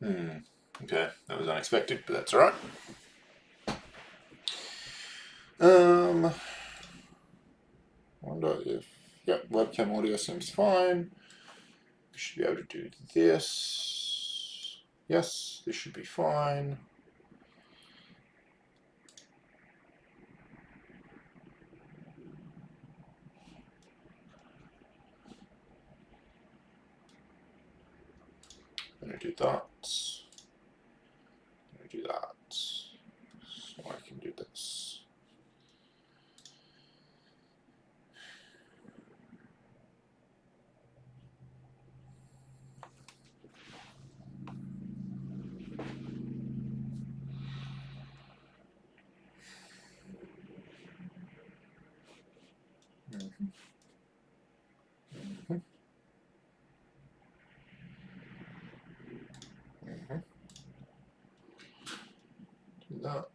Okay, that was unexpected, but that's alright. Wonder if... Yep, webcam audio seems fine. We should be able to do this. Yes, this should be fine. I'm going to do that. I'm going to do that. So I can do this. Do that.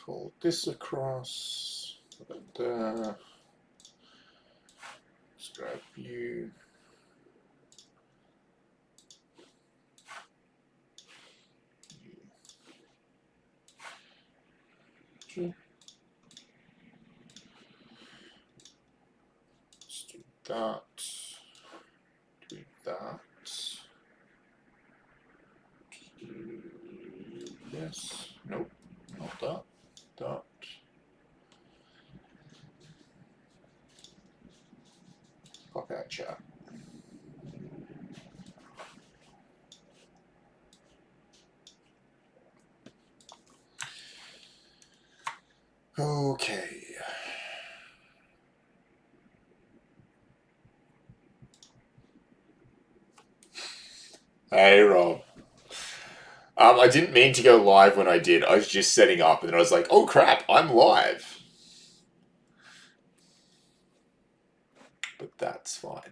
Pull this across, put it there. Let's grab you. Let's do that. Do that. Do this. Nope, not that. That. Pop out chat. Okay. Hey, Rob. I didn't mean to go live when I did. I was just setting up, and then I was like, "Oh crap, I'm live." But that's fine.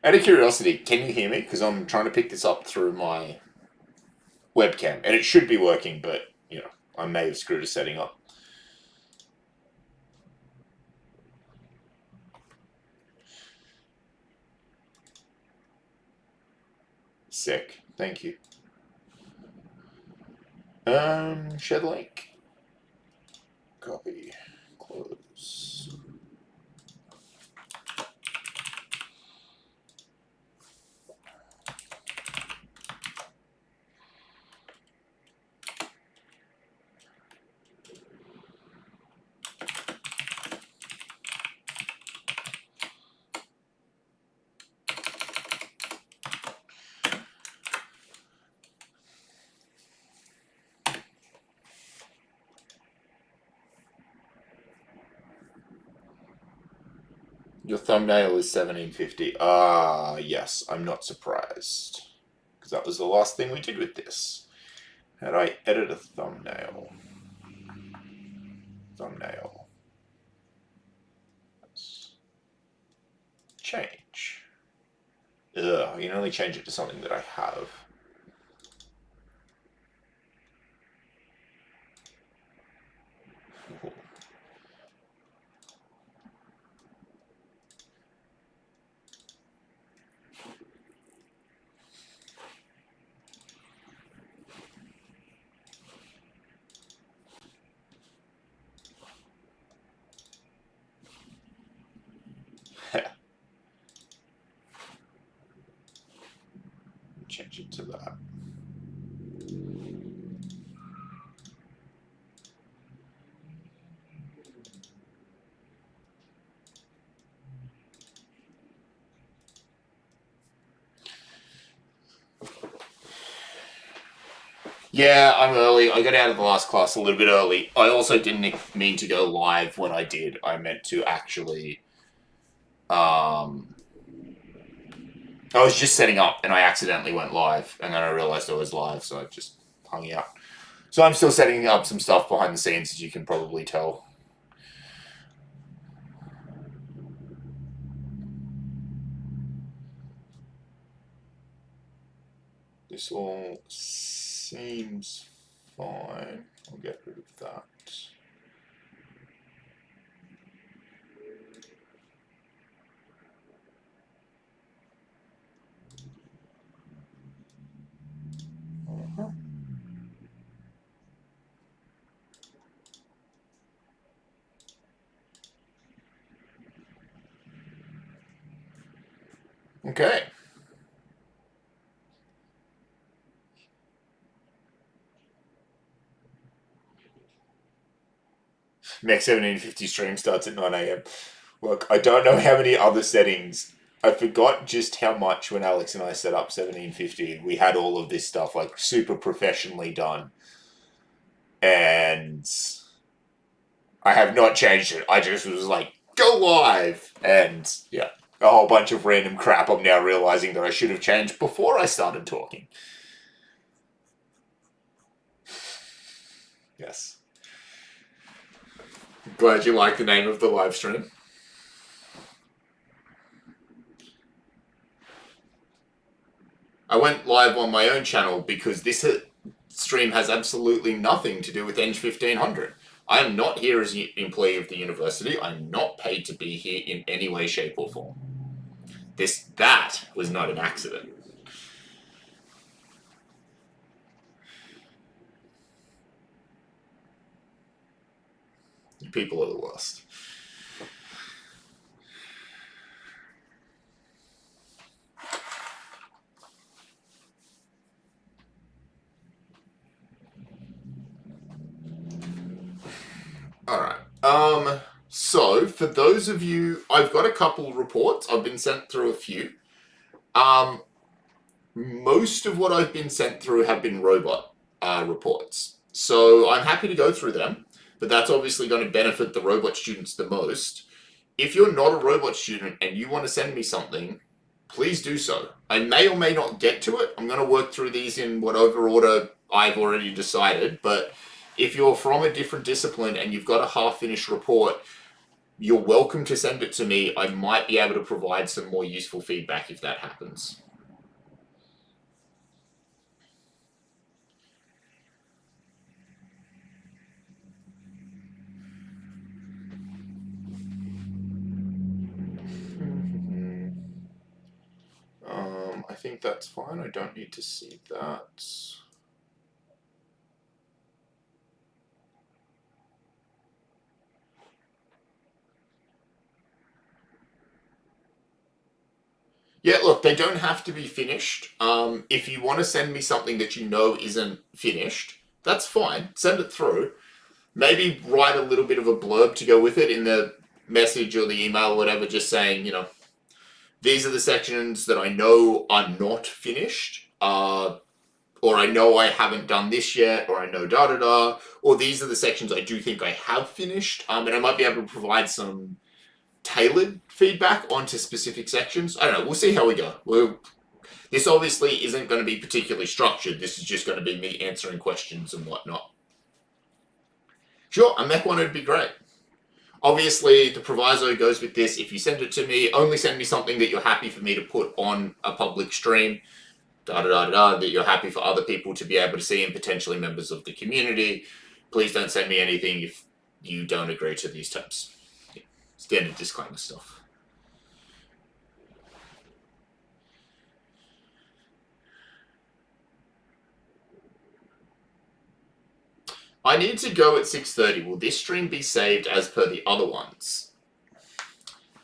Out of curiosity, can you hear me? Because I'm trying to pick this up through my webcam, and it should be working, but you know, I may have screwed a setting up. Sick. Thank you. Shed link. Copy. Close. Your thumbnail is 1750. Ah, yes, I'm not surprised. Because that was the last thing we did with this. How do I edit a thumbnail? Thumbnail. Let's change. Ugh, I can only change it to something that I have. Change it to that. Yeah, I'm early. I got out of the last class a little bit early. I also didn't mean to go live when I did. I meant to actually I was just setting up and I accidentally went live, and then I realized I was live, so I just hung out. So I'm still setting up some stuff behind the scenes, as you can probably tell. This all seems fine. I'll get rid of that. Okay. Next 1750 stream starts at 9 a.m. Look, I don't know how many other settings. I forgot just how much when Alex and I set up 1750. We had all of this stuff like super professionally done. And I have not changed it. I just was like, go live! And yeah, a whole bunch of random crap I'm now realizing that I should have changed before I started talking. Yes. Glad you like the name of the live stream. I went live on my own channel because this stream has absolutely nothing to do with Eng 1500. I am not here as an employee of the university. I'm not paid to be here in any way, shape, or form. That was not an accident. You people are the worst. Alright. So, for those of you, I've got a couple reports. I've been sent through a few. Most of what I've been sent through have been robot reports. So, I'm happy to go through them, but that's obviously going to benefit the robot students the most. If you're not a robot student and you want to send me something, please do so. I may or may not get to it. I'm going to work through these in whatever order I've already decided, but if you're from a different discipline and you've got a half-finished report, you're welcome to send it to me. I might be able to provide some more useful feedback if that happens. I think that's fine. I don't need to see that. Yeah, look, they don't have to be finished. If you want to send me something that you know isn't finished, that's fine. Send it through. Maybe write a little bit of a blurb to go with it in the message or the email or whatever, just saying, you know, these are the sections that I know are not finished, or I know I haven't done this yet, or I know da-da-da, or these are the sections I do think I have finished, and I might be able to provide some tailored feedback onto specific sections. I don't know, we'll see how we go. This obviously isn't going to be particularly structured, this is just going to be me answering questions and whatnot. Sure, a mech one would be great. Obviously, the proviso goes with this. If you send it to me, only send me something that you're happy for me to put on a public stream, that you're happy for other people to be able to see and potentially members of the community. Please don't send me anything if you don't agree to these terms. Yeah, standard disclaimer stuff. I need to go at 6:30. Will this stream be saved as per the other ones?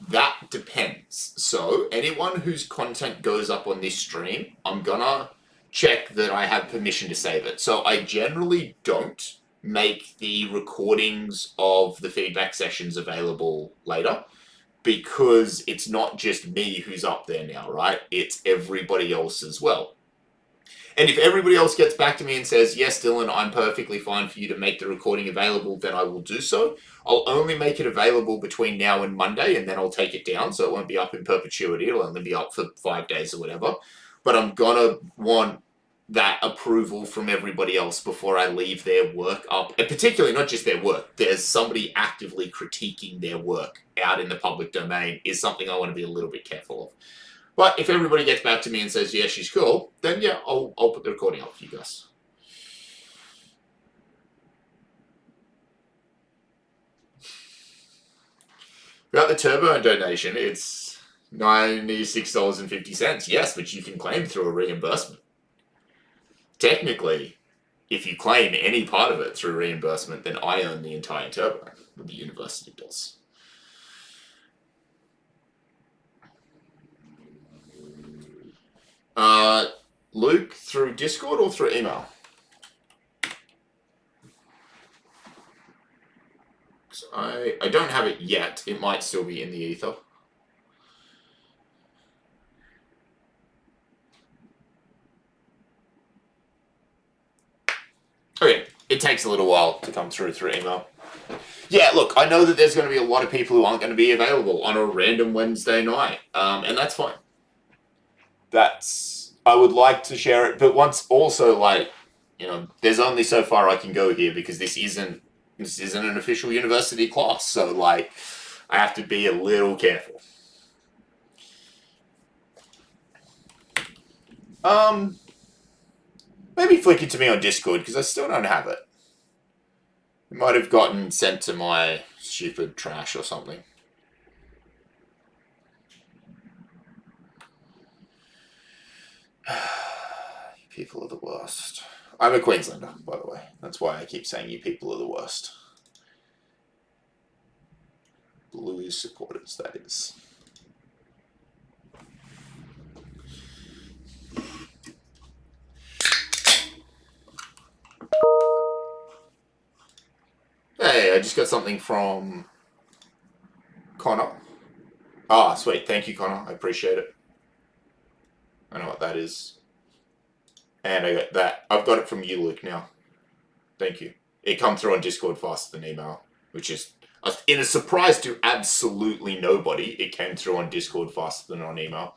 That depends. So, anyone whose content goes up on this stream, I'm gonna check that I have permission to save it. So, I generally don't make the recordings of the feedback sessions available later because it's not just me who's up there now, right? It's everybody else as well. And if everybody else gets back to me and says, yes, Dylan, I'm perfectly fine for you to make the recording available, then I will do so. I'll only make it available between now and Monday, and then I'll take it down, so it won't be up in perpetuity. It'll only be up for 5 days or whatever. But I'm going to want that approval from everybody else before I leave their work up. And particularly not just their work. There's somebody actively critiquing their work out in the public domain is something I want to be a little bit careful of. But if everybody gets back to me and says, yeah, she's cool, then yeah, I'll put the recording up for you guys. About the Turbo donation, it's $96.50. Yes, but you can claim through a reimbursement. Technically, if you claim any part of it through reimbursement, then I own the entire Turbo, but the university does. Luke, through Discord or through email? I don't have it yet. It might still be in the ether. Okay, it takes a little while to come through email. Yeah, look, I know that there's going to be a lot of people who aren't going to be available on a random Wednesday night, and that's fine. I would like to share it, but once also, like, there's only so far I can go here because this isn't an official university class, so, like, I have to be a little careful. Maybe flick it to me on Discord, because I still don't have it. It might have gotten sent to my stupid trash or something. You people are the worst. I'm a Queenslander, by the way. That's why I keep saying you people are the worst. Blues supporters, that is. Hey, I just got something from Connor. Ah, sweet. Thank you, Connor. I appreciate it. I know what that is. And I got that. I've got it from you, Luke, now. Thank you. It come through on Discord faster than email, which is, in a surprise to absolutely nobody, it came through on Discord faster than on email.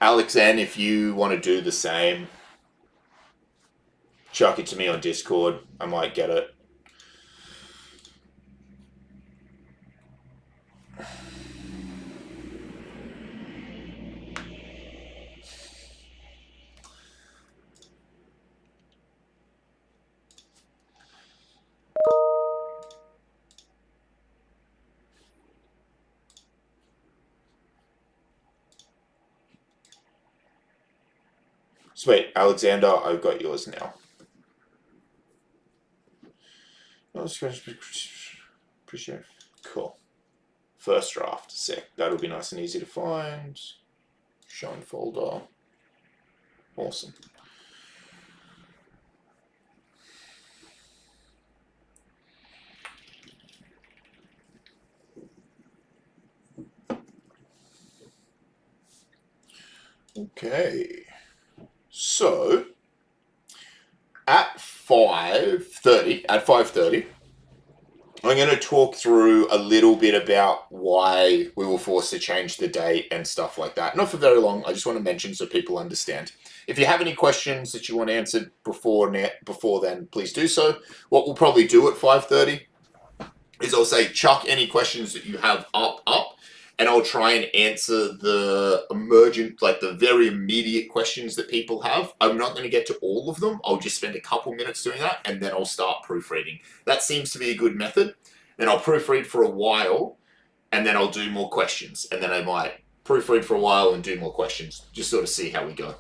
Alex N, if you want to do the same, chuck it to me on Discord. I might get it. Sweet, Alexander, I've got yours now. Appreciate it. Cool. First draft, sick. That'll be nice and easy to find. Shown folder. Awesome. Okay. So, at 5:30, I'm going to talk through a little bit about why we were forced to change the date and stuff like that. Not for very long. I just want to mention so people understand. If you have any questions that you want answered before then, please do so. What we'll probably do at 5:30 is I'll say chuck any questions that you have up, and I'll try and answer the emergent, like the very immediate questions that people have. I'm not going to get to all of them. I'll just spend a couple minutes doing that, and then I'll start proofreading. That seems to be a good method. Then I'll proofread for a while, and then I'll do more questions. And then I might proofread for a while and do more questions. Just sort of see how we go.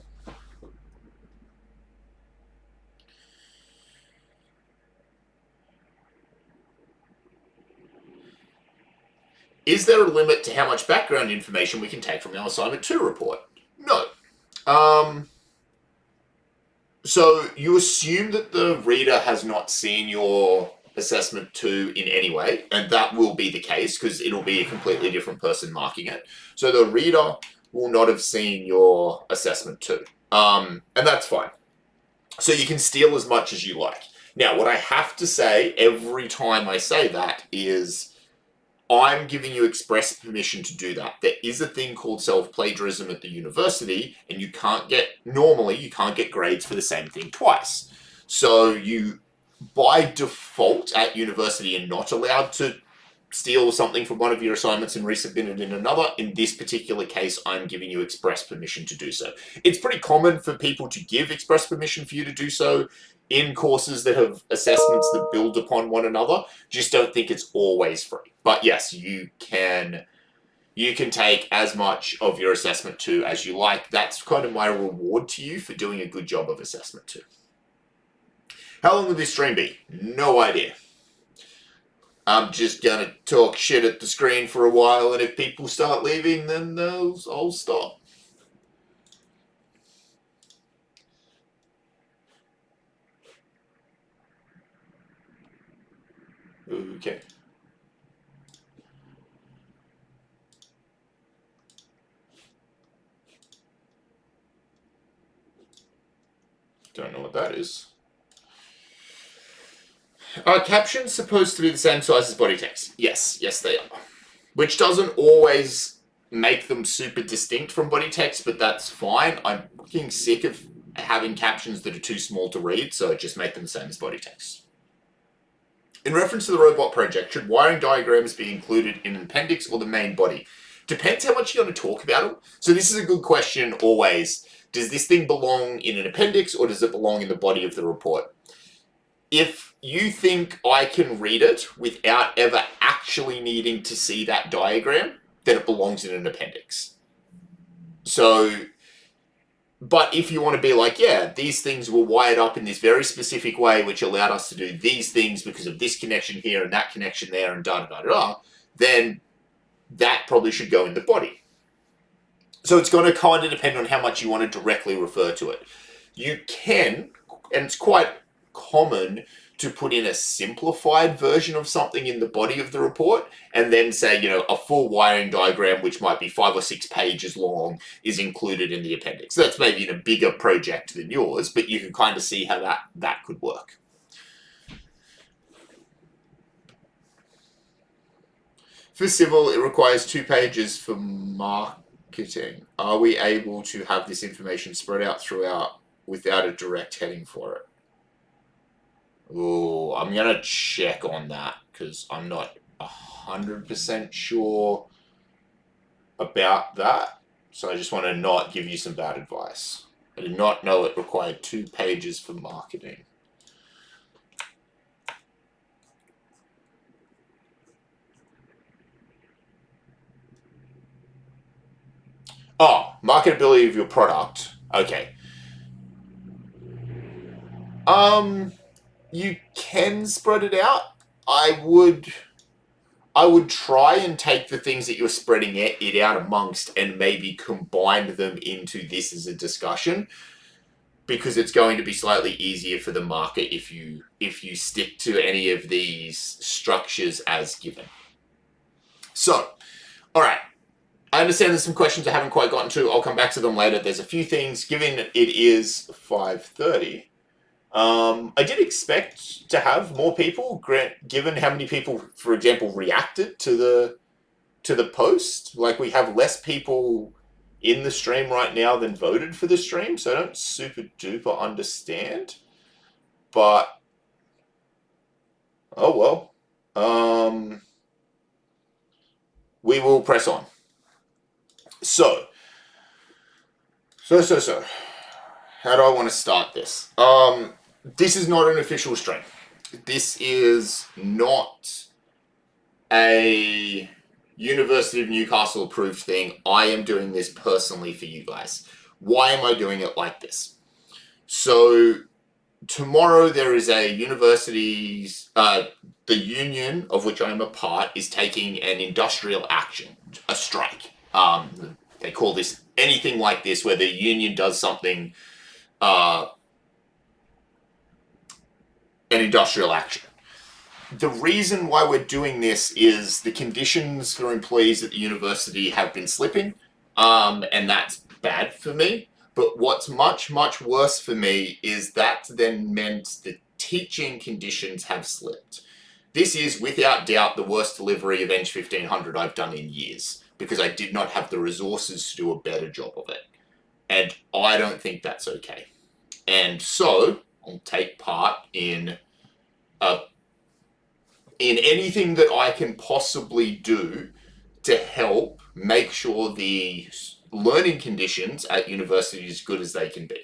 Is there a limit to how much background information we can take from our Assignment 2 report? No. So you assume that the reader has not seen your assessment 2 in any way, and that will be the case because it'll be a completely different person marking it. So the reader will not have seen your assessment 2. And that's fine. So you can steal as much as you like. Now, what I have to say every time I say that is I'm giving you express permission to do that. There is a thing called self-plagiarism at the university, and normally you can't get grades for the same thing twice. So you, by default at university, are not allowed to steal something from one of your assignments and resubmit it in another. In this particular case, I'm giving you express permission to do so. It's pretty common for people to give express permission for you to do so in courses that have assessments that build upon one another. Just don't think it's always free. But yes, you can take as much of your assessment 2 as you like. That's kind of my reward to you for doing a good job of assessment 2. How long will this stream be? No idea. I'm just gonna talk shit at the screen for a while, and if people start leaving, then I'll stop. Okay. Don't know what that is. Are captions supposed to be the same size as body text? Yes, they are. Which doesn't always make them super distinct from body text, but that's fine. I'm getting sick of having captions that are too small to read, so just make them the same as body text. In reference to the robot project, should wiring diagrams be included in an appendix or the main body? Depends how much you're going to talk about them. So this is a good question always. Does this thing belong in an appendix or does it belong in the body of the report? If you think I can read it without ever actually needing to see that diagram, then it belongs in an appendix. So, but if you want to be like, yeah, these things were wired up in this very specific way, which allowed us to do these things because of this connection here and that connection there and da-da-da-da, then that probably should go in the body. So it's going to kind of depend on how much you want to directly refer to it. You can, and it's quite common to put in a simplified version of something in the body of the report and then say, a full wiring diagram, which might be 5 or 6 pages long, is included in the appendix. That's maybe in a bigger project than yours, but you can kind of see how that could work. For civil, it requires 2 pages for marketing. Are we able to have this information spread out throughout without a direct heading for it? Oh, I'm going to check on that because I'm not 100% sure about that. So I just want to not give you some bad advice. I did not know it required 2 pages for marketing. Oh, marketability of your product. Okay. You can spread it out. I would try and take the things that you're spreading it out amongst and maybe combine them into this as a discussion, because it's going to be slightly easier for the market if you stick to any of these structures as given. So, all right. I understand there's some questions I haven't quite gotten to. I'll come back to them later. There's a few things. Given it is 5:30, I did expect to have more people, given how many people, for example, reacted to the post. Like, we have less people in the stream right now than voted for the stream, so I don't super duper understand. But oh well. We will press on. So. How do I want to start this? This is not an official stream. This is not a University of Newcastle approved thing. I am doing this personally for you guys. Why am I doing it like this? So tomorrow there is a university's, the union of which I am a part is taking an industrial action, a strike. They call this anything like this where the union does something, an industrial action. the reason why we're doing this is the conditions for employees at the university have been slipping, and that's bad for me. But what's much, much worse for me is that then meant the teaching conditions have slipped. This is, without doubt, the worst delivery of Eng 1500 I've done in years, because I did not have the resources to do a better job of it. And I don't think that's okay. And so, I'll take part in anything that I can possibly do to help make sure the learning conditions at university is as good as they can be.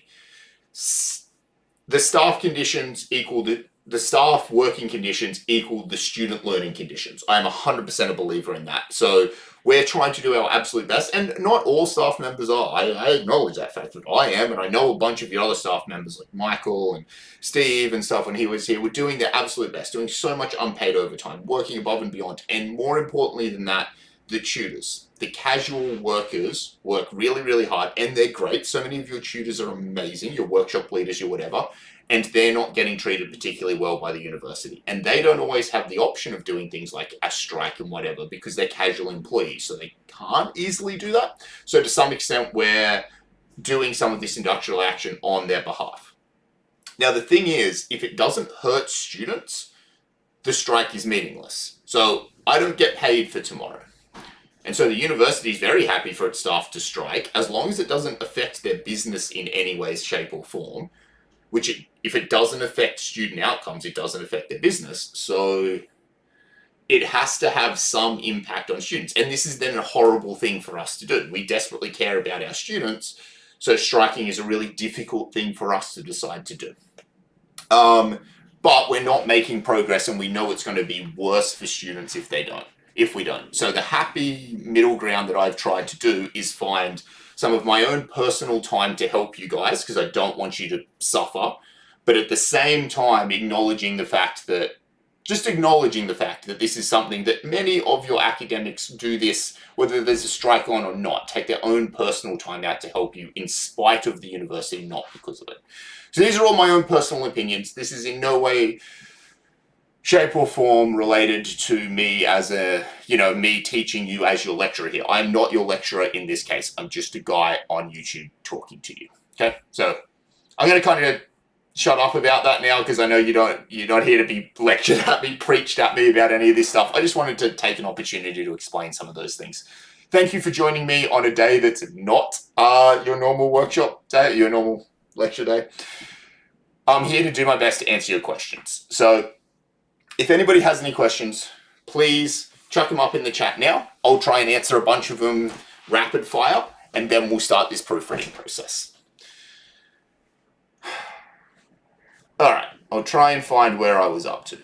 The staff conditions equal the staff working conditions equal the student learning conditions. I'm 100% a believer in that. So we're trying to do our absolute best, and not all staff members are. I acknowledge that fact that I am, and I know a bunch of the other staff members like Michael and Steve and stuff when he was here were doing their absolute best, doing so much unpaid overtime, working above and beyond, and more importantly than that, the tutors. The casual workers work really, really hard, and they're great. So many of your tutors are amazing, your workshop leaders, your whatever, and they're not getting treated particularly well by the university. And they don't always have the option of doing things like a strike and whatever because they're casual employees, so they can't easily do that. So to some extent, we're doing some of this industrial action on their behalf. Now, the thing is, if it doesn't hurt students, the strike is meaningless. So I don't get paid for tomorrow. And so the university is very happy for its staff to strike, as long as it doesn't affect their business in any way, shape, or form. Which, if it doesn't affect student outcomes, it doesn't affect their business. So it has to have some impact on students. And this is then a horrible thing for us to do. We desperately care about our students, so striking is a really difficult thing for us to decide to do. But we're not making progress, and we know it's going to be worse for students if we don't. So the happy middle ground that I've tried to do is find some of my own personal time to help you guys, because I don't want you to suffer, but at the same time acknowledging the fact that this is something that many of your academics do this, whether there's a strike on or not, take their own personal time out to help you in spite of the university, not because of it. So these are all my own personal opinions. This is in no way, shape or form related to me as me teaching you as your lecturer here. I'm not your lecturer in this case. I'm just a guy on YouTube talking to you. Okay, so I'm going to kind of shut up about that now, because I know you're not here to be lectured at me, preached at me about any of this stuff. I just wanted to take an opportunity to explain some of those things. Thank you for joining me on a day that's not your normal workshop day, your normal lecture day. I'm here to do my best to answer your questions. So if anybody has any questions, please chuck them up in the chat now. I'll try and answer a bunch of them rapid fire, and then we'll start this proofreading process. All right, I'll try and find where I was up to.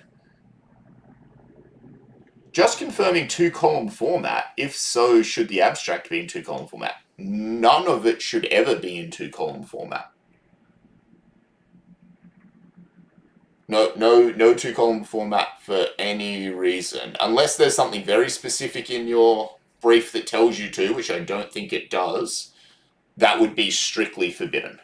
Just confirming 2-column format. If so, should the abstract be in 2-column format? None of it should ever be in 2-column format. No 2-column format for any reason, unless there's something very specific in your brief that tells you to, which I don't think it does. That would be strictly forbidden.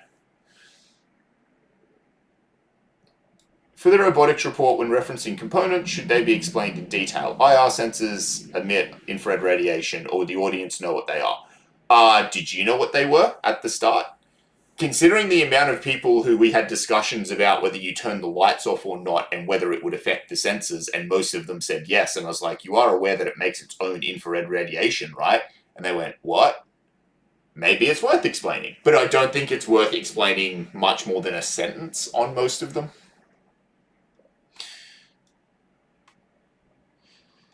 For the robotics report, when referencing components, should they be explained in detail? IR sensors emit infrared radiation, or would the audience know what they are? Did you know what they were at the start? Considering the amount of people who we had discussions about whether you turn the lights off or not and whether it would affect the sensors, and most of them said yes, and I was like, you are aware that it makes its own infrared radiation, right? And they went, what? Maybe it's worth explaining. But I don't think it's worth explaining much more than a sentence on most of them.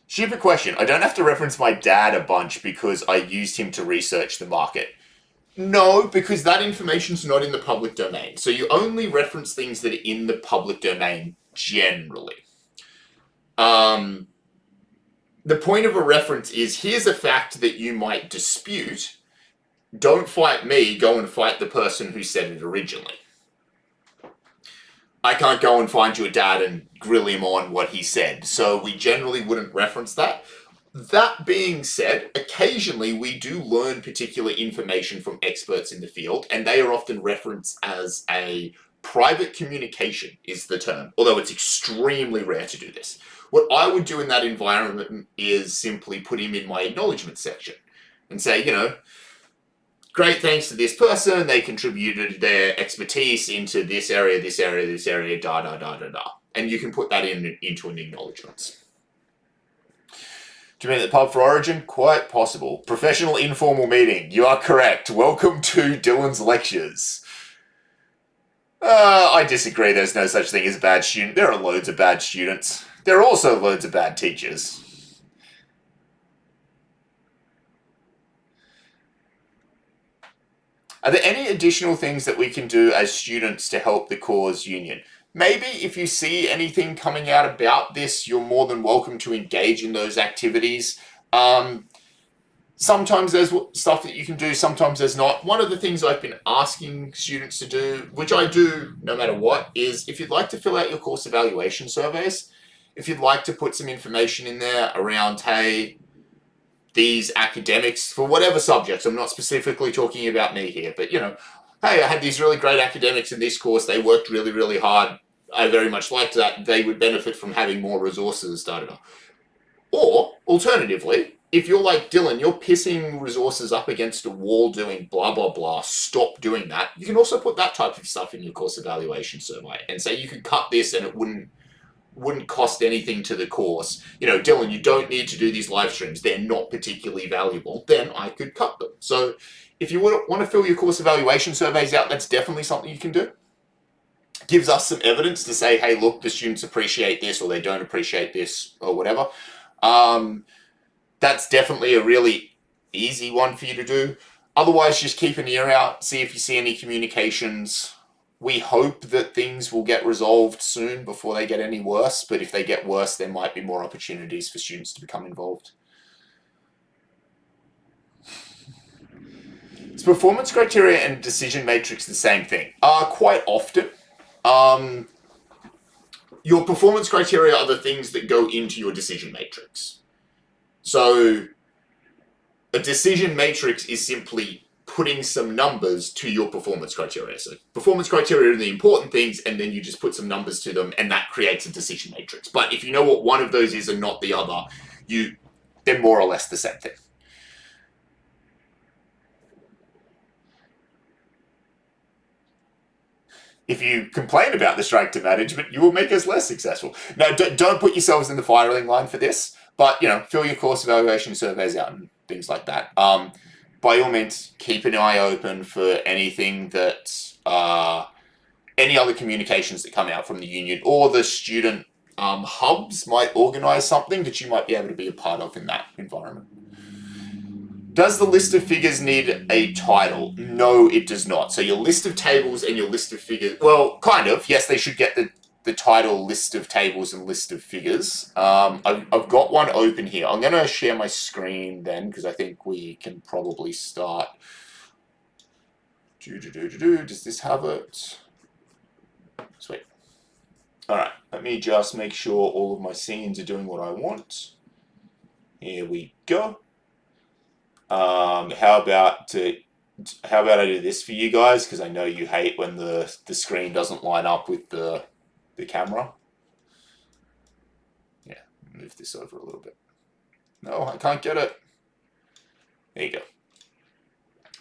Stupid question. I don't have to reference my dad a bunch because I used him to research the market. No, because that information's not in the public domain. So you only reference things that are in the public domain generally. The point of a reference is, here's a fact that you might dispute. Don't fight me, go and fight the person who said it originally. I can't go and find your dad and grill him on what he said, so we generally wouldn't reference that. That being said, occasionally we do learn particular information from experts in the field, and they are often referenced as a private communication is the term, although it's extremely rare to do this. What I would do in that environment is simply put him in my acknowledgement section and say, great thanks to this person, they contributed their expertise into this area, da, da, da, da, da. And you can put that into an acknowledgement. Do you mean the pub for Origin? Quite possible. Professional informal meeting. You are correct. Welcome to Dylan's lectures. I disagree. There's no such thing as a bad student. There are loads of bad students. There are also loads of bad teachers. Are there any additional things that we can do as students to help the cause union? Maybe if you see anything coming out about this, you're more than welcome to engage in those activities. Sometimes there's stuff that you can do, sometimes there's not. One of the things I've been asking students to do, which I do no matter what, is if you'd like to fill out your course evaluation surveys, if you'd like to put some information in there around, hey, these academics, for whatever subjects, I'm not specifically talking about me here, but hey, I had these really great academics in this course, they worked really, really hard, I very much liked that, they would benefit from having more resources, da da da. Or, alternatively, if you're like, Dylan, you're pissing resources up against a wall doing blah, blah, blah, stop doing that, you can also put that type of stuff in your course evaluation survey and say you could cut this and it wouldn't cost anything to the course. Dylan, you don't need to do these live streams, they're not particularly valuable, then I could cut them. So if you want to fill your course evaluation surveys out, that's definitely something you can do. Gives us some evidence to say, hey, look, the students appreciate this or they don't appreciate this or whatever. That's definitely a really easy one for you to do. Otherwise, just keep an ear out, see if you see any communications. We hope that things will get resolved soon before they get any worse, but if they get worse, there might be more opportunities for students to become involved. Is performance criteria and decision matrix the same thing? Quite often. Your performance criteria are the things that go into your decision matrix. So a decision matrix is simply putting some numbers to your performance criteria. So performance criteria are the important things, and then you just put some numbers to them, and that creates a decision matrix. But if you know what one of those is and not the other, they're more or less the same thing. If you complain about the strike to management, you will make us less successful. No, don't put yourselves in the firing line for this, but fill your course evaluation surveys out and things like that. By all means, keep an eye open for anything that, any other communications that come out from the union, or the student hubs might organise something that you might be able to be a part of in that environment. Does the list of figures need a title? No, it does not. So your list of tables and your list of figures, well, kind of. Yes, they should get the title list of tables and list of figures. I've got one open here. I'm going to share my screen then, because I think we can probably start. Does this have it? Sweet. All right, let me just make sure all of my scenes are doing what I want. Here we go. How about I do this for you guys, because I know you hate when the screen doesn't line up with the camera. Yeah, move this over a little bit. No, I can't get it. There you go.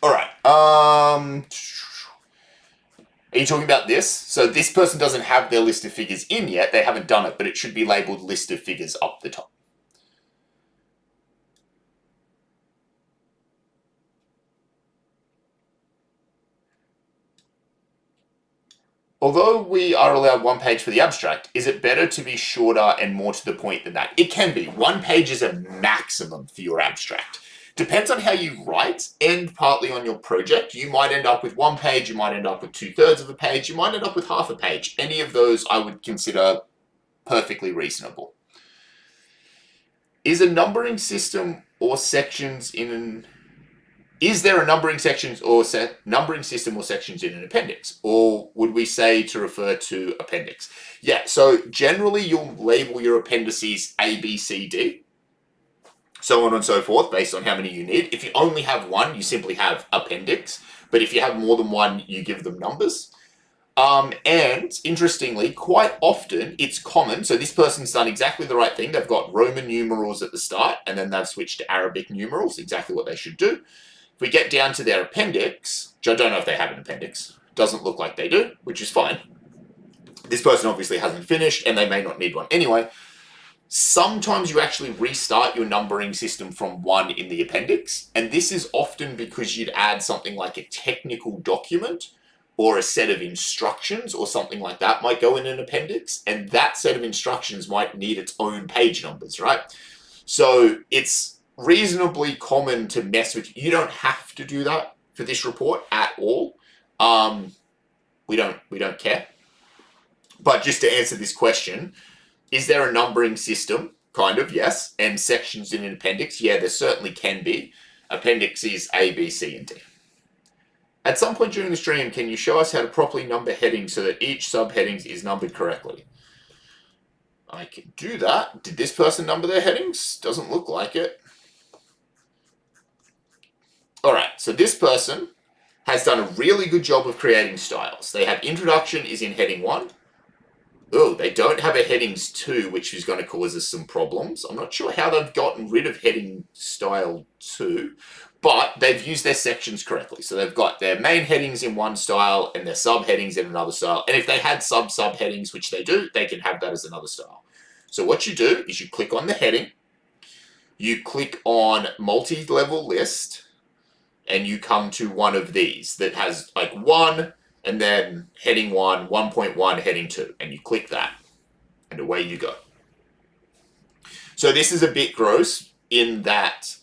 All right. Are you talking about this? So this person doesn't have their list of figures in yet. They haven't done it, but it should be labeled list of figures up the top. Although we are allowed one page for the abstract, is it better to be shorter and more to the point than that? It can be. One page is a maximum for your abstract. Depends on how you write and partly on your project. You might end up with 1 page, you might end up with 2/3 of a page, you might end up with half a page. Any of those I would consider perfectly reasonable. Is a numbering system or sections in an... Is there a numbering system or sections in an appendix? Or would we say to refer to appendix? Yeah, so generally you'll label your appendices A, B, C, D, so on and so forth, based on how many you need. If you only have one, you simply have appendix. But if you have more than one, you give them numbers. And interestingly, quite often it's common. So this person's done exactly the right thing. They've got Roman numerals at the start, and then they've switched to Arabic numerals, exactly what they should do. If we get down to their appendix, which I don't know if they have an appendix, doesn't look like they do, which is fine. This person obviously hasn't finished, and they may not need one anyway. Sometimes you actually restart your numbering system from 1 in the appendix, and this is often because you'd add something like a technical document or a set of instructions or something like that might go in an appendix, and that set of instructions might need its own page numbers, right? So it's reasonably common to mess with. You don't have to do that for this report at all. We don't care. But just to answer this question, is there a numbering system? Kind of, yes. And sections in an appendix? Yeah, there certainly can be. Appendix is A, B, C, and D. At some point during the stream, can you show us how to properly number headings so that each subheading is numbered correctly? I can do that. Did this person number their headings? Doesn't look like it. Alright, so this person has done a really good job of creating styles. They have introduction is in heading 1. Oh, they don't have a headings 2, which is going to cause us some problems. I'm not sure how they've gotten rid of heading style 2, but they've used their sections correctly. So they've got their main headings in one style and their subheadings in another style. And if they had subheadings, which they do, they can have that as another style. So what you do is you click on the heading, you click on multi-level list, and you come to one of these that has like 1, and then heading 1, 1.1, heading 2, and you click that, and away you go. So this is a bit gross in that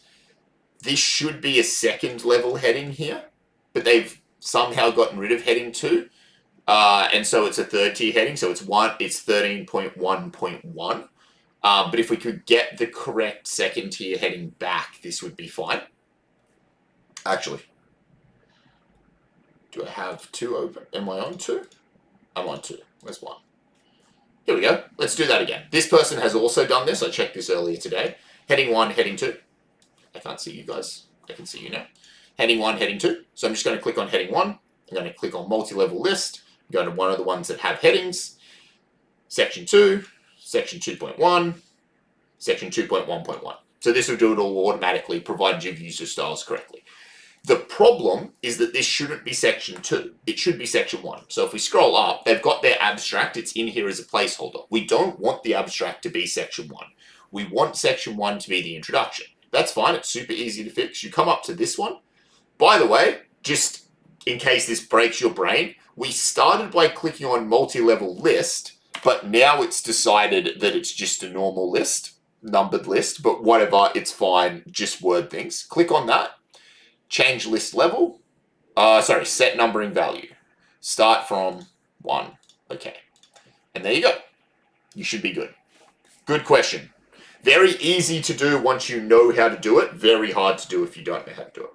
this should be a second level heading here, but they've somehow gotten rid of heading 2, and so it's a third tier heading, so it's 13.1.1. But if we could get the correct second tier heading back, this would be fine. Actually, do I have 2 open? Am I on 2? I'm on 2. Where's 1? Here we go. Let's do that again. This person has also done this. I checked this earlier today. Heading 1, heading 2. I can't see you guys. I can see you now. Heading 1, heading 2. So I'm just going to click on heading 1. I'm going to click on multi-level list. Go to one of the ones that have headings. Section 2, section 2.1, section 2.1.1. So this will do it all automatically, provided you've used your styles correctly. The problem is that this shouldn't be section 2. It should be section 1. So if we scroll up, they've got their abstract. It's in here as a placeholder. We don't want the abstract to be section 1. We want section 1 to be the introduction. That's fine. It's super easy to fix. You come up to this one. By the way, just in case this breaks your brain, we started by clicking on multi-level list, but now it's decided that it's just a normal list, numbered list, but whatever, it's fine. Just word things. Click on that. Change list level, set numbering value. Start from 1, okay. And there you go. You should be good. Good question. Very easy to do once you know how to do it. Very hard to do if you don't know how to do it.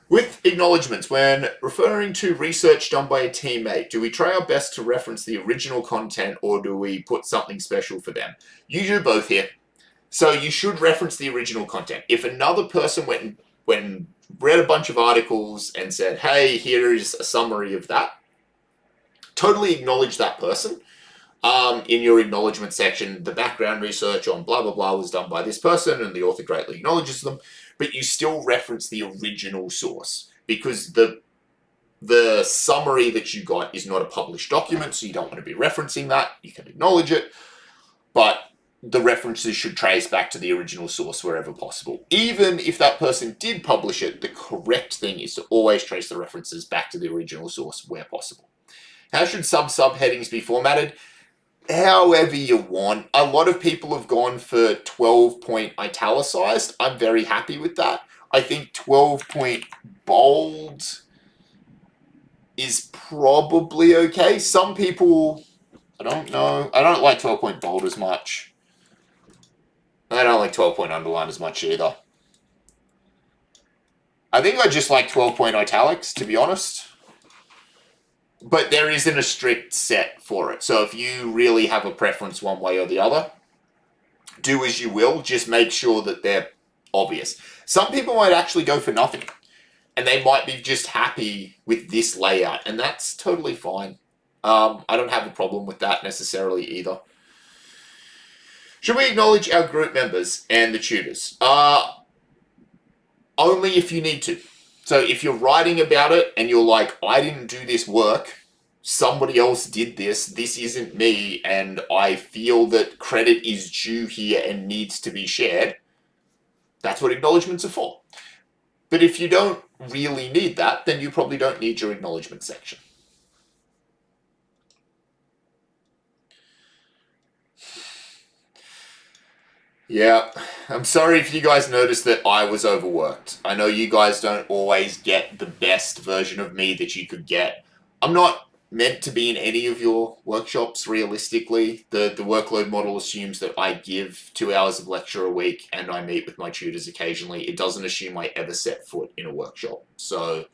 With acknowledgements, when referring to research done by a teammate, do we try our best to reference the original content or do we put something special for them? You do both here. So you should reference the original content. If another person went and read a bunch of articles and said, hey, here is a summary of that, totally acknowledge that person. In your acknowledgement section, the background research on blah, blah, blah was done by this person and the author greatly acknowledges them, but you still reference the original source because the summary that you got is not a published document, so you don't want to be referencing that. You can acknowledge it, but the references should trace back to the original source wherever possible. Even if that person did publish it, the correct thing is to always trace the references back to the original source where possible. How should subheadings be formatted? However you want. A lot of people have gone for 12-point italicized. I'm very happy with that. I think 12-point bold is probably okay. Some people, I don't know. I don't like 12-point bold as much. I don't like 12-point underline as much either. I think I just like 12-point italics, to be honest. But there isn't a strict set for it. So if you really have a preference one way or the other, do as you will. Just make sure that they're obvious. Some people might actually go for nothing. and they might be just happy with this layout, and that's totally fine. I don't have a problem with that necessarily either. Should we acknowledge our group members and the tutors? Only if you need to. So if you're writing about it and you're like, I didn't do this work, somebody else did this isn't me, and I feel that credit is due here and needs to be shared, that's what acknowledgements are for. But if you don't really need that, then you probably don't need your acknowledgement section. Yeah, I'm sorry if you guys noticed that I was overworked. I know you guys don't always get the best version of me that you could get. I'm not meant to be in any of your workshops, realistically. The workload model assumes that I give 2 hours of lecture a week and I meet with my tutors occasionally. It doesn't assume I ever set foot in a workshop. So,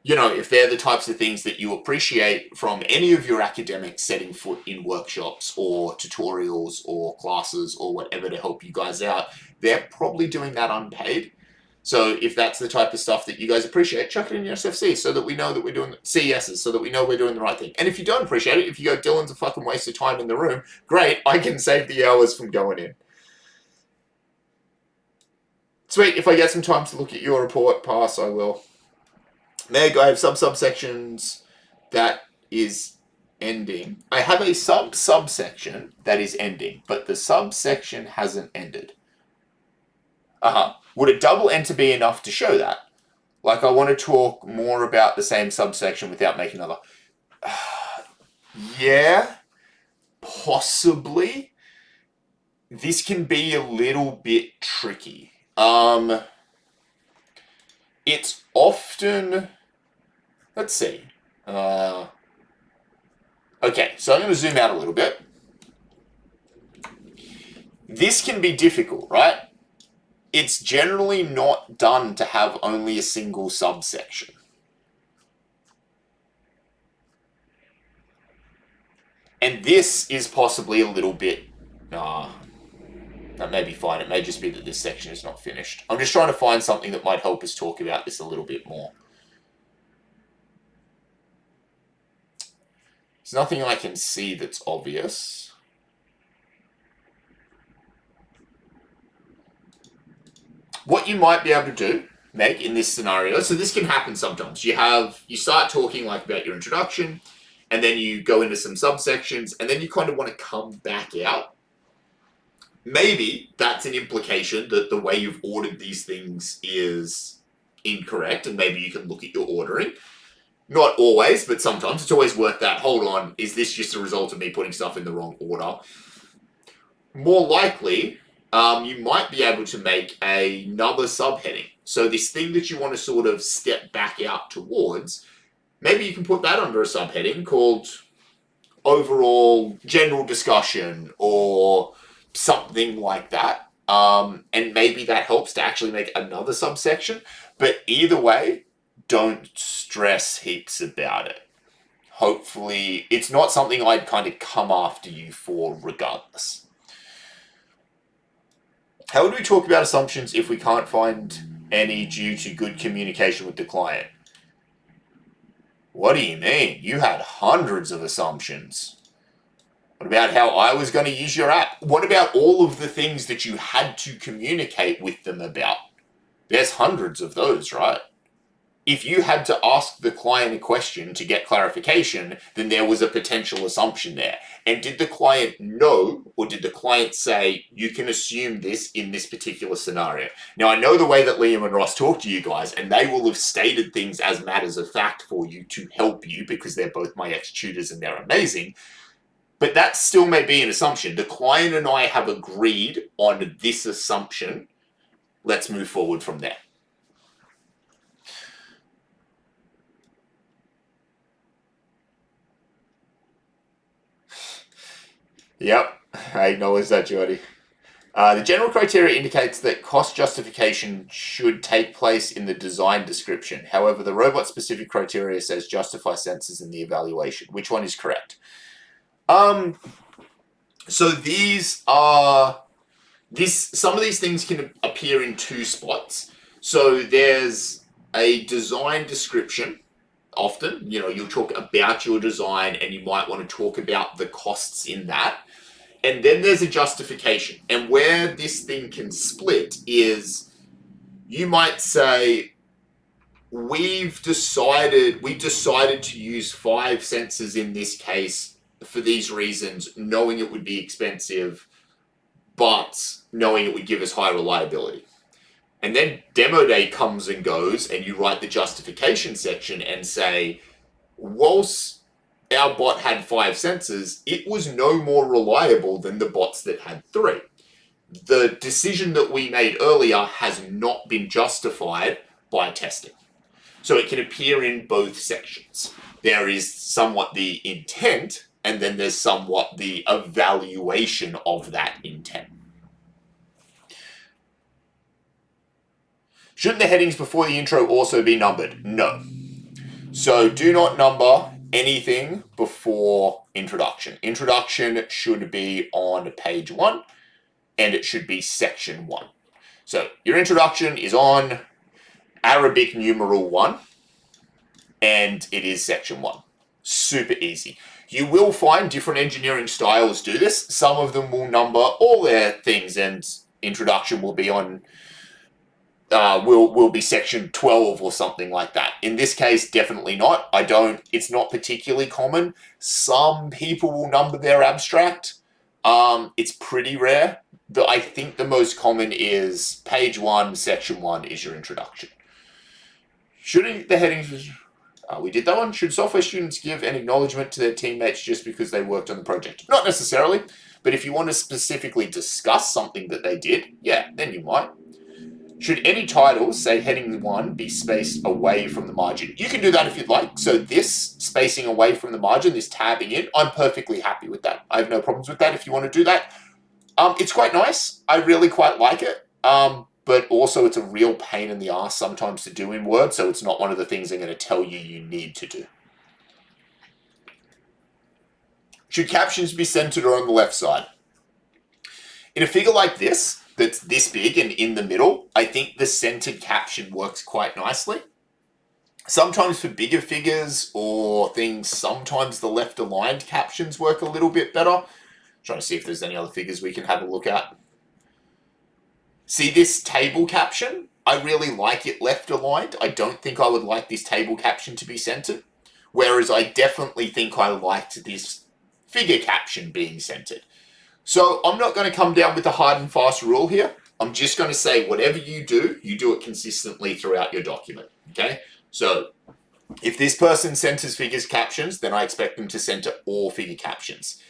you know, if they're the types of things that you appreciate from any of your academics setting foot in workshops or tutorials or classes or whatever to help you guys out, they're probably doing that unpaid. So if that's the type of stuff that you guys appreciate, chuck it in your SFC so that we know that we're doing CESs, so that we know we're doing the right thing. And if you don't appreciate it, if you go, Dylan's a fucking waste of time in the room, great, I can save the hours from going in. Sweet, if I get some time to look at your report, pass, I will. Meg, I have some subsections that is ending. I have a subsection that is ending, but the subsection hasn't ended. Would a double enter be enough to show that? Like, I want to talk more about the same subsection without making another. Yeah, possibly. This can be a little bit tricky. It's often, let's see. Okay, so I'm going to zoom out a little bit. This can be difficult, right? It's generally not done to have only a single subsection. And this is possibly a little bit, that may be fine. It may just be that this section is not finished. I'm just trying to find something that might help us talk about this a little bit more. There's nothing I can see that's obvious. What you might be able to do, Meg, in this scenario, so this can happen sometimes. You start talking like about your introduction, and then you go into some subsections, and then you kind of want to come back out. Maybe that's an implication that the way you've ordered these things is incorrect, and maybe you can look at your ordering. Not always, but sometimes. It's always worth that. Hold on, is this just a result of me putting stuff in the wrong order? More likely, you might be able to make another subheading. So this thing that you want to sort of step back out towards, maybe you can put that under a subheading called overall general discussion or something like that. And maybe that helps to actually make another subsection. But either way, don't stress heaps about it. Hopefully, it's not something I'd kind of come after you for regardless. How would we talk about assumptions if we can't find any due to good communication with the client? What do you mean? You had hundreds of assumptions. What about how I was going to use your app? What about all of the things that you had to communicate with them about? There's hundreds of those, right? If you had to ask the client a question to get clarification, then there was a potential assumption there. And did the client know, or did the client say, you can assume this in this particular scenario? Now, I know the way that Liam and Ross talk to you guys, and they will have stated things as matters of fact for you to help you because they're both my ex-tutors and they're amazing. But that still may be an assumption. The client and I have agreed on this assumption. Let's move forward from there. Yep, I acknowledge that, Jordy. The general criteria indicates that cost justification should take place in the design description. However, the robot-specific criteria says justify sensors in the evaluation. Which one is correct? So these are... some of these things can appear in two spots. So there's a design description. Often, you'll talk about your design and you might want to talk about the costs in that. And then there's a justification. And where this thing can split is you might say, we decided to use 5 sensors in this case for these reasons, knowing it would be expensive, but knowing it would give us high reliability. And then demo day comes and goes, and you write the justification section and say, whilst our bot had 5 sensors, it was no more reliable than the bots that had 3. The decision that we made earlier has not been justified by testing. So it can appear in both sections. There is somewhat the intent, and then there's somewhat the evaluation of that intent. Shouldn't the headings before the intro also be numbered? No. So do not number anything before introduction. Introduction should be on page 1, and it should be section 1. So your introduction is on Arabic numeral 1, and it is section 1. Super easy. You will find different engineering styles do this. Some of them will number all their things, and introduction will be on will be section 12 or something like that. In this case, definitely not. It's not particularly common. Some people will number their abstract. It's pretty rare. I think the most common is page 1, section 1 is your introduction. Should the headings... we did that one. Should software students give an acknowledgement to their teammates just because they worked on the project? Not necessarily, but if you want to specifically discuss something that they did, yeah, then you might. Should any titles, say heading 1, be spaced away from the margin? You can do that if you'd like. So this spacing away from the margin, this tabbing in, I'm perfectly happy with that. I have no problems with that if you want to do that. It's quite nice. I really quite like it. But also it's a real pain in the ass sometimes to do in Word, so it's not one of the things I'm going to tell you need to do. Should captions be centered or on the left side? In a figure like this, that's this big and in the middle, I think the centered caption works quite nicely. Sometimes for bigger figures or things, sometimes the left aligned captions work a little bit better. I'm trying to see if there's any other figures we can have a look at. See this table caption? I really like it left aligned. I don't think I would like this table caption to be centered. Whereas I definitely think I liked this figure caption being centered. So I'm not going to come down with a hard and fast rule here. I'm just going to say whatever you do it consistently throughout your document. Okay? So if this person centers figures captions, then I expect them to center all figure captions.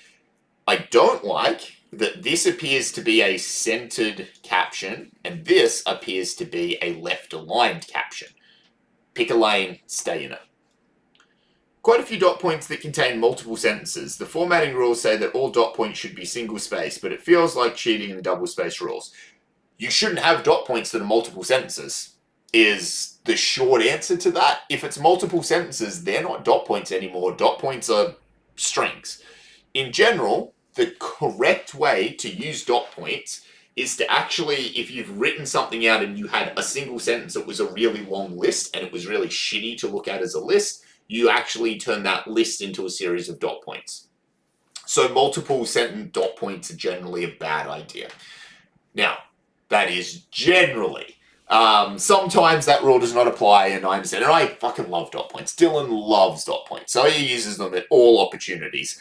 I don't like that this appears to be a centered caption and this appears to be a left aligned caption. Pick a lane, stay in it. Quite a few dot points that contain multiple sentences. The formatting rules say that all dot points should be single space, but it feels like cheating in the double space rules. You shouldn't have dot points that are multiple sentences, is the short answer to that. If it's multiple sentences, they're not dot points anymore. Dot points are strings. In general, the correct way to use dot points is to actually, if you've written something out and you had a single sentence that was a really long list and it was really shitty to look at as a list, you actually turn that list into a series of dot points. So multiple sentence dot points are generally a bad idea. Now, that is generally. Sometimes that rule does not apply, and I understand. And I fucking love dot points. Dylan loves dot points, so he uses them at all opportunities.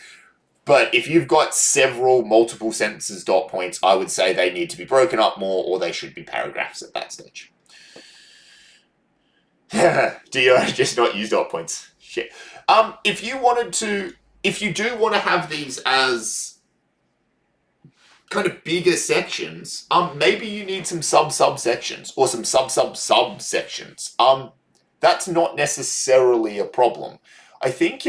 But if you've got several multiple sentences dot points, I would say they need to be broken up more, or they should be paragraphs at that stage. Do you just not use dot points? Shit. If you do want to have these as kind of bigger sections, maybe you need some subsections or some subsections. That's not necessarily a problem. I think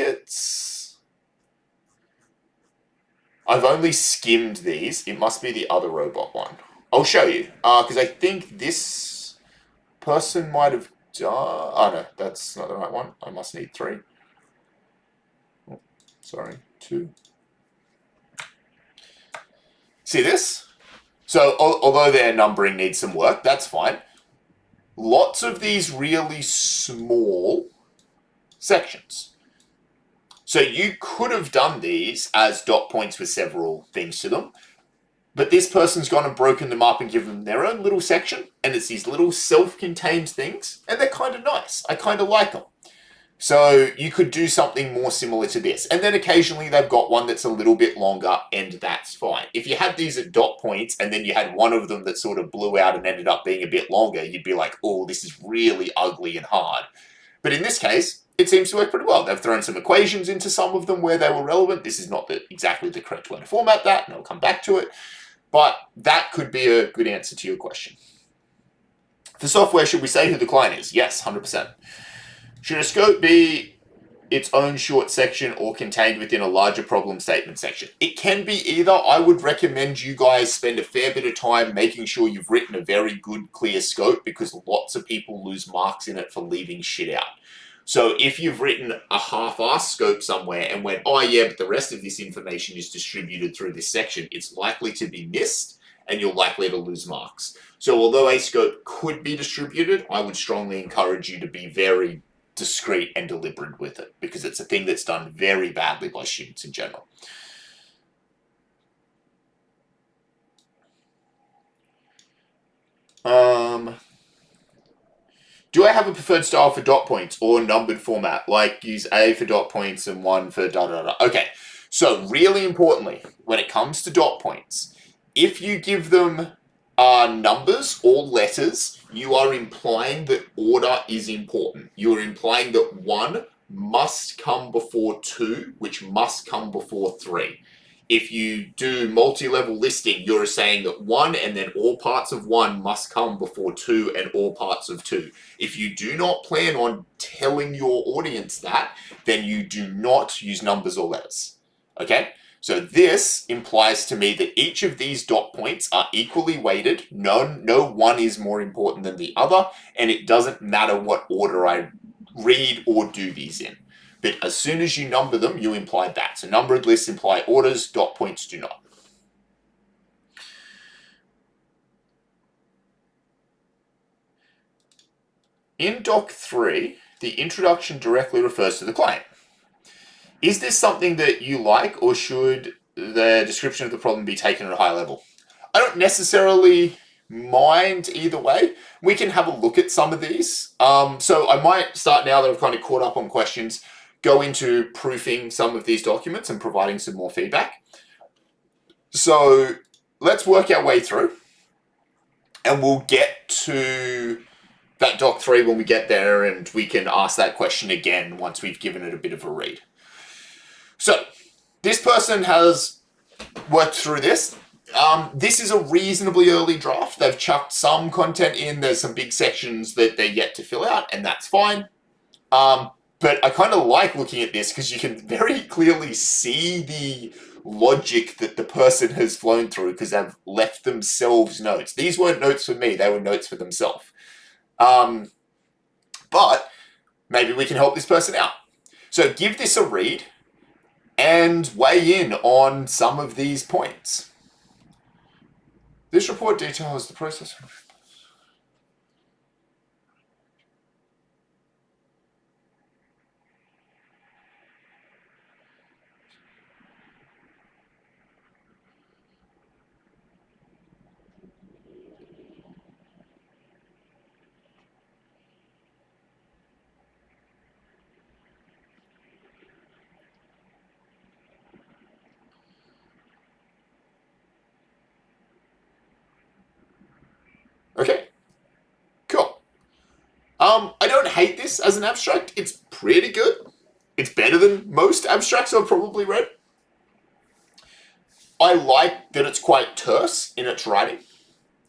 I've only skimmed these. It must be the other robot one. I'll show you, because I think this person might have... oh no, that's not the right one. I must need 3. Oh, sorry, 2. See this? So although their numbering needs some work, that's fine. lots of these really small sections. So you could have done these as dot points with several things to them, but this person's gone and broken them up and given them their own little section, and it's these little self-contained things, and they're kind of nice. I kind of like them. So you could do something more similar to this. And then occasionally they've got one that's a little bit longer, and that's fine. If you had these at dot points and then you had one of them that sort of blew out and ended up being a bit longer, you'd be like, oh, this is really ugly and hard. But in this case, it seems to work pretty well. They've thrown some equations into some of them where they were relevant. This is not exactly the correct way to format that, and I'll come back to it. But that could be a good answer to your question. For software, should we say who the client is? Yes, 100%. Should a scope be its own short section or contained within a larger problem statement section? It can be either. I would recommend you guys spend a fair bit of time making sure you've written a very good, clear scope, because lots of people lose marks in it for leaving shit out. So if you've written a half-assed scope somewhere and went, oh yeah, but the rest of this information is distributed through this section, it's likely to be missed and you're likely to lose marks. So although a scope could be distributed, I would strongly encourage you to be very discreet and deliberate with it, because it's a thing that's done very badly by students in general. Do I have a preferred style for dot points or numbered format? Like use A for dot points and 1 for da da da. Okay, so really importantly, when it comes to dot points, if you give them numbers or letters, you are implying that order is important. You are implying that 1 must come before 2, which must come before 3. If you do multi-level listing, you're saying that 1 and then all parts of 1 must come before 2 and all parts of 2. If you do not plan on telling your audience that, then you do not use numbers or letters. Okay? So this implies to me that each of these dot points are equally weighted. No one is more important than the other, and it doesn't matter what order I read or do these in. But as soon as you number them, you imply that. So numbered lists imply orders, dot points do not. In Doc 3, the introduction directly refers to the client. Is this something that you like, or should the description of the problem be taken at a high level? I don't necessarily mind either way. We can have a look at some of these. So I might start, now that I've kind of caught up on questions, go into proofing some of these documents and providing some more feedback. So let's work our way through, and we'll get to that Doc 3 when we get there, and we can ask that question again once we've given it a bit of a read. So this person has worked through this. This is a reasonably early draft. They've chucked some content in. There's some big sections that they're yet to fill out, and that's fine. But I kind of like looking at this because you can very clearly see the logic that the person has flown through, because they've left themselves notes. These weren't notes for me. They were notes for themselves. But maybe we can help this person out. So give this a read and weigh in on some of these points. This report details the process. Okay, cool. I don't hate this as an abstract. It's pretty good. It's better than most abstracts I've probably read. I like that it's quite terse in its writing.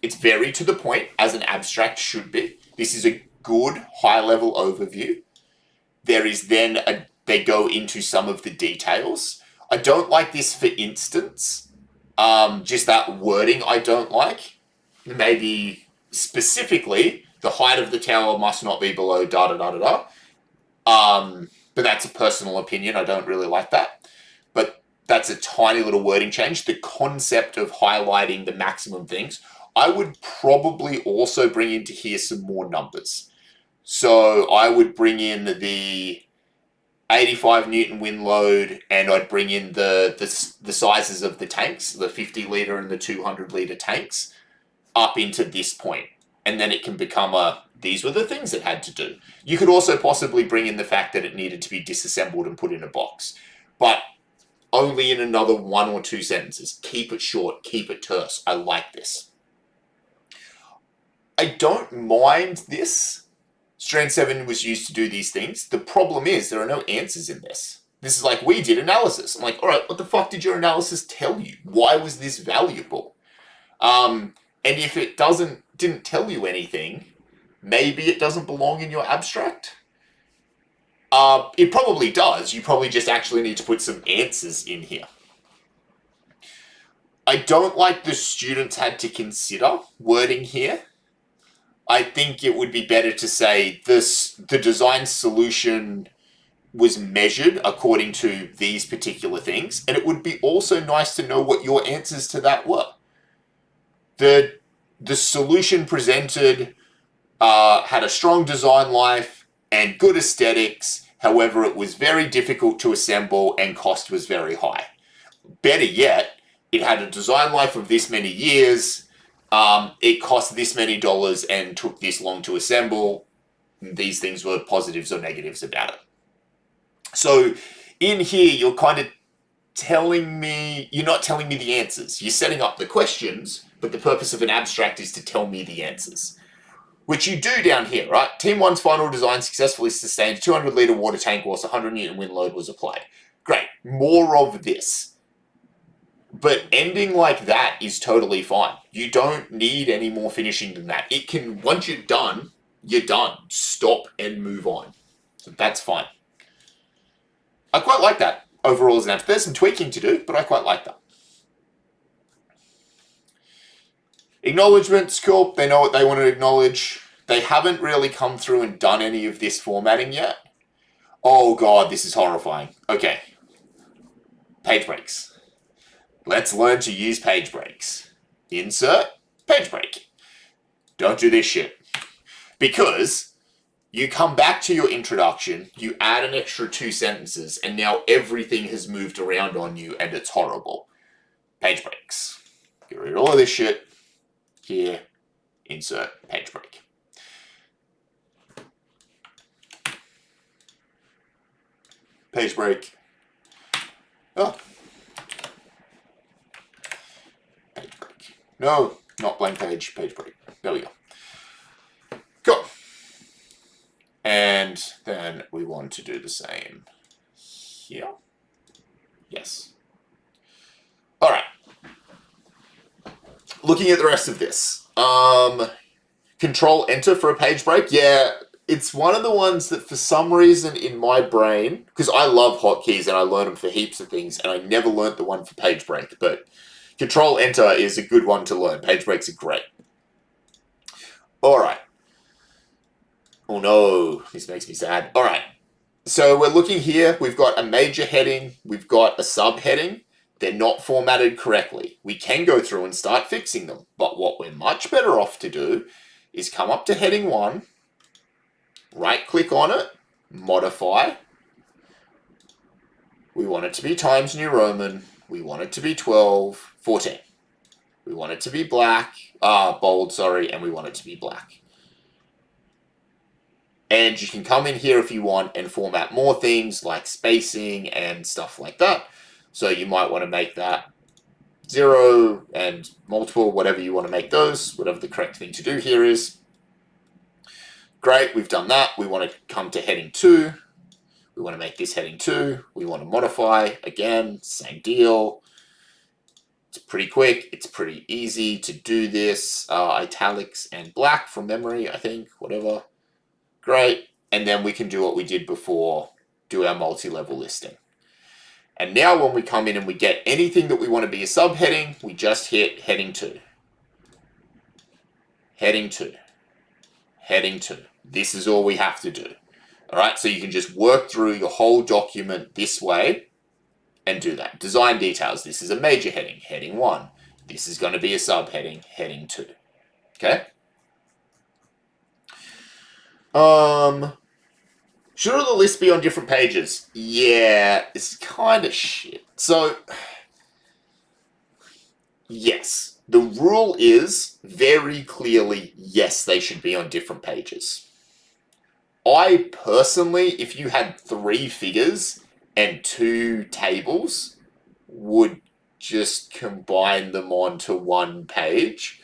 It's very to the point, as an abstract should be. This is a good high-level overview. There is then they go into some of the details. I don't like this, for instance. Just that wording I don't like. Maybe specifically, the height of the tower must not be below da da da da da. But that's a personal opinion. I don't really like that. But that's a tiny little wording change. The concept of highlighting the maximum things, I would probably also bring into here some more numbers. So I would bring in the 85 Newton wind load, and I'd bring in the sizes of the tanks, the 50 litre and the 200 litre tanks, up into this point. And then it can become these were the things it had to do. You could also possibly bring in the fact that it needed to be disassembled and put in a box. But only in another 1 or 2 sentences. Keep it short, keep it terse. I like this. I don't mind this. Strand 7 was used to do these things. The problem is there are no answers in this. This is like, we did analysis. I'm like, all right, what the fuck did your analysis tell you? Why was this valuable? And if it didn't tell you anything, maybe it doesn't belong in your abstract. It probably does. You probably just actually need to put some answers in here. I don't like the students had to consider wording here. I think it would be better to say the design solution was measured according to these particular things, and it would be also nice to know what your answers to that were. The solution presented had a strong design life and good aesthetics. However, it was very difficult to assemble and cost was very high. Better yet, it had a design life of this many years. It cost this many dollars and took this long to assemble. These things were positives or negatives about it. So in here, you're kind of telling me, you're not telling me the answers. You're setting up the questions, but the purpose of an abstract is to tell me the answers. Which you do down here, right? Team 1's final design successfully sustained 200 litre water tank whilst 100 Newton wind load was applied. Great. More of this. But ending like that is totally fine. You don't need any more finishing than that. It can, once you're done, you're done. Stop and move on. So that's fine. I quite like that overall as an app. There's some tweaking to do, but I quite like that. Acknowledgements, cool. They know what they want to acknowledge. They haven't really come through and done any of this formatting yet. Oh god, this is horrifying. Okay. Page breaks. Let's learn to use page breaks. Insert page break. Don't do this shit. Because you come back to your introduction, you add an extra 2 sentences, and now everything has moved around on you and it's horrible. Page breaks. Get rid of all of this shit. Here, insert page break. Page break. Oh. Page break. No, not blank page, page break. There we go. Cool. And then we want to do the same here. Yes. All right. Looking at the rest of this. Control Enter for a page break. Yeah, it's one of the ones that for some reason in my brain, because I love hotkeys and I learn them for heaps of things, and I never learnt the one for page break, but Control Enter is a good one to learn. Page breaks are great. All right. Oh no, this makes me sad. All right. So we're looking here. We've got a major heading. We've got a subheading. They're not formatted correctly. We can go through and start fixing them. But what we're much better off to do is come up to heading 1, right-click on it, modify. We want it to be Times New Roman. We want it to be 12, 14. We want it to be black, bold, sorry, and we want it to be black. And you can come in here if you want and format more things like spacing and stuff like that. So you might want to make that 0 and multiple, whatever you want to make those, whatever the correct thing to do here is. Great, we've done that. We want to come to heading 2. We want to make this heading 2. We want to modify, again, same deal. It's pretty quick. It's pretty easy to do this. Italics and black from memory, I think, whatever. Great. And then we can do what we did before, do our multi-level listing. And now when we come in and we get anything that we want to be a subheading, we just hit heading 2. Heading 2. Heading 2. This is all we have to do. All right, so you can just work through your whole document this way and do that. Design details. This is a major heading, heading 1. This is going to be a subheading, heading 2. Okay. Should all the lists be on different pages? Yeah, it's kind of shit. So, yes, the rule is very clearly, yes, they should be on different pages. I personally, if you had 3 figures and 2 tables, would just combine them onto one page.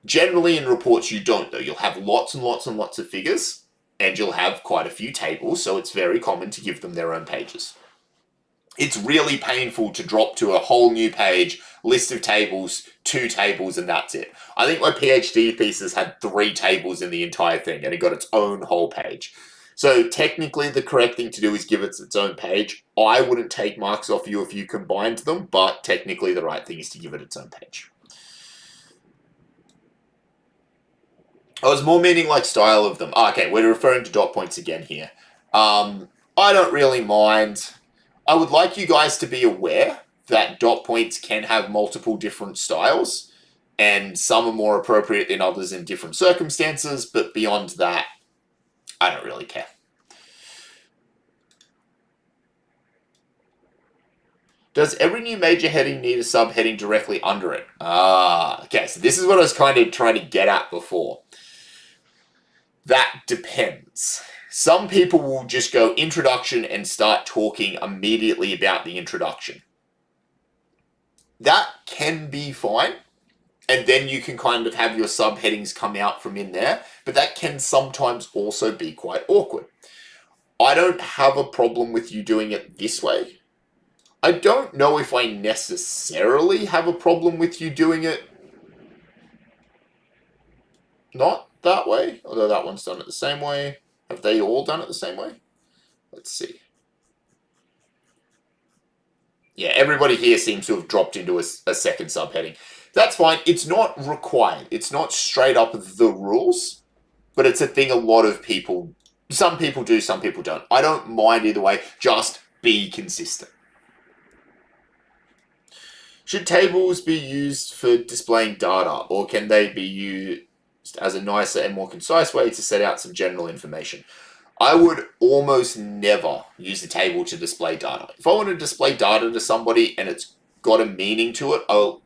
Generally in reports you don't though. You'll have lots and lots and lots of figures, and you'll have quite a few tables, so it's very common to give them their own pages. It's really painful to drop to a whole new page, list of tables, 2 tables, and that's it. I think my PhD thesis had 3 tables in the entire thing, and it got its own whole page. So technically the correct thing to do is give it its own page. I wouldn't take marks off you if you combined them, but technically the right thing is to give it its own page. I was more meaning like style of them. Okay, we're referring to dot points again here. I don't really mind. I would like you guys to be aware that dot points can have multiple different styles, and some are more appropriate than others in different circumstances, but beyond that, I don't really care. Does every new major heading need a subheading directly under it? Okay, so this is what I was kind of trying to get at before. That depends. Some people will just go introduction and start talking immediately about the introduction. That can be fine, and then you can kind of have your subheadings come out from in there, but that can sometimes also be quite awkward. I don't have a problem with you doing it this way. I don't know if I necessarily have a problem with you doing it not that way, although that one's done it the same way. Have they all done it the same way? Let's see. Yeah, everybody here seems to have dropped into a second subheading. That's fine. It's not required. It's not straight up the rules, but it's a thing a lot of people, some people do, some people don't. I don't mind either way. Just be consistent. Should tables be used for displaying data, or can they be used as a nicer and more concise way to set out some general information? I would almost never use a table to display data. If I want to display data to somebody and it's got a meaning to it, I'll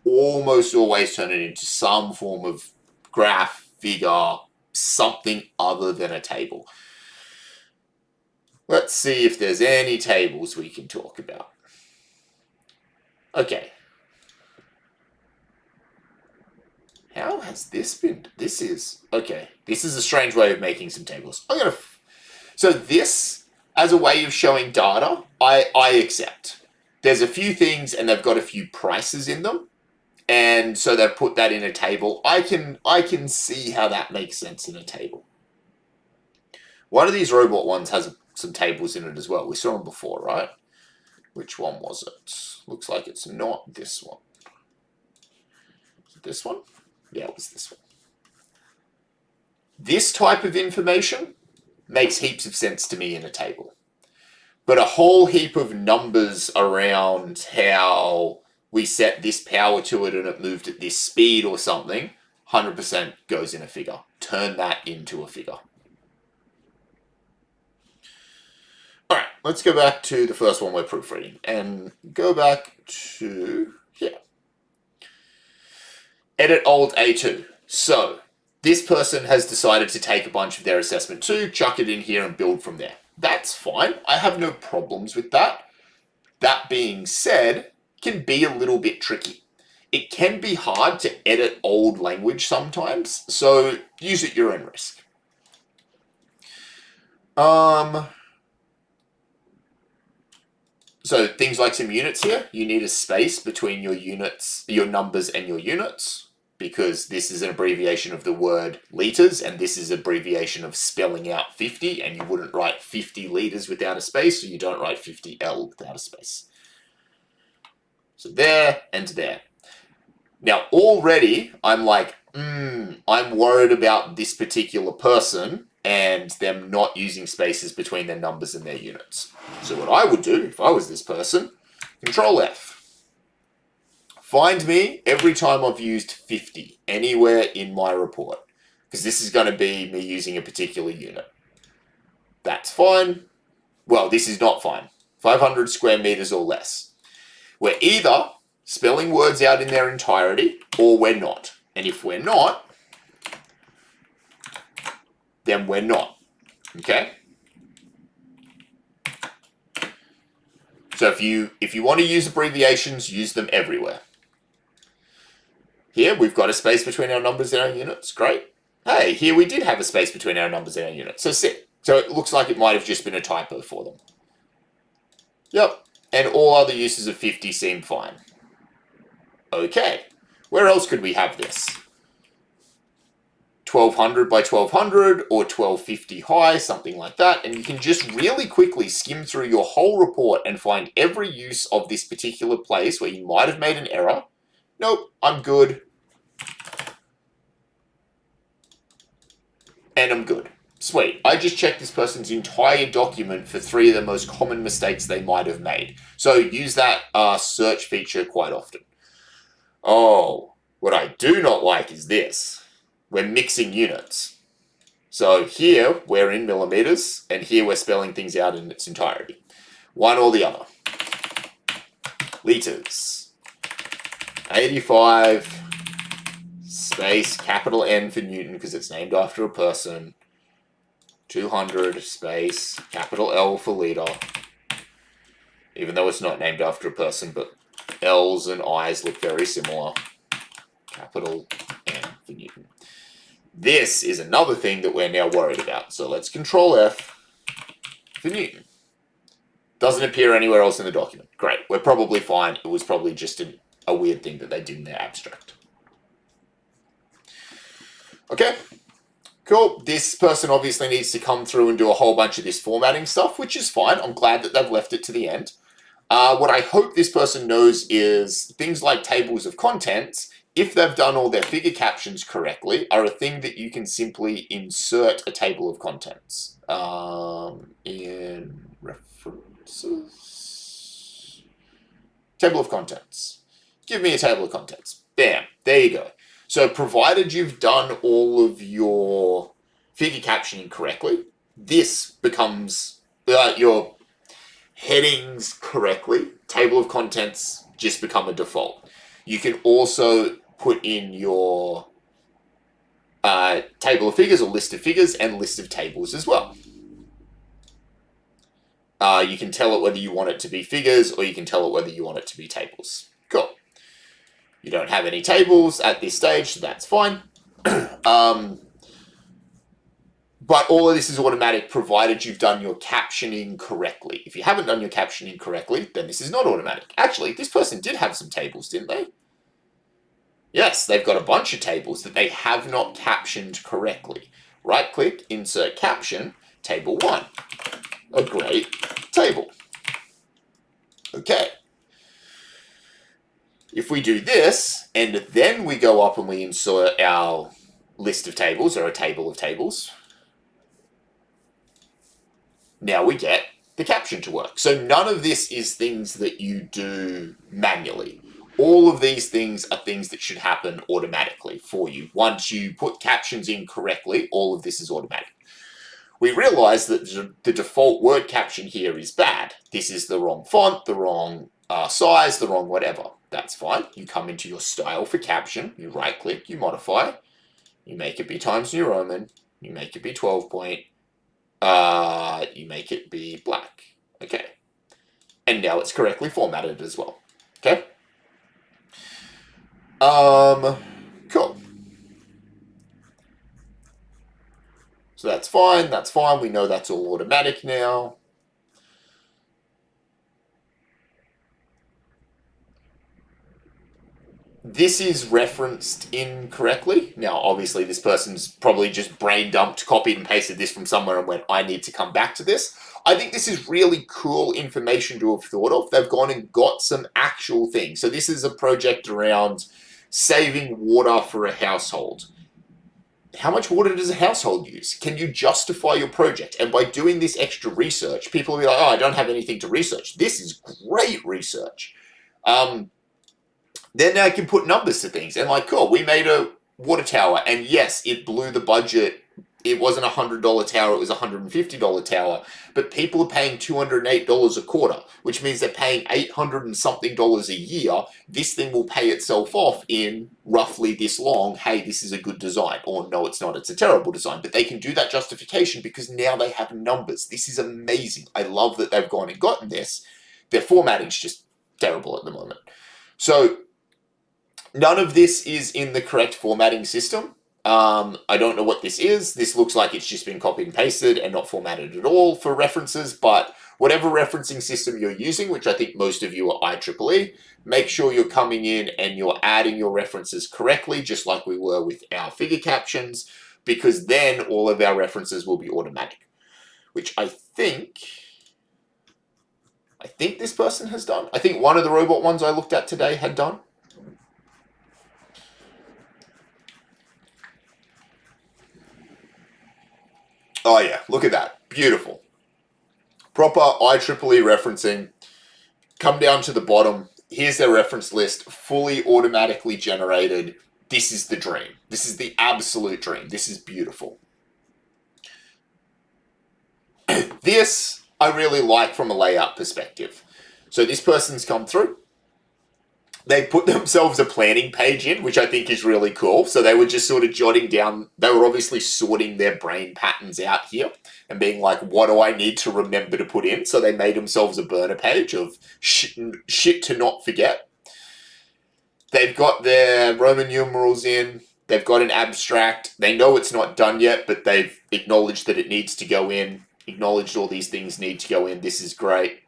almost always turn it into some form of graph, figure, something other than a table. Let's see if there's any tables we can talk about. Okay. How has this been? This is a strange way of making some tables. So this, as a way of showing data, I accept. There's a few things and they've got a few prices in them, and so they've put that in a table. I can see how that makes sense in a table. One of these robot ones has some tables in it as well. We saw them before, right? Which one was it? Looks like it's not this one. Is it this one? Yeah, it was this one. This type of information makes heaps of sense to me in a table. But a whole heap of numbers around how we set this power to it and it moved at this speed or something, 100% goes in a figure. Turn that into a figure. Alright, let's go back to the first one we're proofreading and go back to here. Edit old A2. So, this person has decided to take a bunch of their assessment 2, chuck it in here and build from there. That's fine. I have no problems with that. That being said, it can be a little bit tricky. It can be hard to edit old language sometimes, so use at your own risk. So things like some units here, you need a space between your units, your numbers and your units, because this is an abbreviation of the word litres, and this is an abbreviation of spelling out 50, and you wouldn't write 50 litres without a space, so you don't write 50L without a space. So there and there. Now already I'm like, I'm worried about this particular person and them not using spaces between their numbers and their units. So what I would do if I was this person, Control F. Find me every time I've used 50 anywhere in my report, because this is going to be me using a particular unit. That's fine. Well, this is not fine. 500 square meters or less. We're either spelling words out in their entirety or we're not. And if we're not, then we're not. Okay? So if you want to use abbreviations, use them everywhere. Here, we've got a space between our numbers and our units. Great. Hey, here we did have a space between our numbers and our units. So sick. So it looks like it might have just been a typo for them. Yep. And all other uses of 50 seem fine. Okay. Where else could we have this? 1200 by 1200 or 1250 high, something like that. And you can just really quickly skim through your whole report and find every use of this particular place where you might have made an error. Nope, I'm good. And I'm good. Sweet. I just checked this person's entire document for 3 of the most common mistakes they might have made. So use that search feature quite often. Oh, what I do not like is this. We're mixing units. So here we're in millimeters, and here we're spelling things out in its entirety. One or the other. Liters. 85 space capital N for Newton because it's named after a person. 200 space capital L for liter. Even though it's not named after a person, but L's and I's look very similar. Capital N for Newton. This is another thing that we're now worried about. So let's Control F for Newton. Doesn't appear anywhere else in the document. Great. We're probably fine. It was probably just a weird thing that they did in their abstract. Okay. Cool. This person obviously needs to come through and do a whole bunch of this formatting stuff, which is fine. I'm glad that they've left it to the end. What I hope this person knows is things like tables of contents, if they've done all their figure captions correctly, are a thing that you can simply insert a table of contents. In references. Table of contents. Give me a table of contents. Bam. There you go. So provided you've done all of your figure captioning correctly, this becomes your headings correctly. Table of contents just become a default. You can also put in your table of figures or list of figures and list of tables as well. You can tell it whether you want it to be figures or you can tell it whether you want it to be tables. Cool. You don't have any tables at this stage, so that's fine. But all of this is automatic provided you've done your captioning correctly. If you haven't done your captioning correctly, then this is not automatic. Actually, this person did have some tables, didn't they? Yes, they've got a bunch of tables that they have not captioned correctly. Right-click, insert caption, table 1. A great table. Okay. If we do this, and then we go up and we insert our list of tables, or a table of tables, now we get the caption to work. So none of this is things that you do manually. All of these things are things that should happen automatically for you. Once you put captions in correctly, all of this is automatic. We realize that the default word caption here is bad. This is the wrong font, the wrong size, the wrong whatever. That's fine. You come into your style for caption, you right click, you modify, you make it be Times New Roman, you make it be 12 point, you make it be black. Okay. And now it's correctly formatted as well. Okay. Cool. So that's fine, that's fine. We know that's all automatic now. This is referenced incorrectly. Now, obviously, this person's probably just brain dumped, copied and pasted this from somewhere and went, I need to come back to this. I think this is really cool information to have thought of. They've gone and got some actual things. So this is a project around saving water for a household. How much water does a household use? Can you justify your project? And by doing this extra research, people will be like, oh, I don't have anything to research. This is great research. then I can put numbers to things. And like, cool, we made a water tower, and yes, it blew the budget. It wasn't $100 tower, it was $150 tower. But people are paying $208 a quarter, which means they're paying $800 and something a year. This thing will pay itself off in roughly this long. Hey, this is a good design. Or no, it's not, it's a terrible design. But they can do that justification because now they have numbers. This is amazing. I love that they've gone and gotten this. Their formatting's just terrible at the moment. So none of this is in the correct formatting system. I don't know what this is. This looks like it's just been copied and pasted and not formatted at all for references, but whatever referencing system you're using, which I think most of you are IEEE, make sure you're coming in and you're adding your references correctly, just like we were with our figure captions, because then all of our references will be automatic, which I think this person has done. I think one of the robot ones I looked at today had done. Oh yeah, look at that. Beautiful. Proper IEEE referencing. Come down to the bottom. Here's their reference list, fully automatically generated. This is the dream. This is the absolute dream. This is beautiful. This I really like from a layout perspective. So this person's come through. They put themselves a planning page in, which I think is really cool. So they were just sort of jotting down, they were obviously sorting their brain patterns out here and being like, what do I need to remember to put in? So they made themselves a burner page of shit to not forget. They've got their Roman numerals in. They've got an abstract. They know it's not done yet, but they've acknowledged that it needs to go in, acknowledged all these things need to go in. This is great.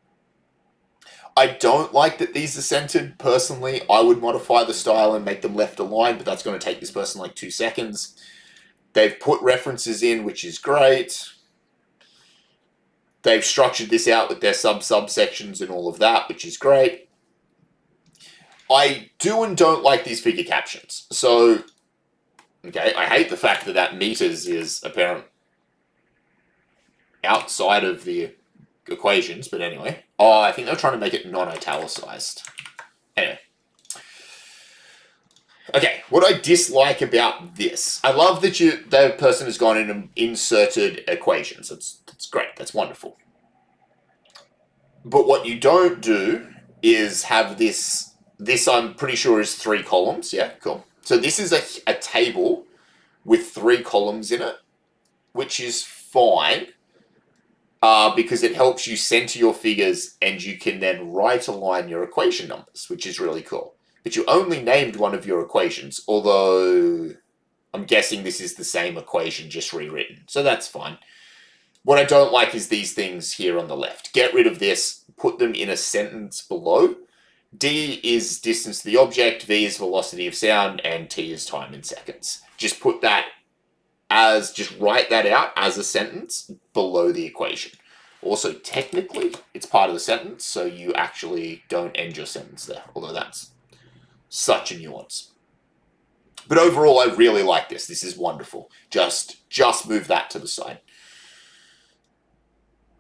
I don't like that these are centered, personally. I would modify the style and make them left aligned, but that's going to take this person like 2 seconds. They've put references in, which is great. They've structured this out with their subsections and all of that, which is great. I do and don't like these figure captions. So, okay, I hate the fact that that meters is apparent outside of the equations, but anyway. Oh, I think they're trying to make it non-italicized. Anyway. Okay, what I dislike about this, I love that the person has gone in and inserted equations. That's great, that's wonderful. But what you don't do is have this I'm pretty sure is 3 columns. Yeah, cool. So this is a table with 3 columns in it, which is fine. Because it helps you center your figures and you can then right align your equation numbers, which is really cool. But you only named one of your equations, although I'm guessing this is the same equation just rewritten. So that's fine. What I don't like is these things here on the left. Get rid of this, put them in a sentence below. D is distance to the object, V is velocity of sound, and T is time in seconds. Just put that just write that out as a sentence below the equation. Also, technically, it's part of the sentence, so you actually don't end your sentence there, although that's such a nuance. But overall, I really like this. This is wonderful. Just move that to the side.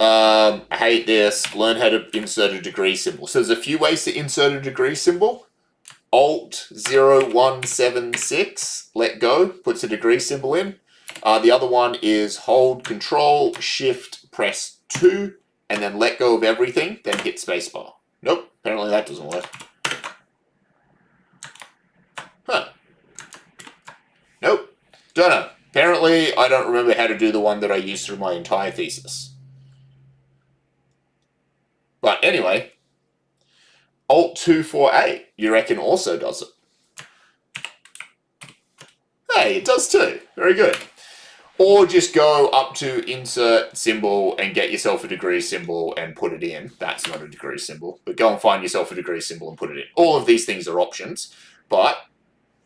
I hate this. Learn how to insert a degree symbol. So there's a few ways to insert a degree symbol. Alt 0176, let go, puts a degree symbol in. The other one is hold Control, Shift, press 2, and then let go of everything, then hit spacebar. Nope, apparently that doesn't work. Huh. Nope, don't know. Apparently, I don't remember how to do the one that I used through my entire thesis. But anyway, Alt 248, you reckon also does it? Hey, it does too. Very good. Or just go up to insert symbol and get yourself a degree symbol and put it in. That's not a degree symbol, but go and find yourself a degree symbol and put it in. All of these things are options, but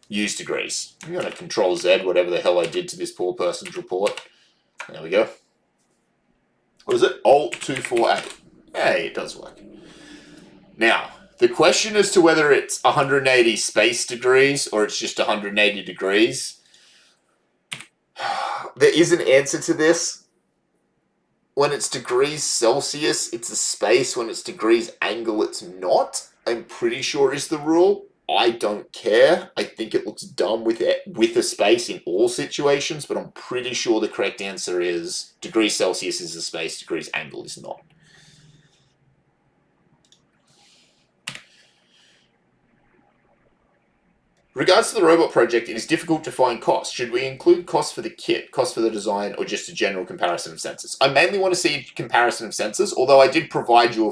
use degrees. I'm going to Control Z, whatever the hell I did to this poor person's report. There we go. What is it? Alt 248. Hey, it does work. Now, the question as to whether it's 180 space degrees or it's just 180 degrees, there is an answer to this. When it's degrees Celsius, it's a space. When it's degrees angle, it's not. I'm pretty sure is the rule. I don't care. I think it looks dumb with a space in all situations, but I'm pretty sure the correct answer is degrees Celsius is a space, degrees angle is not. Regards to the robot project, it is difficult to find costs. Should we include costs for the kit, costs for the design, or just a general comparison of sensors? I mainly want to see a comparison of sensors, although I did provide you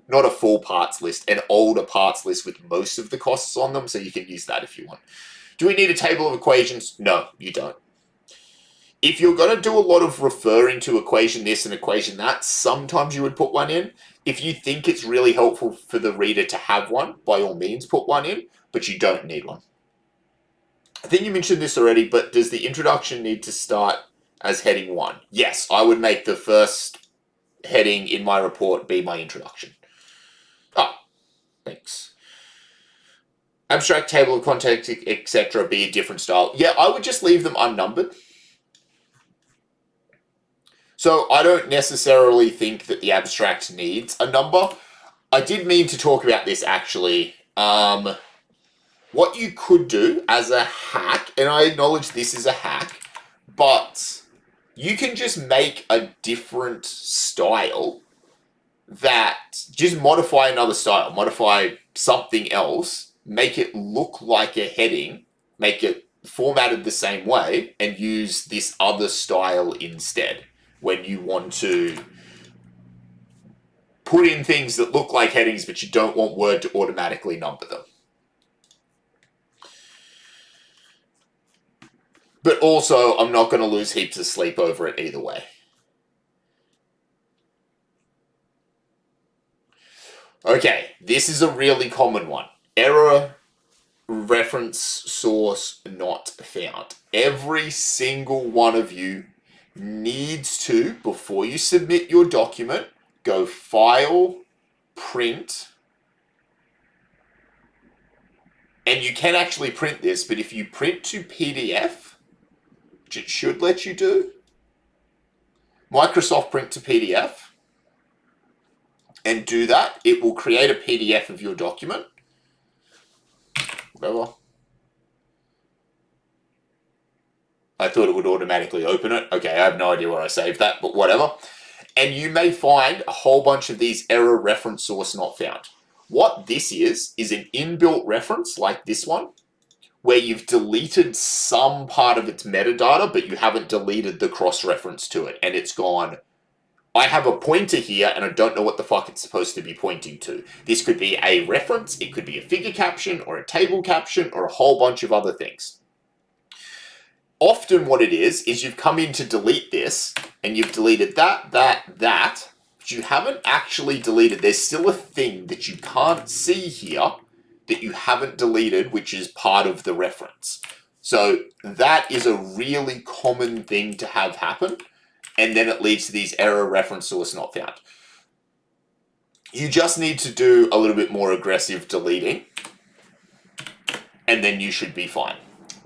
not a full parts list, an older parts list with most of the costs on them, so you can use that if you want. Do we need a table of equations? No, you don't. If you're going to do a lot of referring to equation this and equation that, sometimes you would put one in. If you think it's really helpful for the reader to have one, by all means put one in, but you don't need one. I think you mentioned this already, but does the introduction need to start as heading 1? Yes, I would make the first heading in my report be my introduction. Ah, thanks. Abstract, table of contents, etc. be a different style. Yeah, I would just leave them unnumbered. So I don't necessarily think that the abstract needs a number. I did mean to talk about this actually. What you could do as a hack, and I acknowledge this is a hack, but you can just make a different style that just modify another style, modify something else, make it look like a heading, make it formatted the same way, and use this other style instead when you want to put in things that look like headings but you don't want Word to automatically number them. But also, I'm not going to lose heaps of sleep over it either way. Okay, this is a really common one. Error reference source not found. Every single one of you needs to, before you submit your document, go File, Print, and you can actually print this, but if you print to PDF, which it should let you do, Microsoft Print to PDF, and do that, it will create a PDF of your document. Whatever. I thought it would automatically open it. Okay, I have no idea where I saved that, but whatever. And you may find a whole bunch of these error reference source not found. What this is an inbuilt reference like this one, where you've deleted some part of its metadata, but you haven't deleted the cross-reference to it. And it's gone, I have a pointer here and I don't know what the fuck it's supposed to be pointing to. This could be a reference, it could be a figure caption or a table caption or a whole bunch of other things. Often what it is you've come in to delete this and you've deleted that, but you haven't actually deleted. There's still a thing that you can't see here that you haven't deleted, which is part of the reference. So that is a really common thing to have happen, and then it leads to these error reference source not found. You just need to do a little bit more aggressive deleting, and then you should be fine.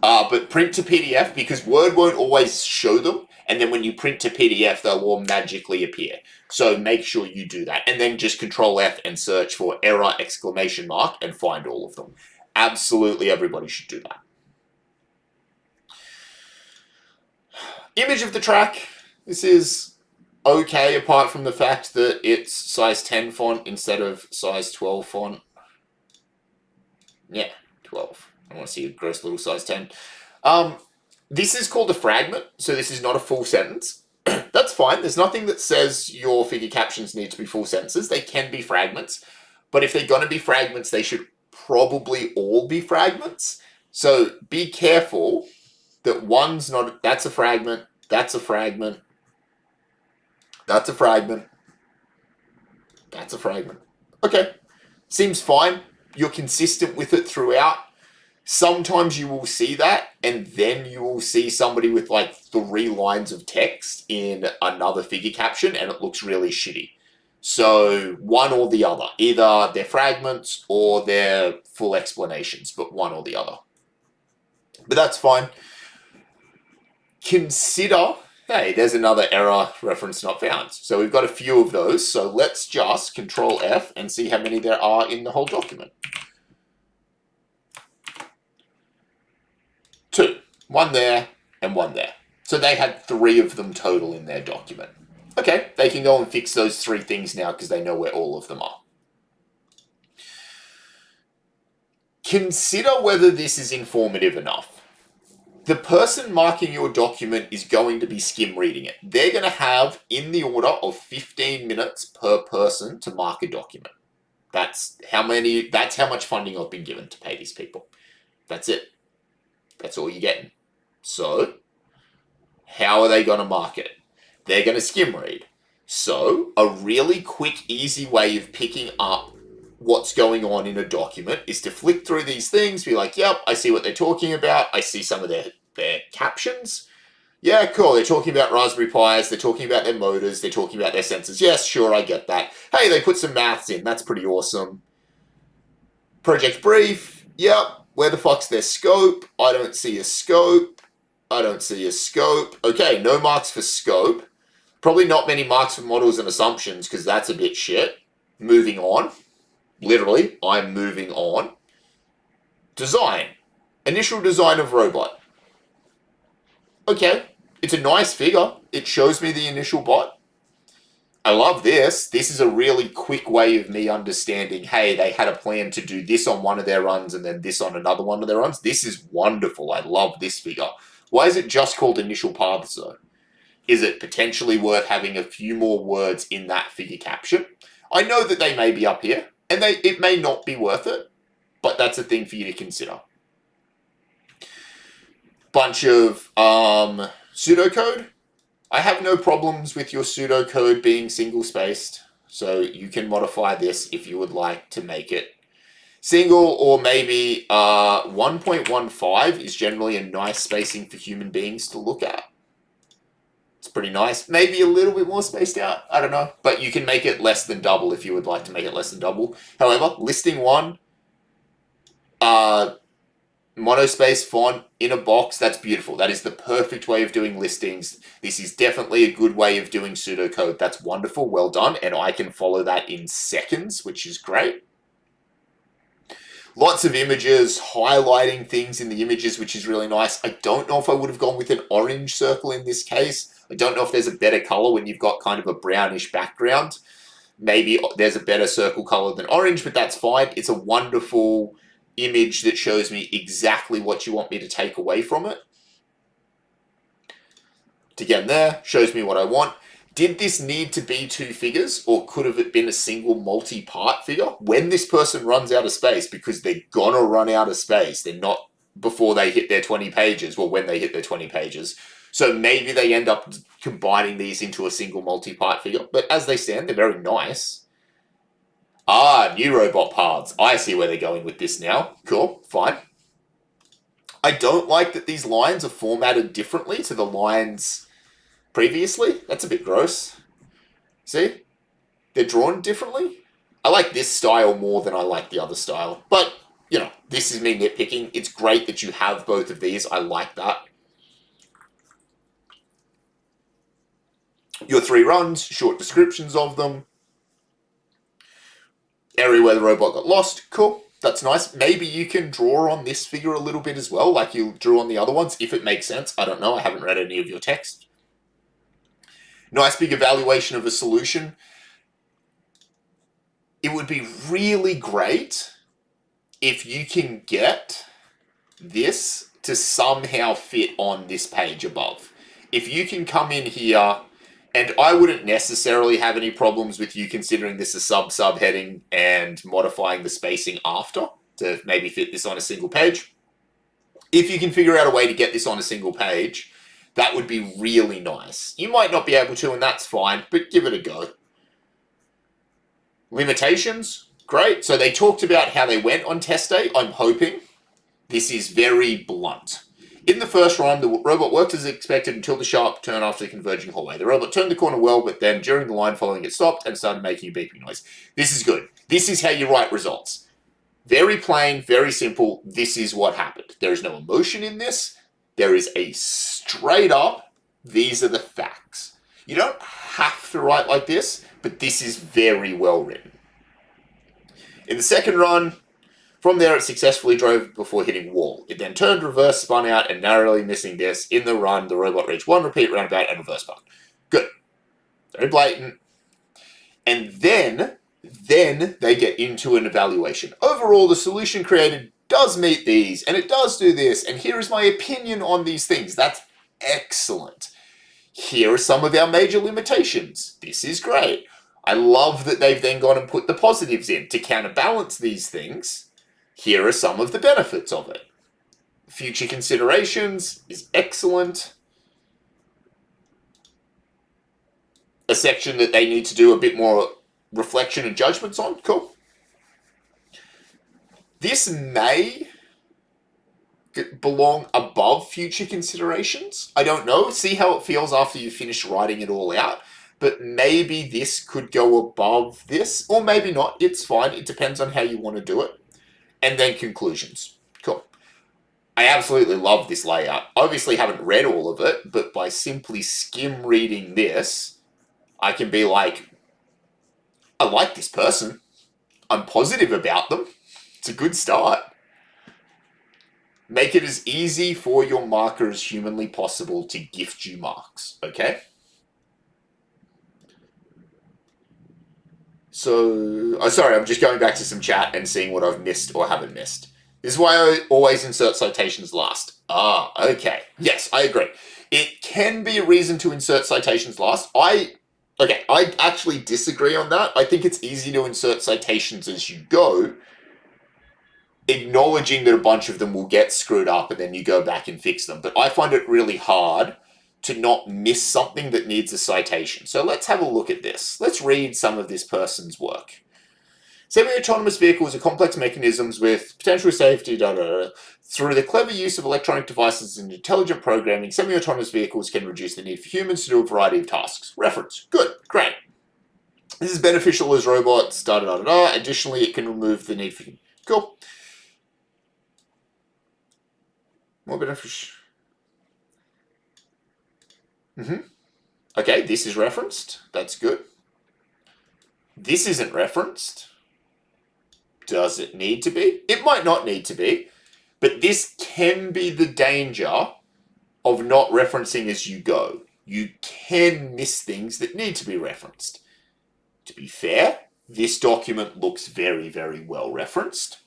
But print to PDF, because Word won't always show them, and then when you print to PDF, they'll all magically appear. So make sure you do that. And then just Control F and search for error exclamation mark and find all of them. Absolutely everybody should do that. Image of the track. This is okay apart from the fact that it's size 10 font instead of size 12 font. Yeah, 12. I want to see a gross little size 10. This is called a fragment, so this is not a full sentence. That's fine. There's nothing that says your figure captions need to be full sentences. They can be fragments. But if they're going to be fragments, they should probably all be fragments. So be careful that one's not... That's a fragment. That's a fragment. That's a fragment. That's a fragment. Okay. Seems fine. You're consistent with it throughout. Sometimes you will see that, and then you will see somebody with like 3 lines of text in another figure caption, and it looks really shitty. So one or the other. Either they're fragments or they're full explanations, but one or the other. But that's fine. Consider, hey, there's another error reference not found. So we've got a few of those. So let's just Control F and see how many there are in the whole document. one there, and one there. So they had 3 of them total in their document. Okay, they can go and fix those 3 things now because they know where all of them are. Consider whether this is informative enough. The person marking your document is going to be skim reading it. They're going to have in the order of 15 minutes per person to mark a document. That's how much funding I've been given to pay these people. That's it. That's all you're getting. So, how are they going to mark it? They're going to skim read. So, a really quick, easy way of picking up what's going on in a document is to flick through these things, be like, yep, I see what they're talking about. I see some of their captions. Yeah, cool. They're talking about Raspberry Pis. They're talking about their motors. They're talking about their sensors. Yes, sure, I get that. Hey, they put some maths in. That's pretty awesome. Project brief. Yep. Where the fuck's their scope? I don't see a scope. I don't see a scope. Okay, no marks for scope. Probably not many marks for models and assumptions because that's a bit shit. Moving on. Literally, I'm moving on. Design. Initial design of robot. Okay, it's a nice figure. It shows me the initial bot. I love this. This is a really quick way of me understanding, hey, they had a plan to do this on one of their runs and then this on another one of their runs. This is wonderful. I love this figure. Why is it just called initial paths though? Is it potentially worth having a few more words in that figure caption? I know that they may be up here, and it may not be worth it, but that's a thing for you to consider. Bunch of pseudocode. I have no problems with your pseudocode being single-spaced, so you can modify this if you would like to make it single, or maybe 1.15 is generally a nice spacing for human beings to look at. It's pretty nice. Maybe a little bit more spaced out. I don't know. But you can make it less than double if you would like to make it less than double. However, listing 1, monospace font in a box, that's beautiful. That is the perfect way of doing listings. This is definitely a good way of doing pseudocode. That's wonderful. Well done. And I can follow that in seconds, which is great. Lots of images, highlighting things in the images, which is really nice. I don't know if I would have gone with an orange circle in this case. I don't know if there's a better color when you've got kind of a brownish background. Maybe there's a better circle color than orange, but that's fine. It's a wonderful image that shows me exactly what you want me to take away from it. Again there, shows me what I want. Did this need to be 2 figures, or could have it been a single multi-part figure? When this person runs out of space, because they're gonna run out of space, they're not before they hit their 20 pages, well, when they hit their 20 pages. So maybe they end up combining these into a single multi-part figure, but as they stand, they're very nice. New robot paths. I see where they're going with this now. Cool, fine. I don't like that these lines are formatted differently to the lines previously. That's a bit gross. See? They're drawn differently. I like this style more than I like the other style. But, you know, this is me nitpicking. It's great that you have both of these. I like that. Your 3 runs, short descriptions of them. Area where the robot got lost. Cool. That's nice. Maybe you can draw on this figure a little bit as well, like you drew on the other ones, if it makes sense. I don't know. I haven't read any of your text. Nice big evaluation of a solution. It would be really great if you can get this to somehow fit on this page above. If you can come in here, and I wouldn't necessarily have any problems with you considering this a subheading and modifying the spacing after to maybe fit this on a single page. If you can figure out a way to get this on a single page, that would be really nice. You might not be able to, and that's fine, but give it a go. Limitations, great. So they talked about how they went on test day. I'm hoping this is very blunt. In the first run, the robot worked as expected until the sharp turn after the converging hallway. The robot turned the corner well, but then during the line following it stopped and started making a beeping noise. This is good. This is how you write results. Very plain, very simple. This is what happened. There is no emotion in this. There is a straight up, these are the facts. You don't have to write like this, but this is very well written. In the second run, From there, it successfully drove before hitting wall. It then turned, reverse, spun out, and narrowly missing this. In the run, the robot reached one repeat roundabout and reverse spun. Good. Very blatant. And then they get into an evaluation. Overall, the solution created does meet these, and it does do this, and here is my opinion on these things. That's excellent. Here are some of our major limitations. This is great. I love that they've then gone and put the positives in to counterbalance these things. Here are some of the benefits of it. Future considerations is excellent. A section that they need to do a bit more reflection and judgments on. Cool. This may belong above future considerations. I don't know. See how it feels after you finish writing it all out. But maybe this could go above this, or maybe not. It's fine. It depends on how you want to do it. And then conclusions. Cool. I absolutely love this layout. Obviously haven't read all of it, but by simply skim reading this, I can be like, I like this person. I'm positive about them. It's a good start. Make it as easy for your marker as humanly possible to gift you marks, okay? So, sorry, I'm just going back to some chat and seeing what I've missed or haven't missed. This is why I always insert citations last. Ah, okay. Yes, I agree. It can be a reason to insert citations last. I actually disagree on that. I think it's easy to insert citations as you go, acknowledging that a bunch of them will get screwed up and then you go back and fix them. But I find it really hard to not miss something that needs a citation. So let's have a look at this. Let's read some of this person's work. Semi-autonomous vehicles are complex mechanisms with potential safety, Through the clever use of electronic devices and intelligent programming, semi-autonomous vehicles can reduce the need for humans to do a variety of tasks. Reference. Good. Great. This is beneficial as robots, Additionally, it can remove the need for... Cool. More beneficial. Okay, this is referenced. That's good. This isn't referenced. Does it need to be? It might not need to be, but this can be the danger of not referencing as you go. You can miss things that need to be referenced. To be fair, this document looks very, very well referenced.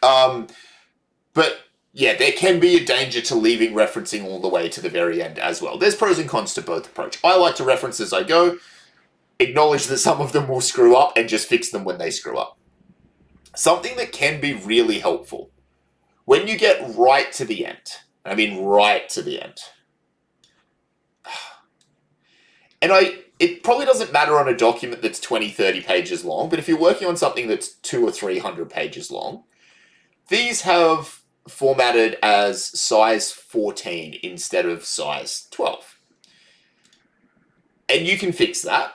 But yeah, there can be a danger to leaving referencing all the way to the very end as well. There's pros and cons to both approach. I like to reference as I go, acknowledge that some of them will screw up, and just fix them when they screw up. Something that can be really helpful, when you get right to the end, I mean right to the end, and it probably doesn't matter on a document that's 20, 30 pages long, but if you're working on something that's 200 or 300 pages long, these have formatted as size 14 instead of size 12. And you can fix that.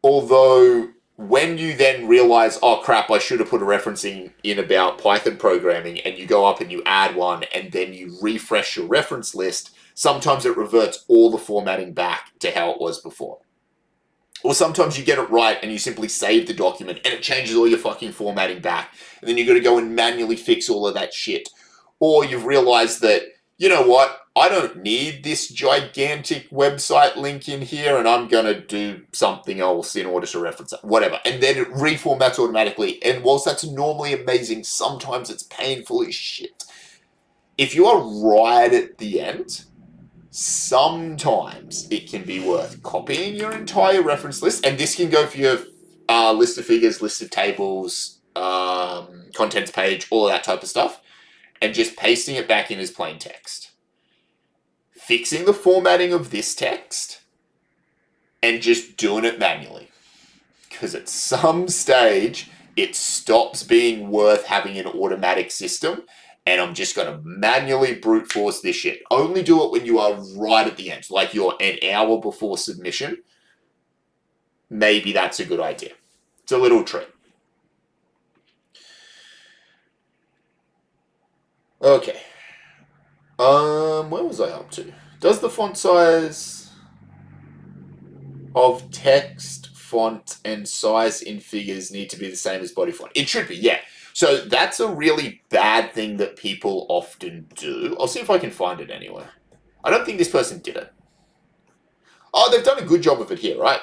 Although, when you then realize, oh crap, I should have put a referencing in about Python programming, and you go up and you add one, and then you refresh your reference list, sometimes it reverts all the formatting back to how it was before. Or sometimes you get it right and you simply save the document and it changes all your fucking formatting back. And then you've got to go and manually fix all of that shit. Or you've realized that, you know what, I don't need this gigantic website link in here and I'm going to do something else in order to reference it. Whatever. And then it reformats automatically. And whilst that's normally amazing, sometimes it's painful as shit. If you are right at the end, sometimes it can be worth copying your entire reference list, and this can go for your list of figures, list of tables, contents page, all of that type of stuff, and just pasting it back in as plain text. Fixing the formatting of this text, and just doing it manually. Because at some stage, it stops being worth having an automatic system, and I'm just going to manually brute force this shit. Only do it when you are right at the end, like you're an hour before submission. Maybe that's a good idea. It's a little trick. Okay. Where was I up to? Does the font size of text font and size in figures need to be the same as body font. It should be, yeah. So that's a really bad thing that people often do. I'll see if I can find it anywhere. I don't think this person did it. Oh, they've done a good job of it here, right?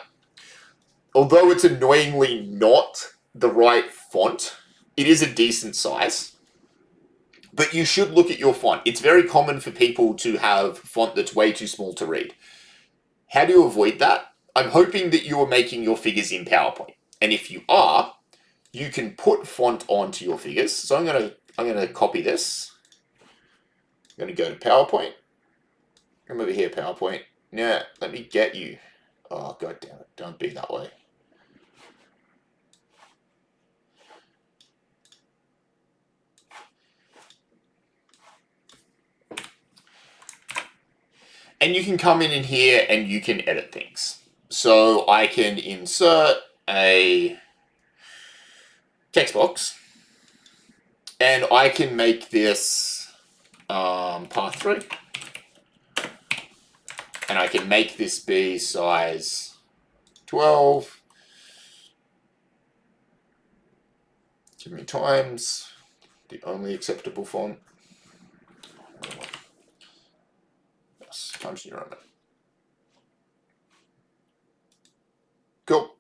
Although it's annoyingly not the right font, it is a decent size. But you should look at your font. It's very common for people to have font that's way too small to read. How do you avoid that? I'm hoping that you are making your figures in PowerPoint. And if you are, you can put font onto your figures. So I'm gonna copy this. I'm gonna go to PowerPoint. Come over here, PowerPoint. Yeah, let me get you. Oh, god damn it. Don't be that way. And you can come in here and you can edit things. So I can insert a text box and I can make this path 3. And I can make this be size 12. Give me times, the only acceptable font. Yes, Times New Roman. Cool.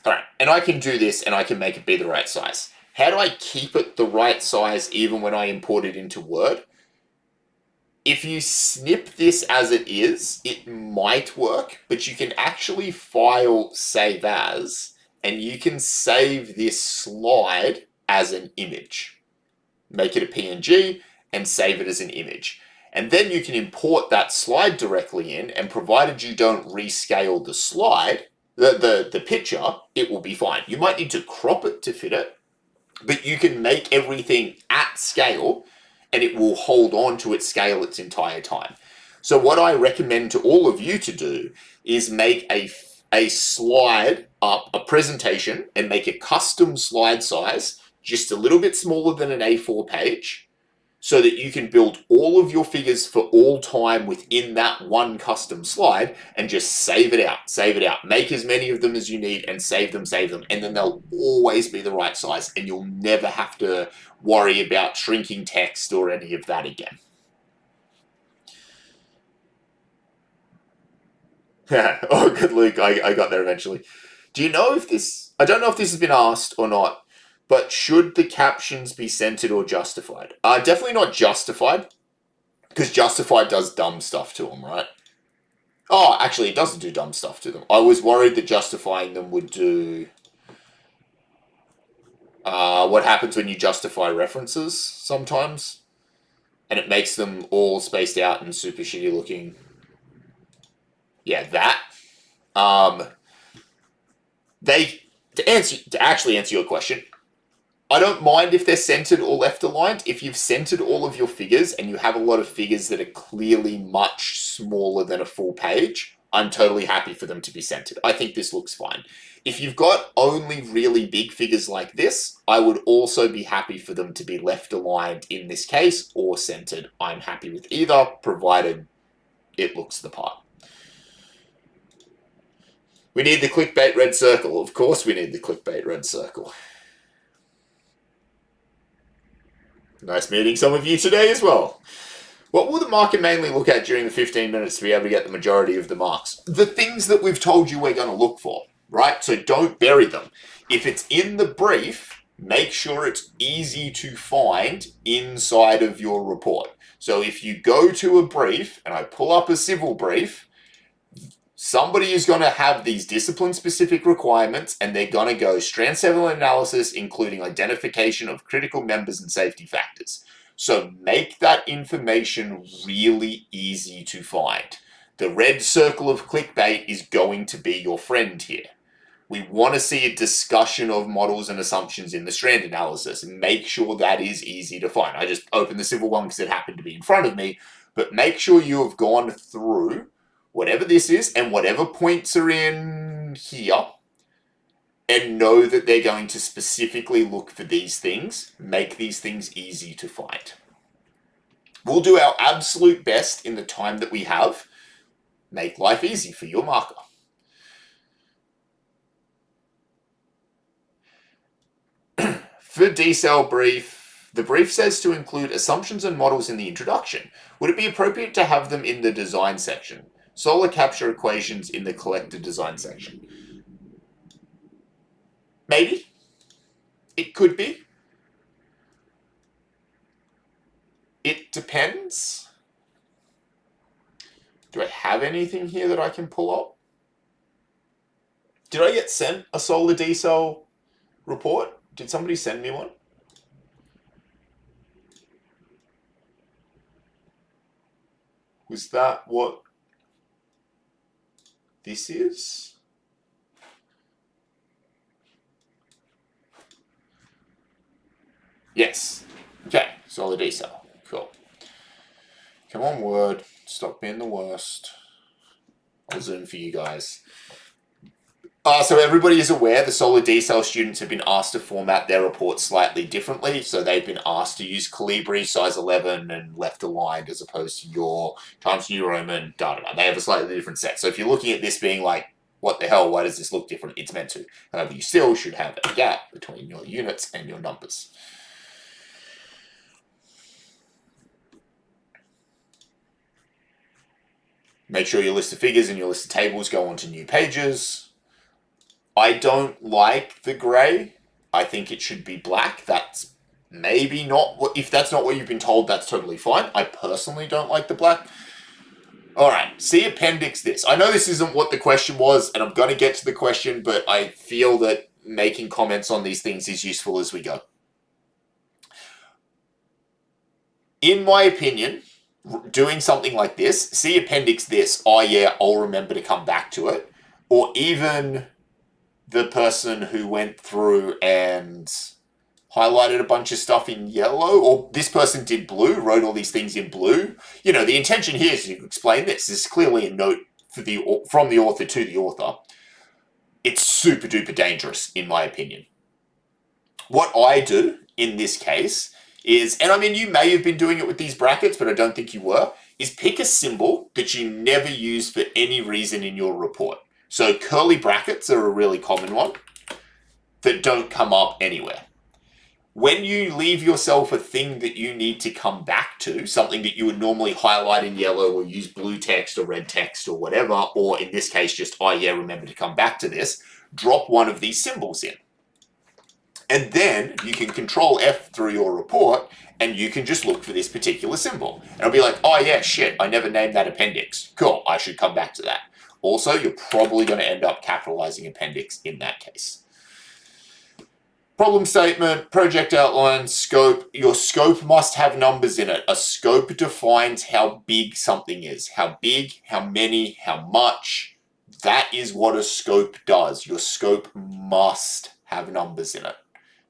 Alright, and I can do this and I can make it be the right size. How do I keep it the right size even when I import it into Word? If you snip this as it is, it might work, but you can actually file save as, and you can save this slide as an image. Make it a PNG and save it as an image. And then you can import that slide directly in, and provided you don't rescale the slide, the picture, it will be fine. You might need to crop it to fit it, but you can make everything at scale and it will hold on to its scale its entire time. So what I recommend to all of you to do is make a slide up, a presentation, and make a custom slide size just a little bit smaller than an A4 page, so that you can build all of your figures for all time within that one custom slide and just save it out. Make as many of them as you need and save them, and then they'll always be the right size and you'll never have to worry about shrinking text or any of that again. Oh, good, Luke. I got there eventually. Do you know if this... I don't know if this has been asked or not, but should the captions be centered or justified? Definitely not justified, because justified does dumb stuff to them, right? Oh, actually, it doesn't do dumb stuff to them. I was worried that justifying them would do what happens when you justify references sometimes, and it makes them all spaced out and super shitty looking. Yeah, that. To actually answer your question, I don't mind if they're centered or left aligned. If you've centered all of your figures and you have a lot of figures that are clearly much smaller than a full page, I'm totally happy for them to be centered. I think this looks fine. If you've got only really big figures like this, I would also be happy for them to be left aligned in this case or centered. I'm happy with either, provided it looks the part. We need the clickbait red circle. Of course we need the clickbait red circle. Nice meeting some of you today as well. What will the market mainly look at during the 15 minutes to be able to get the majority of the marks? The things that we've told you we're going to look for, right? So don't bury them. If it's in the brief, make sure it's easy to find inside of your report. So if you go to a brief, and I pull up a civil brief, somebody is going to have these discipline-specific requirements, and they're going to go strand 7 analysis, including identification of critical members and safety factors. So make that information really easy to find. The red circle of clickbait is going to be your friend here. We want to see a discussion of models and assumptions in the strand analysis, and make sure that is easy to find. I just opened the civil one because it happened to be in front of me, but make sure you have gone through whatever this is and whatever points are in here, and know that they're going to specifically look for these things. Make these things easy to find. We'll do our absolute best in the time that we have. Make life easy for your marker. For D-cell brief, the brief says to include assumptions and models in the introduction. Would it be appropriate to have them in the design section? Solar capture equations in the collector design section. Maybe. It could be. It depends. Do I have anything here that I can pull up? Did I get sent a solar D-cell report? Did somebody send me one? Was that what this is? Yes. Okay, solar D-cell. Cool. Come on, Word. Stop being the worst. I'll zoom for you guys. So everybody is aware the Solar D-cell students have been asked to format their report slightly differently. So they've been asked to use Calibri, size 11, and left aligned as opposed to your Times New Roman, da-da-da. They have a slightly different set. So if you're looking at this being like, what the hell, why does this look different? It's meant to. However, you still should have a gap between your units and your numbers. Make sure your list of figures and your list of tables go onto new pages. I don't like the grey. I think it should be black. That's maybe not what, if that's not what you've been told, that's totally fine. I personally don't like the black. All right, see appendix this. I know this isn't what the question was, and I'm going to get to the question, but I feel that making comments on these things is useful as we go. In my opinion, doing something like this, see appendix this, oh yeah, I'll remember to come back to it, or even the person who went through and highlighted a bunch of stuff in yellow, or this person did blue, wrote all these things in blue. You know, the intention here is to explain this. This is clearly a note for from the author to the author. It's super duper dangerous, in my opinion. What I do in this case is, and I mean, you may have been doing it with these brackets, but I don't think you were, is pick a symbol that you never use for any reason in your report. So curly brackets are a really common one that don't come up anywhere. When you leave yourself a thing that you need to come back to, something that you would normally highlight in yellow or use blue text or red text or whatever, or in this case just, oh yeah, remember to come back to this, drop one of these symbols in. And then you can control F through your report and you can just look for this particular symbol. And it'll be like, oh yeah, shit, I never named that appendix. Cool, I should come back to that. Also, you're probably going to end up capitalizing appendix in that case. Problem statement, project outline, scope. Your scope must have numbers in it. A scope defines how big something is. How big, how many, how much. That is what a scope does. Your scope must have numbers in it.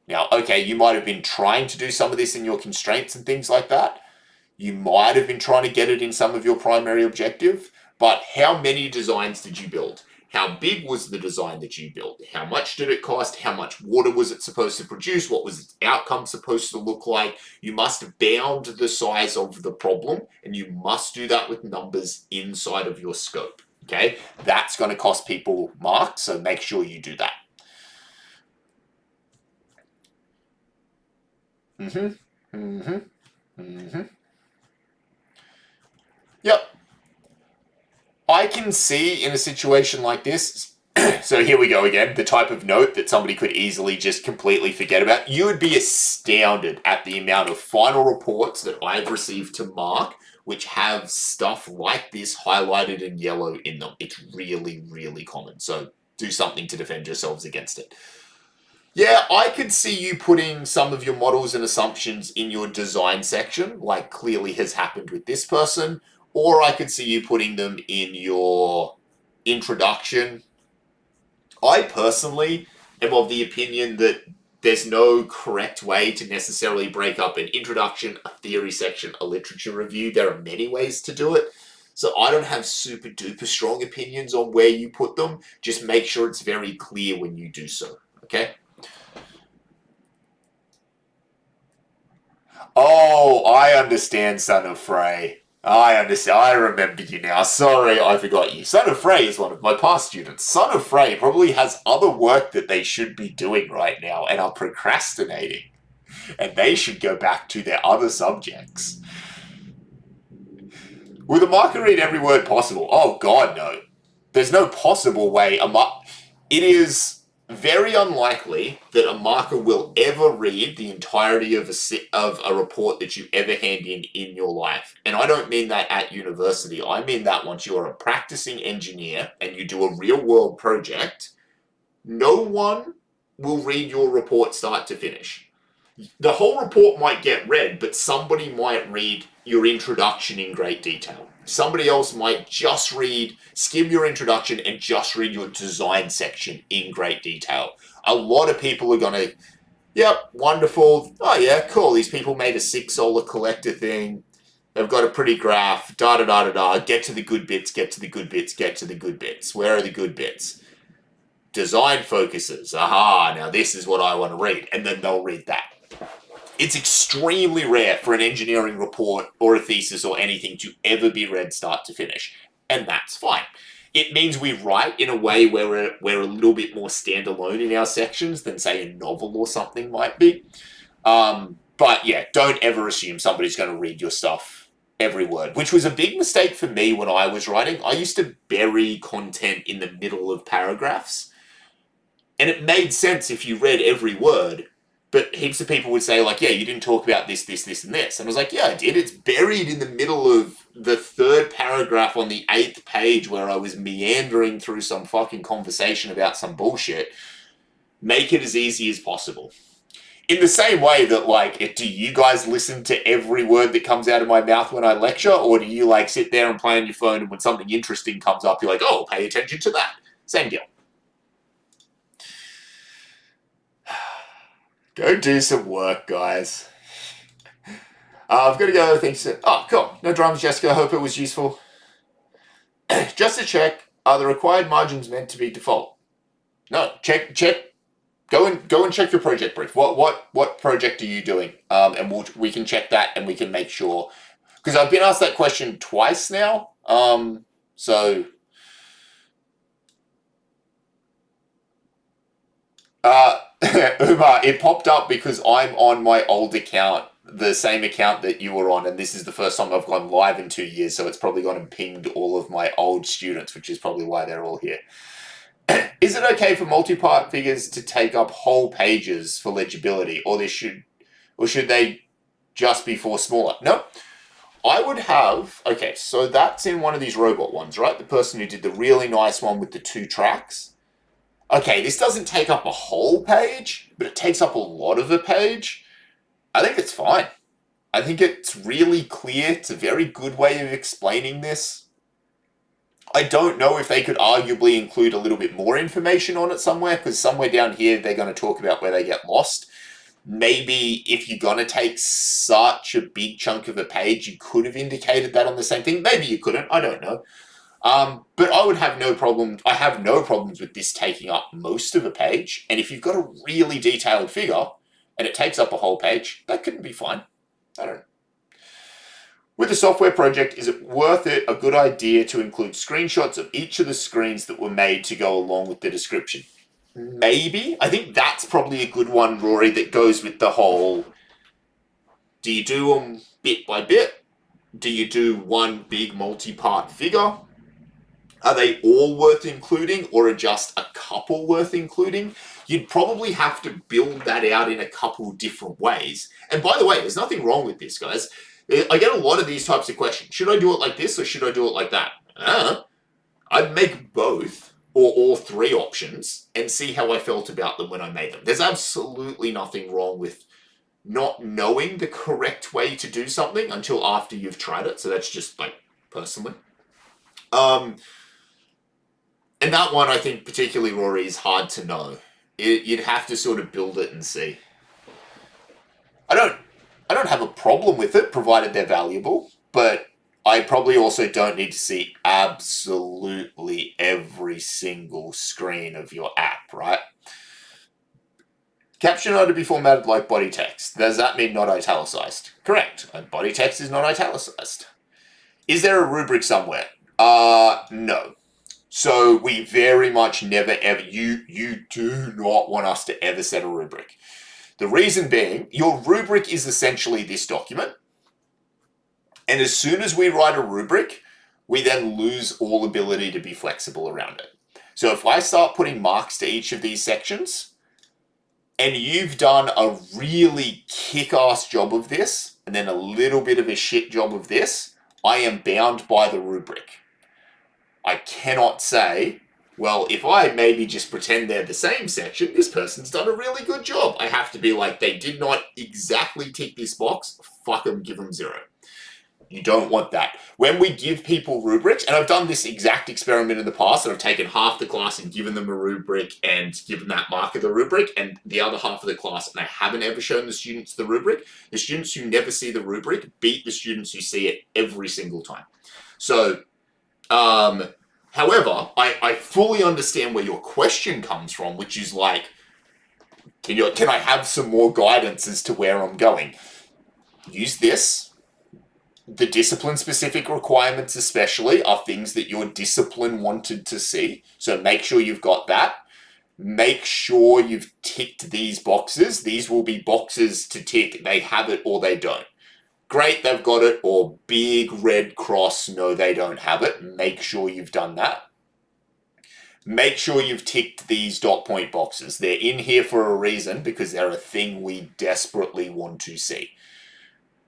Now, okay, you might have been trying to do some of this in your constraints and things like that. You might have been trying to get it in some of your primary objective. But how many designs did you build? How big was the design that you built? How much did it cost? How much water was it supposed to produce? What was its outcome supposed to look like? You must bound the size of the problem, and you must do that with numbers inside of your scope. Okay, that's going to cost people marks, so make sure you do that. Yep. I can see in a situation like this, so here we go again, the type of note that somebody could easily just completely forget about. You would be astounded at the amount of final reports that I've received to mark which have stuff like this highlighted in yellow in them. It's really, really common. So do something to defend yourselves against it. Yeah, I could see you putting some of your models and assumptions in your design section, like clearly has happened with this person, or I could see you putting them in your introduction. I personally am of the opinion that there's no correct way to necessarily break up an introduction, a theory section, a literature review. There are many ways to do it. So I don't have super duper strong opinions on where you put them. Just make sure it's very clear when you do so, okay? Oh, I understand, Son of Frey. I understand. I remember you now. Sorry, I forgot you. Son of Frey is one of my past students. Son of Frey probably has other work that they should be doing right now and are procrastinating. And they should go back to their other subjects. Will the marker read every word possible? Oh, God, no. There's no possible way it is very unlikely that a marker will ever read the entirety of a report that you ever hand in your life. And I don't mean that at university. I mean that once you're a practicing engineer and you do a real world project, no one will read your report start to finish. The whole report might get read, but somebody might read your introduction in great detail. Somebody else might just skim your introduction and just read your design section in great detail. A lot of people are going to, yep, wonderful. Oh yeah, cool. These people made a 6 solar collector thing. They've got a pretty graph, da-da-da-da-da. Get to the good bits, get to the good bits, get to the good bits. Where are the good bits? Design focuses. Aha, now this is what I want to read. And then they'll read that. It's extremely rare for an engineering report or a thesis or anything to ever be read start to finish. And that's fine. It means we write in a way where we're a little bit more standalone in our sections than, say, a novel or something might be. But yeah, don't ever assume somebody's going to read your stuff every word, which was a big mistake for me when I was writing. I used to bury content in the middle of paragraphs. And it made sense if you read every word. But heaps of people would say, like, yeah, you didn't talk about this, this, this, and this. And I was like, yeah, I did. It's buried in the middle of the 3rd paragraph on the 8th page where I was meandering through some fucking conversation about some bullshit. Make it as easy as possible. In the same way that, like, do you guys listen to every word that comes out of my mouth when I lecture? Or do you, like, sit there and play on your phone and when something interesting comes up, you're like, oh, pay attention to that? Same deal. Go do some work, guys. I've got to go. Thanks. Oh, cool. No dramas, Jessica. Hope it was useful. Just to check, are the required margins meant to be default? No. Check. Go and check your project brief. What project are you doing? And we can check that and we can make sure. Because I've been asked that question twice now. So. Umar, it popped up because I'm on my old account, the same account that you were on, and this is the first time I've gone live in 2 years, so it's probably gone and pinged all of my old students, which is probably why they're all here. Is it okay for multi-part figures to take up whole pages for legibility, or should they just be for smaller? No. I would have, okay, so that's in one of these robot ones, right? The person who did the really nice one with the 2 tracks. Okay, this doesn't take up a whole page, but it takes up a lot of a page. I think it's fine. I think it's really clear. It's a very good way of explaining this. I don't know if they could arguably include a little bit more information on it somewhere, because somewhere down here they're going to talk about where they get lost. Maybe if you're going to take such a big chunk of a page, you could have indicated that on the same thing. Maybe you couldn't. I don't know. But I would have no problem. I have no problems with this taking up most of a page. And if you've got a really detailed figure and it takes up a whole page, that could be fine. I don't know. With a software project, is it worth it, a good idea to include screenshots of each of the screens that were made to go along with the description? Maybe. I think that's probably a good one, Rory, that goes with the whole, do you do them bit by bit? Do you do one big multi-part figure? Are they all worth including, or are just a couple worth including? You'd probably have to build that out in a couple different ways. And by the way, there's nothing wrong with this, guys. I get a lot of these types of questions. Should I do it like this, or should I do it like that? I'd make both, or all 3 options, and see how I felt about them when I made them. There's absolutely nothing wrong with not knowing the correct way to do something until after you've tried it. So that's just, like, personally. And that one, I think, particularly, Rory, is hard to know. You'd have to sort of build it and see. I don't have a problem with it, provided they're valuable, but I probably also don't need to see absolutely every single screen of your app, right? Caption are to be formatted like body text. Does that mean not italicized? Correct. Body text is not italicized. Is there a rubric somewhere? No. So we very much never ever, you do not want us to ever set a rubric. The reason being, your rubric is essentially this document. And as soon as we write a rubric, we then lose all ability to be flexible around it. So if I start putting marks to each of these sections, and you've done a really kick-ass job of this, and then a little bit of a shit job of this, I am bound by the rubric. I cannot say, well, if I maybe just pretend they're the same section, this person's done a really good job. I have to be like, they did not exactly tick this box, fuck them, give them 0. You don't want that. When we give people rubrics, and I've done this exact experiment in the past, and I've taken half the class and given them a rubric and given that marker the rubric, and the other half of the class, and I haven't ever shown the students the rubric. The students who never see the rubric beat the students who see it every single time. So, however, I fully understand where your question comes from, which is like, can I have some more guidance as to where I'm going? Use this. The discipline-specific requirements especially are things that your discipline wanted to see. So make sure you've got that. Make sure you've ticked these boxes. These will be boxes to tick. They have it or they don't. Great, they've got it, or big red cross, no, they don't have it. Make sure you've done that. Make sure you've ticked these dot point boxes. They're in here for a reason because they're a thing we desperately want to see.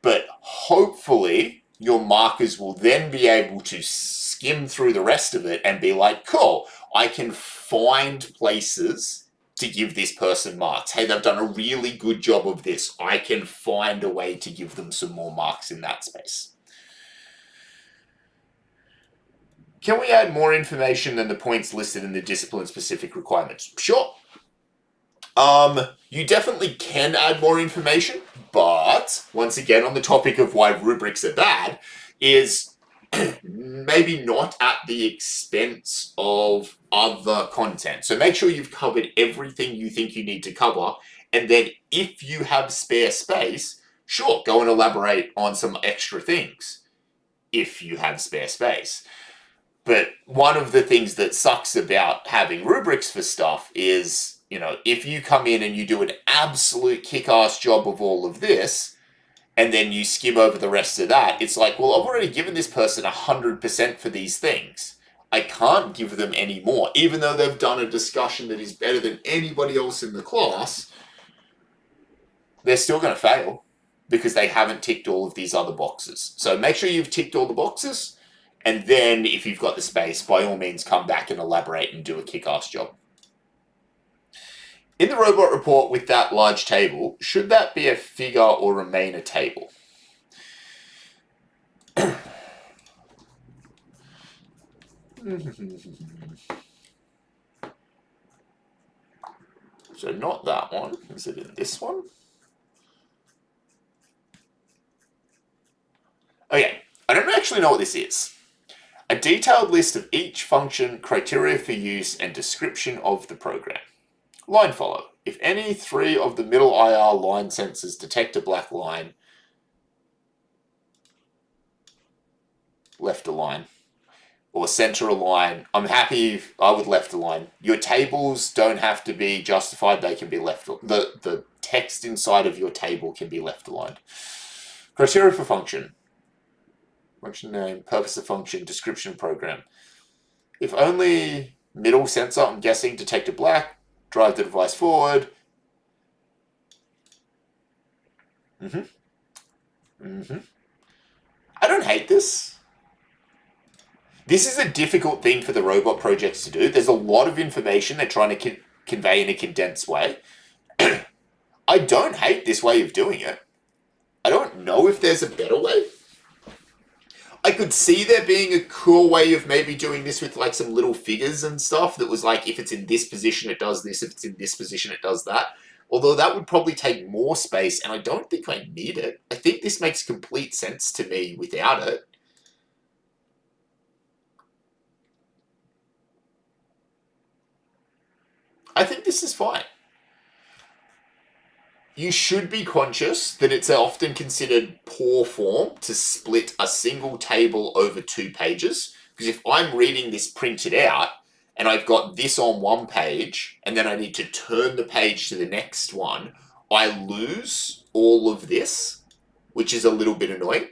But hopefully your markers will then be able to skim through the rest of it and be like, cool, I can find places to give this person marks. Hey, they've done a really good job of this. I can find a way to give them some more marks in that space. Can we add more information than the points listed in the discipline-specific requirements? Sure. You definitely can add more information, but once again, on the topic of why rubrics are bad, is maybe not at the expense of other content. So make sure you've covered everything you think you need to cover, and then if you have spare space, sure, go and elaborate on some extra things if you have spare space. But one of the things that sucks about having rubrics for stuff is, if you come in and you do an absolute kick-ass job of all of this, and then you skim over the rest of that, it's like, well, I've already given this person 100% for these things. I can't give them any more. Even though they've done a discussion that is better than anybody else in the class, they're still going to fail because they haven't ticked all of these other boxes. So make sure you've ticked all the boxes, and then if you've got the space, by all means, come back and elaborate and do a kick-ass job. In the robot report with that large table, should that be a figure or remain a table? So not that one. Is it in this one? Okay, I don't actually know what this is. A detailed list of each function, criteria for use, and description of the program. Line follow. If any 3 of the middle IR line sensors detect a black line, left align, or center a line, I'm happy if I would left align. Your tables don't have to be justified, they can be left. The text inside of your table can be left aligned. Criteria for function. Function name, purpose of function, description program. If only middle sensor, I'm guessing, detect a black, drive the device forward. I don't hate this. This is a difficult thing for the robot projects to do. There's a lot of information they're trying to convey in a condensed way. I don't hate this way of doing it. I don't know if there's a better way. I could see there being a cool way of maybe doing this with like some little figures and stuff that was like, if it's in this position, it does this. If it's in this position, it does that. Although that would probably take more space, and I don't think I need it. I think this makes complete sense to me without it. I think this is fine. you should be conscious that it's often considered poor form to split a single table over 2 pages. Because if I'm reading this printed out and I've got this on one page and then I need to turn the page to the next one, I lose all of this, which is a little bit annoying.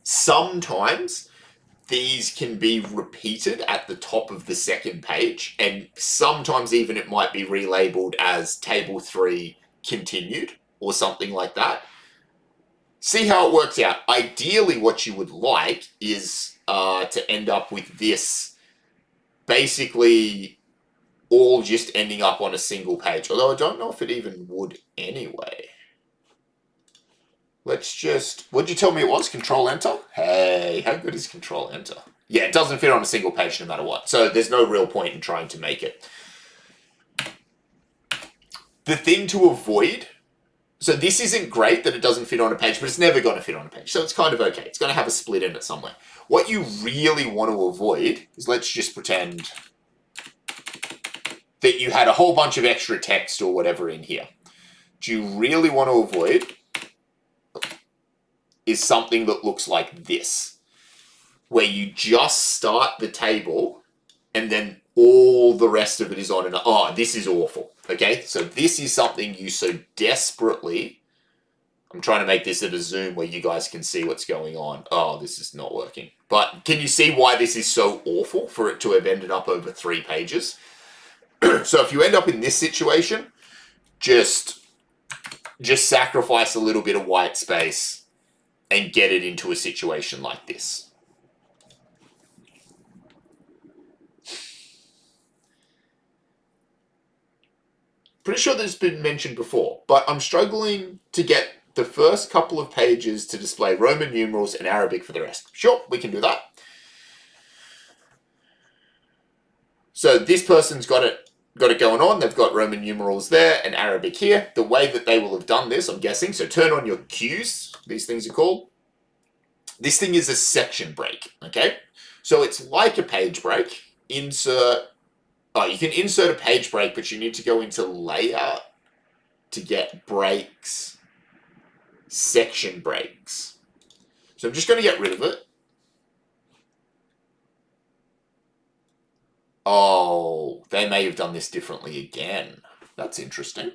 Sometimes these can be repeated at the top of the second page, and sometimes even it might be relabeled as table 3 continued or something like that. See how it works out. Ideally, what you would like is to end up with this basically all just ending up on a single page, although I don't know if it even would anyway. Let's just, what'd you tell me it was? Control Enter? Hey, how good is Control Enter? Yeah, it doesn't fit on a single page no matter what, so there's no real point in trying to make it. The thing to avoid, so this isn't great that it doesn't fit on a page, but it's never going to fit on a page, so it's kind of okay. It's going to have a split in it somewhere. What you really want to avoid is, let's just pretend that you had a whole bunch of extra text or whatever in here. What you really want to avoid is something that looks like this, where you just start the table and then all the rest of it is on. And oh, this is awful. Okay, so this is something you so desperately, I'm trying to make this at a zoom where you guys can see what's going on. Oh, this is not working. But can you see why this is so awful for it to have ended up over 3 pages? So if you end up in this situation, just sacrifice a little bit of white space and get it into a situation like this. Pretty sure this has been mentioned before, but I'm struggling to get the first couple of pages to display Roman numerals and Arabic for the rest. Sure, we can do that. So this person's got it going on. They've got Roman numerals there and Arabic here. The way that they will have done this, I'm guessing, so turn on your cues, these things are called. This thing is a section break, okay? So it's like a page break. Insert, oh, you can insert a page break, but you need to go into layout to get breaks, section breaks. So I'm just going to get rid of it. Oh, they may have done this differently again. That's interesting.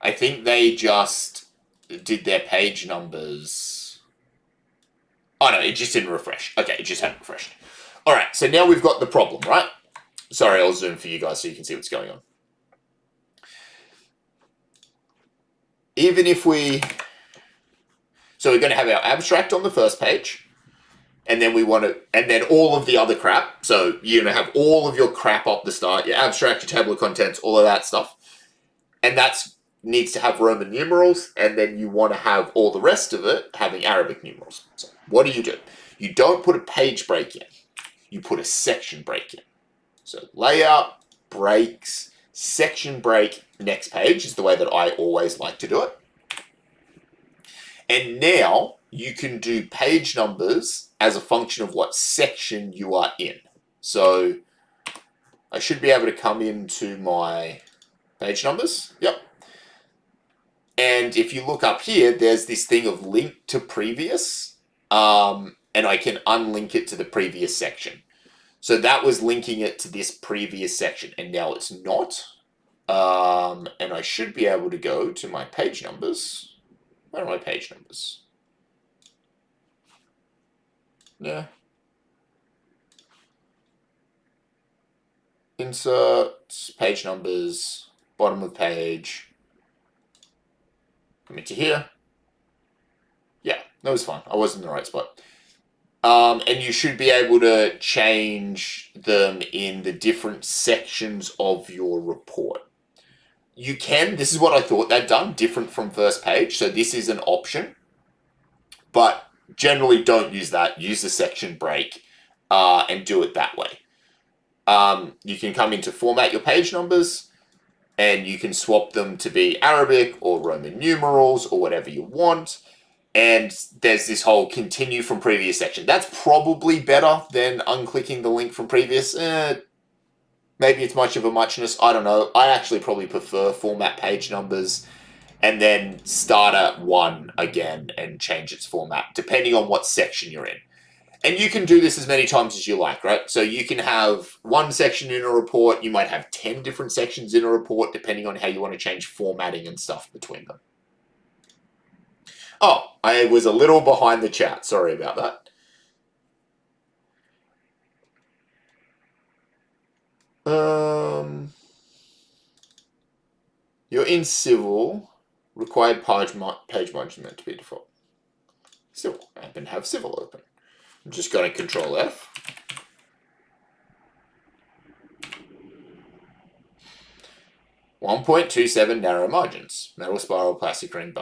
I think they just did their page numbers. Oh no, it just didn't refresh. Okay, it just hadn't refreshed. Alright, so now we've got the problem, right? Sorry, I'll zoom for you guys so you can see what's going on. Even if we... So we're going to have our abstract on the first page, and then we want to, and then all of the other crap. So you're going to have all of your crap up the start, your abstract, your table of contents, all of that stuff. And that's needs to have Roman numerals, and then you want to have all the rest of it having Arabic numerals. So what do? You don't put a page break in. You put a section break in. So layout, breaks, section break, next page is the way that I always like to do it. And now you can do page numbers as a function of what section you are in. So I should be able to come into my page numbers. Yep. And if you look up here, there's this thing of link to previous, and I can unlink it to the previous section. So that was linking it to this previous section, and now it's not. And I should be able to go to my page numbers. Where are my page numbers? Yeah. Insert, page numbers, bottom of page. Come into here. Yeah, that was fine. I was in the right spot. And you should be able to change them in the different sections of your report. You can, this is what I thought they'd done, different from first page. So this is an option, but generally don't use that. Use the section break and do it that way. You can come into format your page numbers, and you can swap them to be Arabic or Roman numerals or whatever you want. and there's this whole continue from previous section. That's probably better than unclicking the link from previous. Maybe it's much of a muchness. I don't know. I actually probably prefer format page numbers and then start at 1 again and change its format, depending on what section you're in. And you can do this as many times as you like, right? So you can have one section in a report. You might have 10 different sections in a report, depending on how you want to change formatting and stuff between them. Oh, I was a little behind the chat. Sorry about that. You're in civil. Required page margin meant to be default. Civil. I happen to have civil open. I'm just going to Control F. .27 narrow margins. Metal spiral, plastic ring,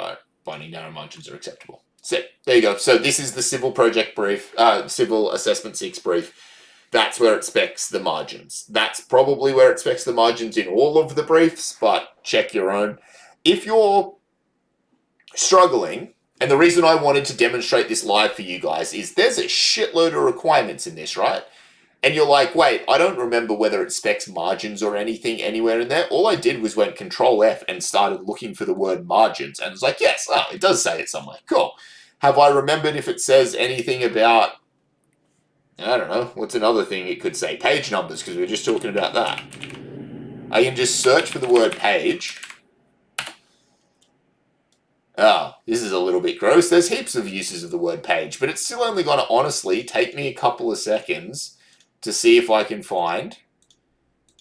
binding narrow margins are acceptable. So there you go. So this is the civil project brief, civil assessment 6 brief. That's where it specs the margins. That's probably where it specs the margins in all of the briefs, but check your own. If you're struggling, and the reason I wanted to demonstrate this live for you guys is there's a shitload of requirements in this, right? And you're like, wait, I don't remember whether it specs margins or anything anywhere in there. All I did was went Control F and started looking for the word margins. And it's like, yes, oh, it does say it somewhere. Cool. Have I remembered if it says anything about, I don't know, what's another thing it could say? Page numbers, because we were just talking about that. I can just search for the word page. Oh, this is a little bit gross. There's heaps of uses of the word page, but it's still only going to honestly take me a couple of seconds to see if I can find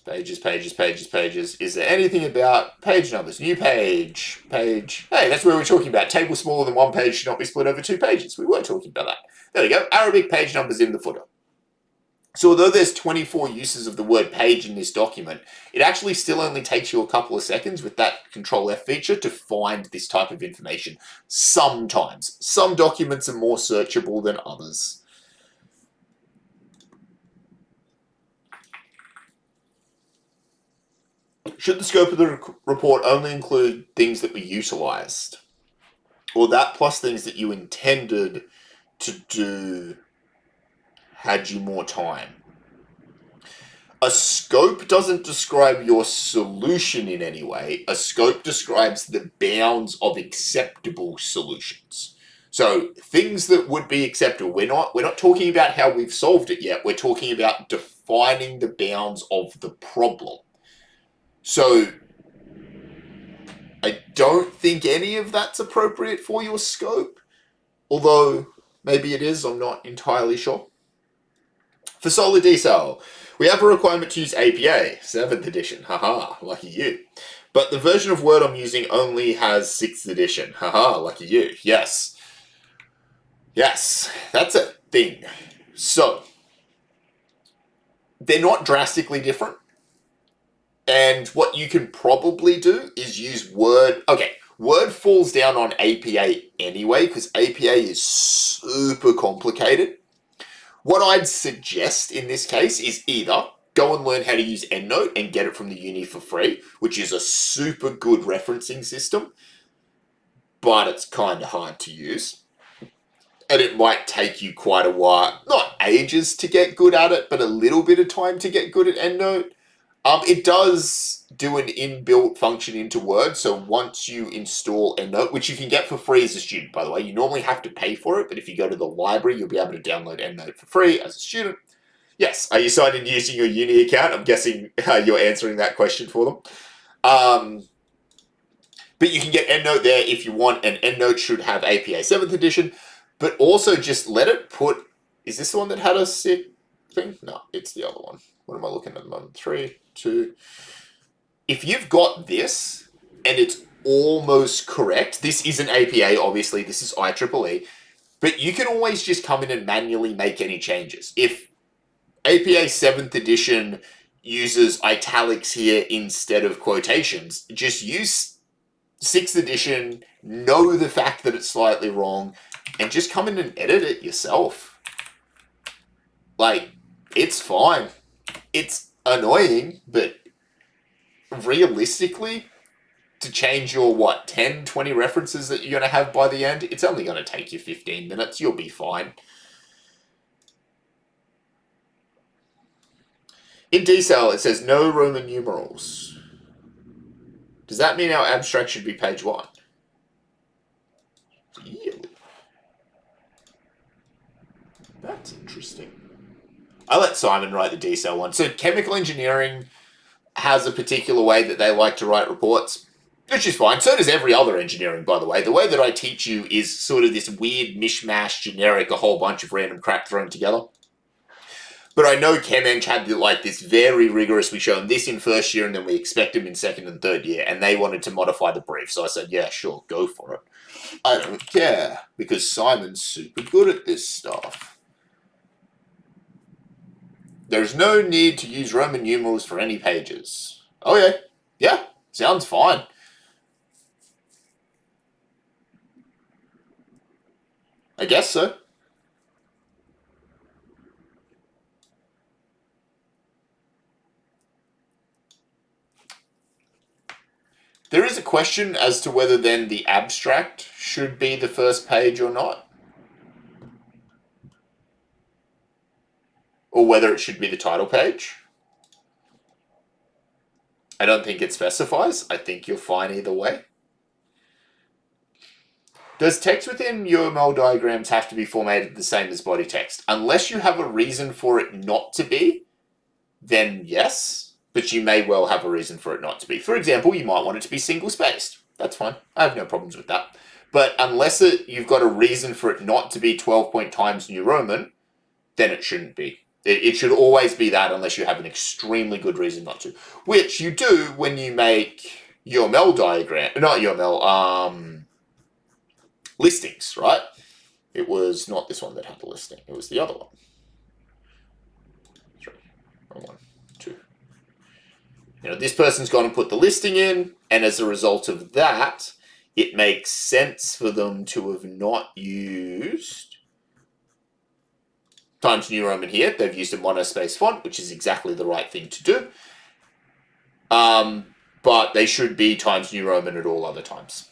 pages, pages, pages, pages. Is there anything about page numbers? New page, page. Hey, that's where we're talking about. Table smaller than 1 page should not be split over 2 pages. We were talking about that. There we go. Arabic page numbers in the footer. So although there's 24 uses of the word page in this document, it actually still only takes you a couple of seconds with that Control F feature to find this type of information. Sometimes. Some documents are more searchable than others. Should the scope of the report only include things that were utilized? Or that plus things that you intended to do had you more time? A scope doesn't describe your solution in any way. A scope describes the bounds of acceptable solutions. So things that would be acceptable, we're not talking about how we've solved it yet. We're talking about defining the bounds of the problem. So I don't think any of that's appropriate for your scope, although maybe it is, I'm not entirely sure. For Solid Decel, we have a requirement to use APA, 7th edition, haha, lucky you. But the version of Word I'm using only has 6th edition, haha, lucky you, yes. Yes, that's a thing. So, they're not drastically different. And what you can probably do is use Word. Okay, Word falls down on APA anyway, because APA is super complicated. What I'd suggest in this case is either go and learn how to use EndNote and get it from the uni for free, which is a super good referencing system, but it's kind of hard to use. And it might take you quite a while, not ages to get good at it, but a little bit of time to get good at EndNote. It does do an inbuilt function into Word, so once you install EndNote, which you can get for free as a student, by the way, you normally have to pay for it, but if you go to the library, you'll be able to download EndNote for free as a student. Yes, are you signed in using your uni account? I'm guessing you're answering that question for them. But you can get EndNote there if you want, and EndNote should have APA 7th edition, but also just let it put... Is this the one that had a sick thing? No, it's the other one. What am I looking at the moment? 3, 2. If you've got this and it's almost correct, this isn't APA, obviously, this is IEEE, but you can always just come in and manually make any changes. If APA 7th edition uses italics here instead of quotations, just use 6th edition, know the fact that it's slightly wrong, and just come in and edit it yourself. Like, it's fine. It's annoying, but realistically, to change your, 10, 20 references that you're going to have by the end, it's only going to take you 15 minutes. You'll be fine. In decel, it says no Roman numerals. Does that mean our abstract should be page 1? Really? That's interesting. I let Simon write the decel one. So chemical engineering has a particular way that they like to write reports, which is fine. So does every other engineering, by the way. The way that I teach you is sort of this weird mishmash, generic, a whole bunch of random crap thrown together. But I know ChemEng had this very rigorous, we show them this in first year and then we expect them in second and third year, and they wanted to modify the brief. So I said, yeah, sure, go for it. I don't care, because Simon's super good at this stuff. There's no need to use Roman numerals for any pages. Okay, yeah, sounds fine. I guess so. There is a question as to whether then the abstract should be the first page or not. Or whether it should be the title page. I don't think it specifies. I think you're fine either way. Does text within UML diagrams have to be formatted the same as body text? Unless you have a reason for it not to be, then yes. But you may well have a reason for it not to be. For example, you might want it to be single-spaced. That's fine. I have no problems with that. But unless you've got a reason for it not to be 12-point Times New Roman, then it shouldn't be. It should always be that unless you have an extremely good reason not to. Which you do when you make UML diagram, not UML, listings, right? It was not this one that had the listing. It was the other one. 3, wrong one, 2. This person's gone and put the listing in, and as a result of that, it makes sense for them to have not used Times New Roman here. They've used a monospace font, which is exactly the right thing to do. But they should be Times New Roman at all other times.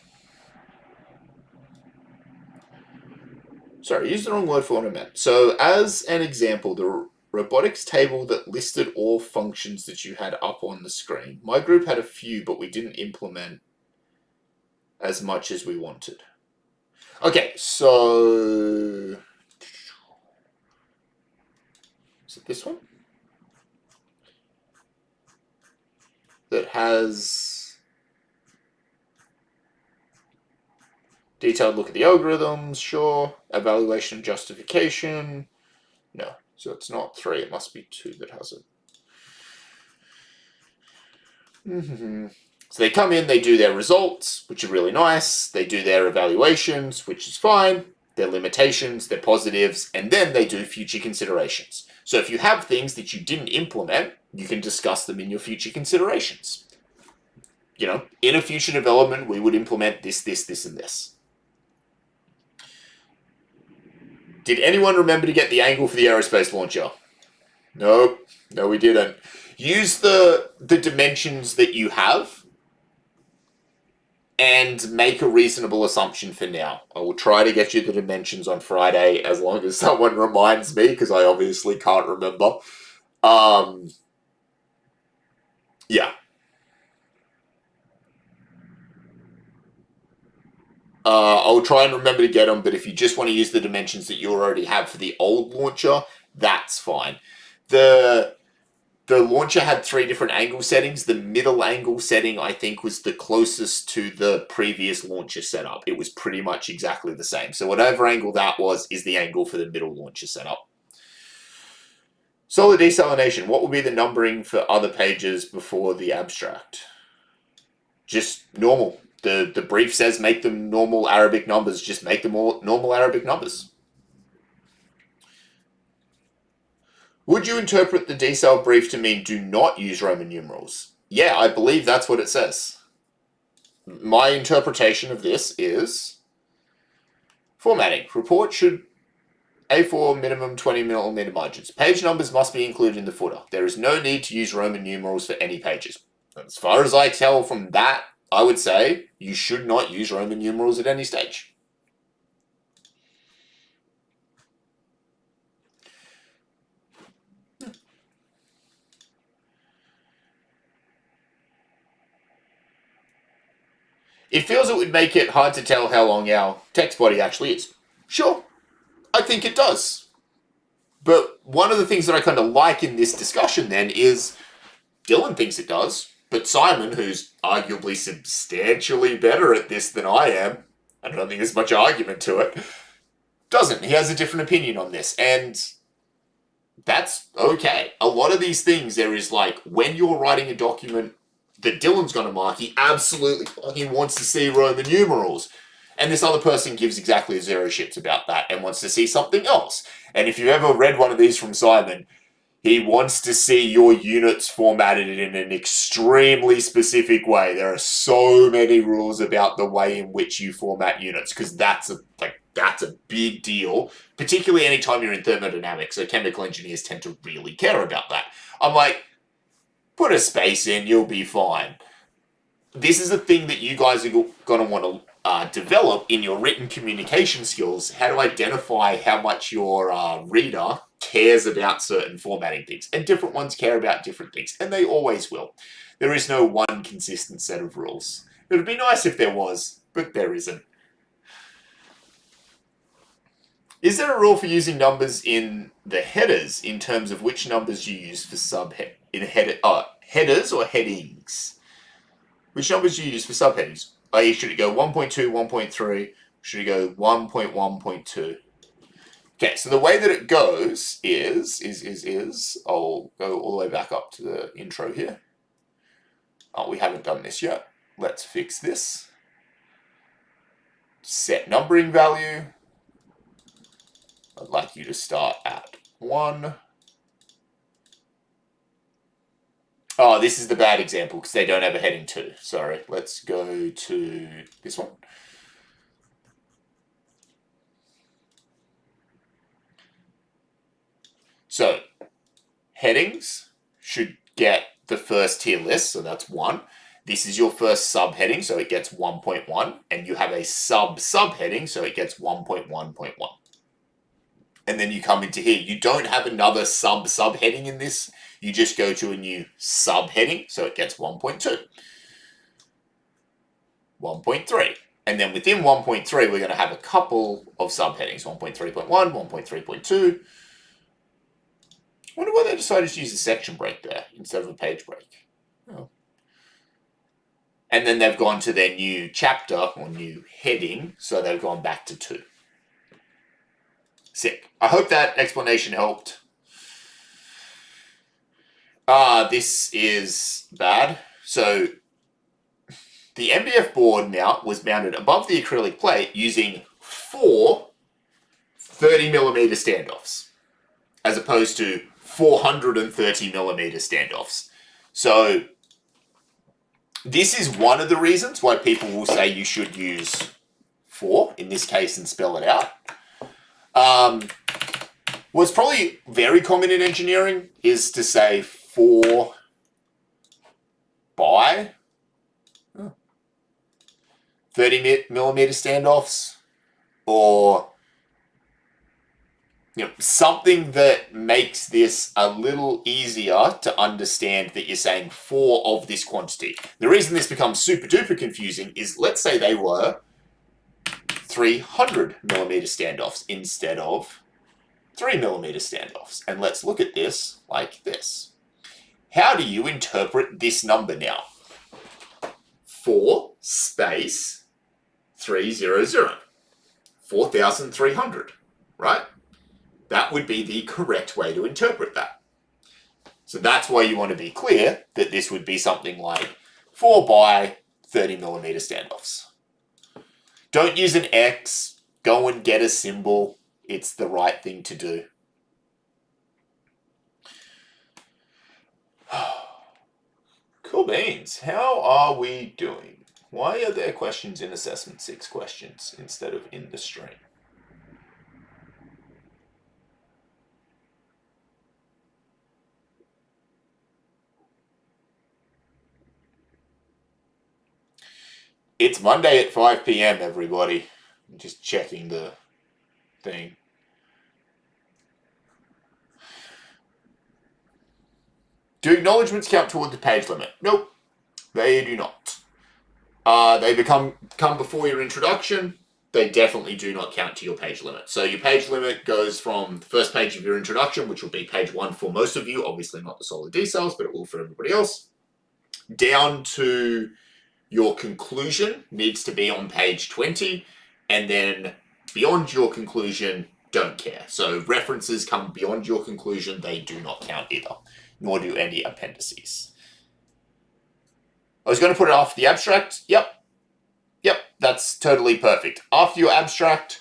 Sorry, I used the wrong word for what I meant. So as an example, the robotics table that listed all functions that you had up on the screen. My group had a few, but we didn't implement as much as we wanted. Okay, so is it this one? That has detailed look at the algorithms, sure. Evaluation and justification. No, so it's not 3, it must be 2 that has it. So they come in, they do their results, which are really nice. They do their evaluations, which is fine. Their limitations, their positives, and then they do future considerations. So if you have things that you didn't implement, you can discuss them in your future considerations. In a future development, we would implement this, this, this, and this. Did anyone remember to get the angle for the aerospace launcher? Nope. No, we didn't. Use the dimensions that you have and make a reasonable assumption for now. I will try to get you the dimensions on Friday as long as someone reminds me, because I obviously can't remember. Yeah. I'll try and remember to get them, but if you just want to use the dimensions that you already have for the old launcher, that's fine. The launcher had 3 different angle settings. The middle angle setting, I think, was the closest to the previous launcher setup. It was pretty much exactly the same. So whatever angle that was is the angle for the middle launcher setup. Solid desalination. What will be the numbering for other pages before the abstract? Just normal. The brief says make them normal Arabic numbers. Just make them all normal Arabic numbers. Would you interpret the decel brief to mean do not use Roman numerals? Yeah, I believe that's what it says. My interpretation of this is formatting. Report should A4 minimum 20mm margins. Page numbers must be included in the footer. There is no need to use Roman numerals for any pages. As far as I tell from that, I would say you should not use Roman numerals at any stage. It feels it would make it hard to tell how long our text body actually is. Sure, I think it does. But one of the things that I kind of like in this discussion then is Dylan thinks it does, but Simon, who's arguably substantially better at this than I am, I don't think there's much argument to it, doesn't. He has a different opinion on this, and that's okay. A lot of these things, there is like, when you're writing a document that Dylan's going to mark, he absolutely fucking wants to see Roman numerals. And this other person gives exactly zero shits about that and wants to see something else. And if you've ever read one of these from Simon, he wants to see your units formatted in an extremely specific way. There are so many rules about the way in which you format units, because that's a big deal, particularly anytime you're in thermodynamics. So chemical engineers tend to really care about that. I'm like, put a space in, you'll be fine. This is a thing that you guys are going to want to develop in your written communication skills, how to identify how much your reader cares about certain formatting things. And different ones care about different things, and they always will. There is no one consistent set of rules. It would be nice if there was, but there isn't. Is there a rule for using numbers in the headers in terms of which numbers you use for headers or headings? Which numbers do you use for subheadings? Should it go 1.2, 1.3? Should it go 1.1.2? Okay, so the way that it goes is, I'll go all the way back up to the intro here. Oh, we haven't done this yet. Let's fix this. Set numbering value. I'd like you to start at 1. Oh, this is the bad example because they don't have a heading 2. Sorry, let's go to this one. So, headings should get the first tier list, so that's 1. This is your first subheading, so it gets 1.1, and you have a subheading, so it gets 1.1.1. And then you come into here. You don't have another subheading in this. You just go to a new subheading, so it gets 1.2. 1.3. And then within 1.3, we're going to have a couple of subheadings. 1.3.1, 1.3.2. I wonder why they decided to use a section break there instead of a page break. Oh. And then they've gone to their new chapter or new heading, so they've gone back to 2. Sick. I hope that explanation helped. This is bad. So the MDF board mount was mounted above the acrylic plate using 4 30mm standoffs, as opposed to 430mm standoffs. So this is one of the reasons why people will say you should use 4 in this case and spell it out. What's probably very common in engineering is to say 4 by 30mm standoffs, or something that makes this a little easier to understand that you're saying 4 of this quantity. The reason this becomes super duper confusing is, let's say they were 300mm standoffs instead of 3mm standoffs. And let's look at this like this. How do you interpret this number now? 4 space 300. 4,300, right? That would be the correct way to interpret that. So that's why you want to be clear that this would be something like 4 by 30mm standoffs. Don't use an X. Go and get a symbol. It's the right thing to do. Cool beans. How are we doing? Why are there questions in Assessment 6 questions instead of in the stream? It's Monday at 5 p.m., everybody. I'm just checking the thing. Do acknowledgements count toward the page limit? Nope, they do not. They come before your introduction. They definitely do not count to your page limit. So your page limit goes from the first page of your introduction, which will be page 1 for most of you, obviously not the Solar D cells, but it will for everybody else, down to your conclusion needs to be on page 20, and then beyond your conclusion, don't care. So references come beyond your conclusion, they do not count either, nor do any appendices. I was going to put it after the abstract. Yep, that's totally perfect. After your abstract,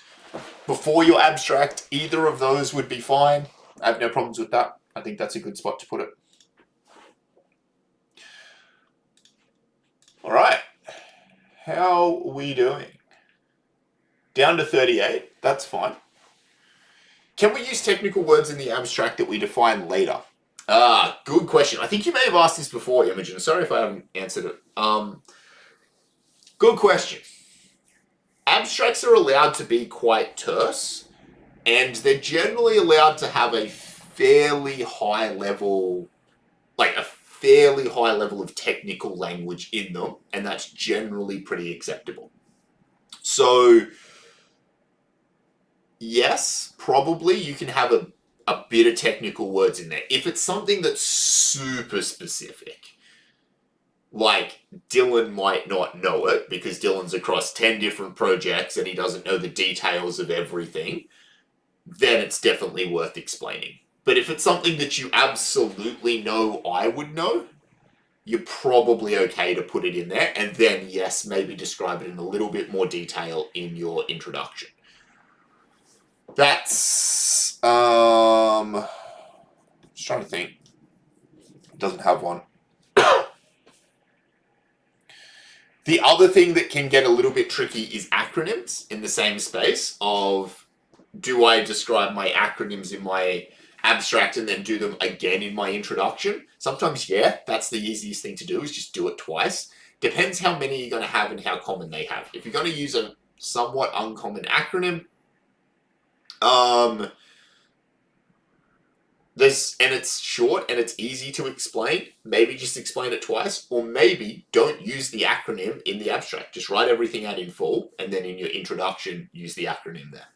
before your abstract, either of those would be fine. I have no problems with that. I think that's a good spot to put it. All right. How are we doing? Down to 38. That's fine. Can we use technical words in the abstract that we define later? Good question. I think you may have asked this before, Imogen. Sorry if I haven't answered it. Good question. Abstracts are allowed to be quite terse, and they're generally allowed to have a fairly high level of technical language in them, and that's generally pretty acceptable. So, yes, probably you can have a bit of technical words in there. If it's something that's super specific, like Dylan might not know it because Dylan's across 10 different projects and he doesn't know the details of everything, then it's definitely worth explaining. But if it's something that you absolutely know I would know, you're probably okay to put it in there, and then, yes, maybe describe it in a little bit more detail in your introduction. That's, just trying to think. It doesn't have one. The other thing that can get a little bit tricky is acronyms in the same space of, do I describe my acronyms in my abstract and then do them again in my introduction? Sometimes, yeah, that's the easiest thing to do, is just do it twice. Depends how many you're going to have and how common they have. If you're going to use a somewhat uncommon acronym, and it's short and it's easy to explain, maybe just explain it twice, or maybe don't use the acronym in the abstract. Just write everything out in full, and then in your introduction, use the acronym there.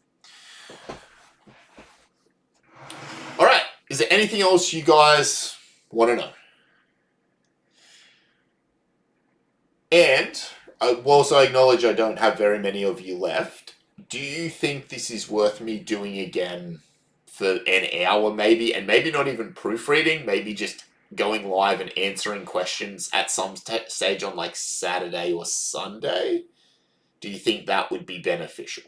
All right, is there anything else you guys want to know? And I will also acknowledge I don't have very many of you left. Do you think this is worth me doing again for an hour maybe, and maybe not even proofreading, maybe just going live and answering questions at some stage on like Saturday or Sunday? Do you think that would be beneficial?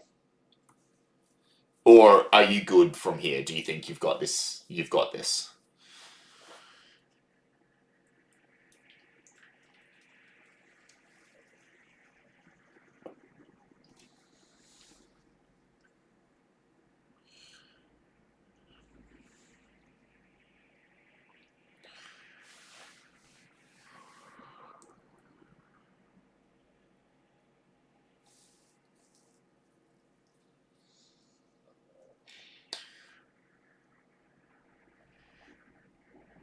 Or are you good from here? Do you think you've got this? You've got this.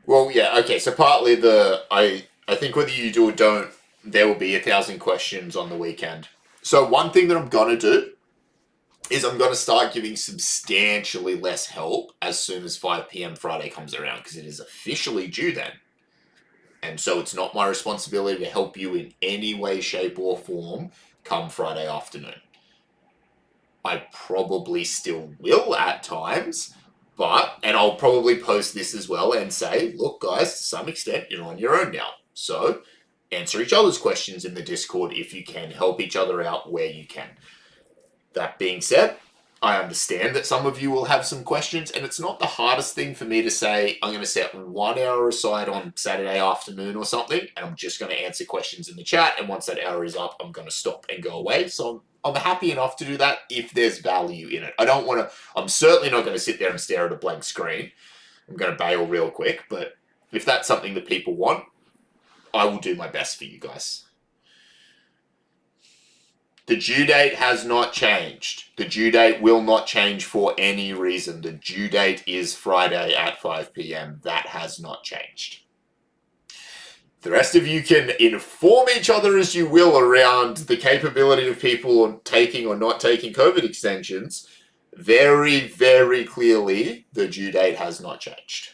Well, yeah, okay. So partly I think whether you do or don't, there will be 1,000 questions on the weekend. So one thing that I'm gonna do is I'm gonna start giving substantially less help as soon as 5 p.m. Friday comes around, because it is officially due then. And so it's not my responsibility to help you in any way, shape, or form come Friday afternoon. I probably still will at times, and I'll probably post this as well and say, look, guys, to some extent, you're on your own now. So answer each other's questions in the Discord if you can. Help each other out where you can. That being said, I understand that some of you will have some questions, and it's not the hardest thing for me to say, I'm going to set 1 hour aside on Saturday afternoon or something, and I'm just going to answer questions in the chat, and once that hour is up, I'm going to stop and go away. So I'm happy enough to do that if there's value in it. I'm certainly not going to sit there and stare at a blank screen. I'm going to bail real quick, but if that's something that people want, I will do my best for you guys. The due date has not changed. The due date will not change for any reason. The due date is Friday at 5 p.m. That has not changed. The rest of you can inform each other as you will around the capability of people taking or not taking COVID extensions. Very, very clearly, the due date has not changed.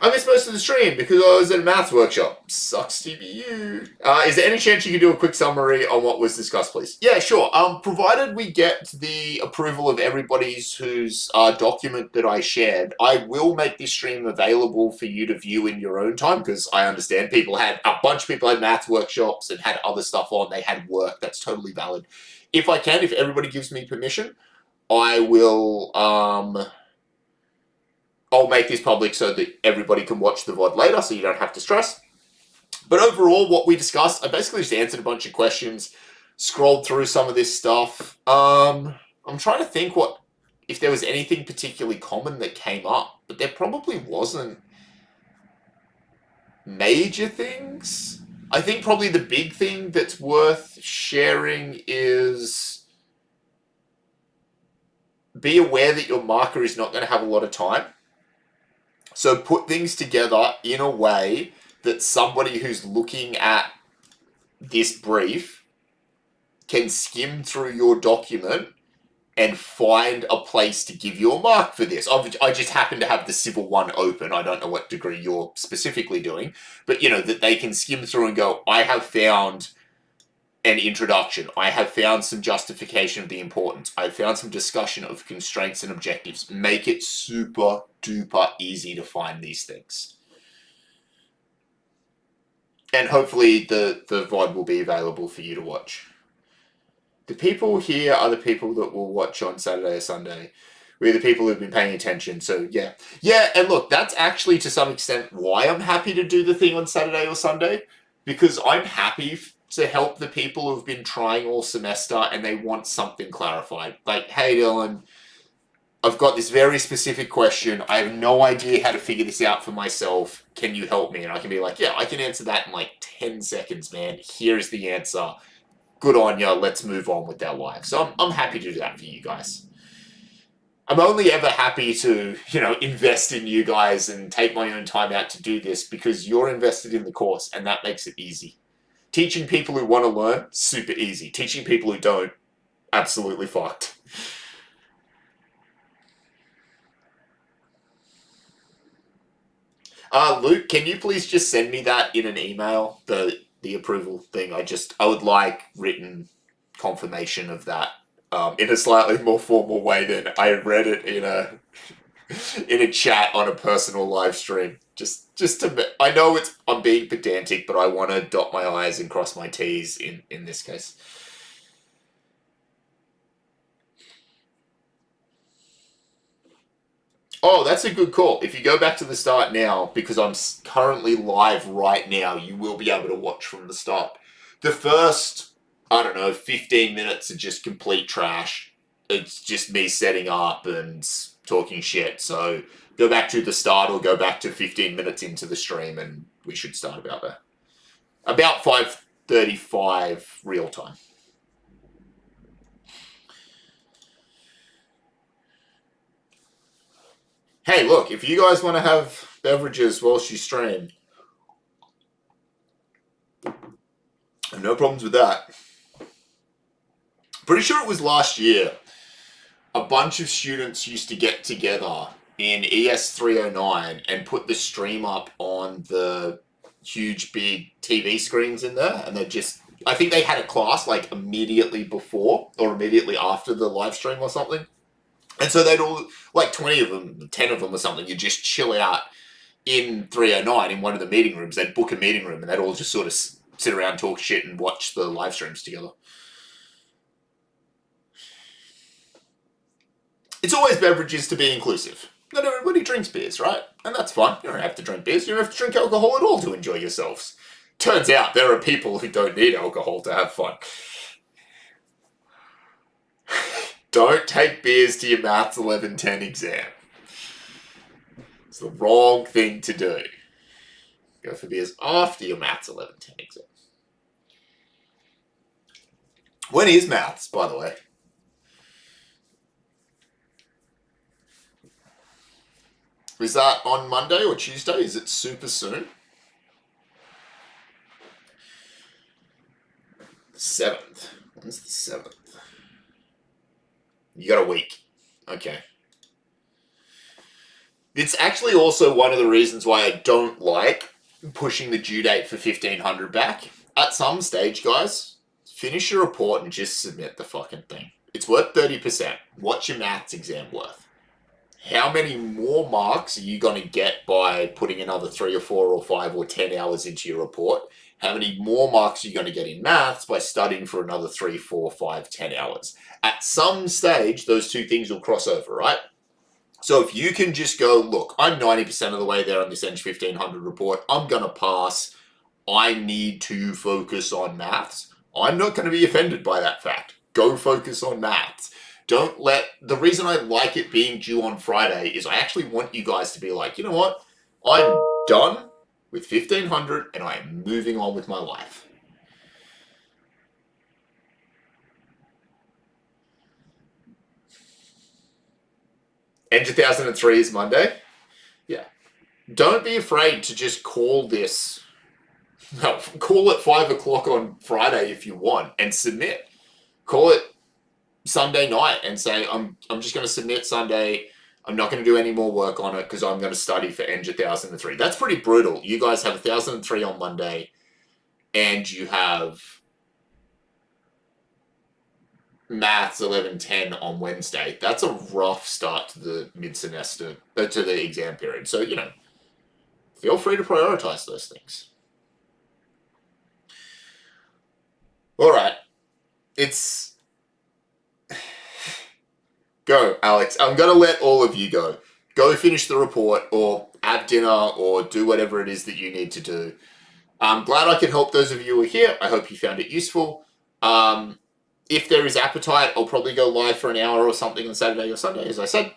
I missed most of the stream because I was at a maths workshop. Sucks to be you. Is there any chance you could do a quick summary on what was discussed, please? Yeah, sure. Provided we get the approval of everybody's whose document that I shared, I will make this stream available for you to view in your own time, because I understand a bunch of people had maths workshops and had other stuff on. They had work. That's totally valid. If everybody gives me permission, I will... I'll make this public so that everybody can watch the VOD later, so you don't have to stress. But overall, what we discussed, I basically just answered a bunch of questions, scrolled through some of this stuff. I'm trying to think if there was anything particularly common that came up, but there probably wasn't major things. I think probably the big thing that's worth sharing is be aware that your marker is not going to have a lot of time. So put things together in a way that somebody who's looking at this brief can skim through your document and find a place to give you a mark for this. I just happen to have the civil one open. I don't know what degree you're specifically doing, but that they can skim through and go, I have found an introduction. I have found some justification of the importance. I've found some discussion of constraints and objectives. Make it super duper easy to find these things. And hopefully the VOD will be available for you to watch. The people here are the people that will watch on Saturday or Sunday. We're the people who've been paying attention, so yeah. Yeah, and look, that's actually to some extent why I'm happy to do the thing on Saturday or Sunday, because I'm happy to help the people who've been trying all semester and they want something clarified. Like, hey Dylan, I've got this very specific question. I have no idea how to figure this out for myself. Can you help me? And I can be like, yeah, I can answer that in like 10 seconds, man. Here's the answer. Good on you. Let's move on with our lives. So I'm happy to do that for you guys. I'm only ever happy to, invest in you guys and take my own time out to do this because you're invested in the course and that makes it easy. Teaching people who want to learn, super easy. Teaching people who don't, absolutely fucked. Luke, can you please just send me that in an email, the approval thing? I would like written confirmation of that in a slightly more formal way than I read it in a chat on a personal live stream. Just to, I know I'm being pedantic, but I want to dot my I's and cross my T's in this case. Oh, that's a good call. If you go back to the start now, because I'm currently live right now, you will be able to watch from the start. The first, 15 minutes are just complete trash. It's just me setting up and talking shit. So go back to the start or go back to 15 minutes into the stream and we should start about that. About 5:35 real time. Hey, look, if you guys want to have beverages whilst you stream, I have no problems with that. Pretty sure it was last year. A bunch of students used to get together in ES 309 and put the stream up on the huge big TV screens in there, and I think they had a class like immediately before or immediately after the live stream or something. And so they'd all, like 20 of them, 10 of them or something, you'd just chill out in 309 in one of the meeting rooms. They'd book a meeting room and they'd all just sort of sit around, talk shit and watch the live streams together. It's always beverages to be inclusive. Not everybody drinks beers, right? And that's fine. You don't have to drink beers. You don't have to drink alcohol at all to enjoy yourselves. Turns out there are people who don't need alcohol to have fun. Don't take beers to your Maths 1110 exam. It's the wrong thing to do. Go for beers after your Maths 1110 exam. When is maths, by the way? Is that on Monday or Tuesday? Is it super soon? 7th. When's the 7th? You got a week. Okay. It's actually also one of the reasons why I don't like pushing the due date for 1500 back. At some stage, guys, finish your report and just submit the fucking thing. It's worth 30%. What's your maths exam worth? How many more marks are you going to get by putting another 3 or 4 or 5 or 10 hours into your report? How many more marks are you going to get in maths by studying for another 3, 4, 5, 10 hours? At some stage, those two things will cross over, right? So if you can just go, look, I'm 90% of the way there on this Eng 1500 report. I'm going to pass. I need to focus on maths. I'm not going to be offended by that fact. Go focus on maths. Don't let, the reason I like it being due on Friday is I actually want you guys to be like, you know what? I'm done with 1500 and I am moving on with my life. Eng 1003 is Monday. Yeah. Don't be afraid to just call this. No, call it 5 o'clock on Friday if you want and submit. Call it Sunday night and say, I'm just going to submit Sunday. I'm not going to do any more work on it because I'm going to study for Eng 1003. That's pretty brutal. You guys have 1003 on Monday and you have maths 1110 on Wednesday. That's a rough start to the mid-semester, to the exam period. So, you know, feel free to prioritize those things. All right. It's... Go, Alex. I'm going to let all of you go. Go finish the report or have dinner or do whatever it is that you need to do. I'm glad I can help those of you who are here. I hope you found it useful. If there is appetite, I'll probably go live for an hour or something on Saturday or Sunday, as I said.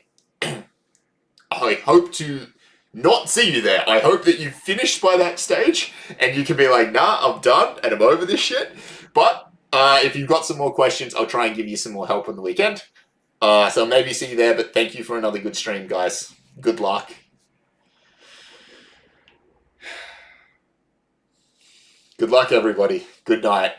I hope to not see you there. I hope that you've finished by that stage and you can be like, nah, I'm done and I'm over this shit. But if you've got some more questions, I'll try and give you some more help on the weekend. So maybe see you there, but thank you for another good stream, guys. Good luck. Good luck, everybody. Good night.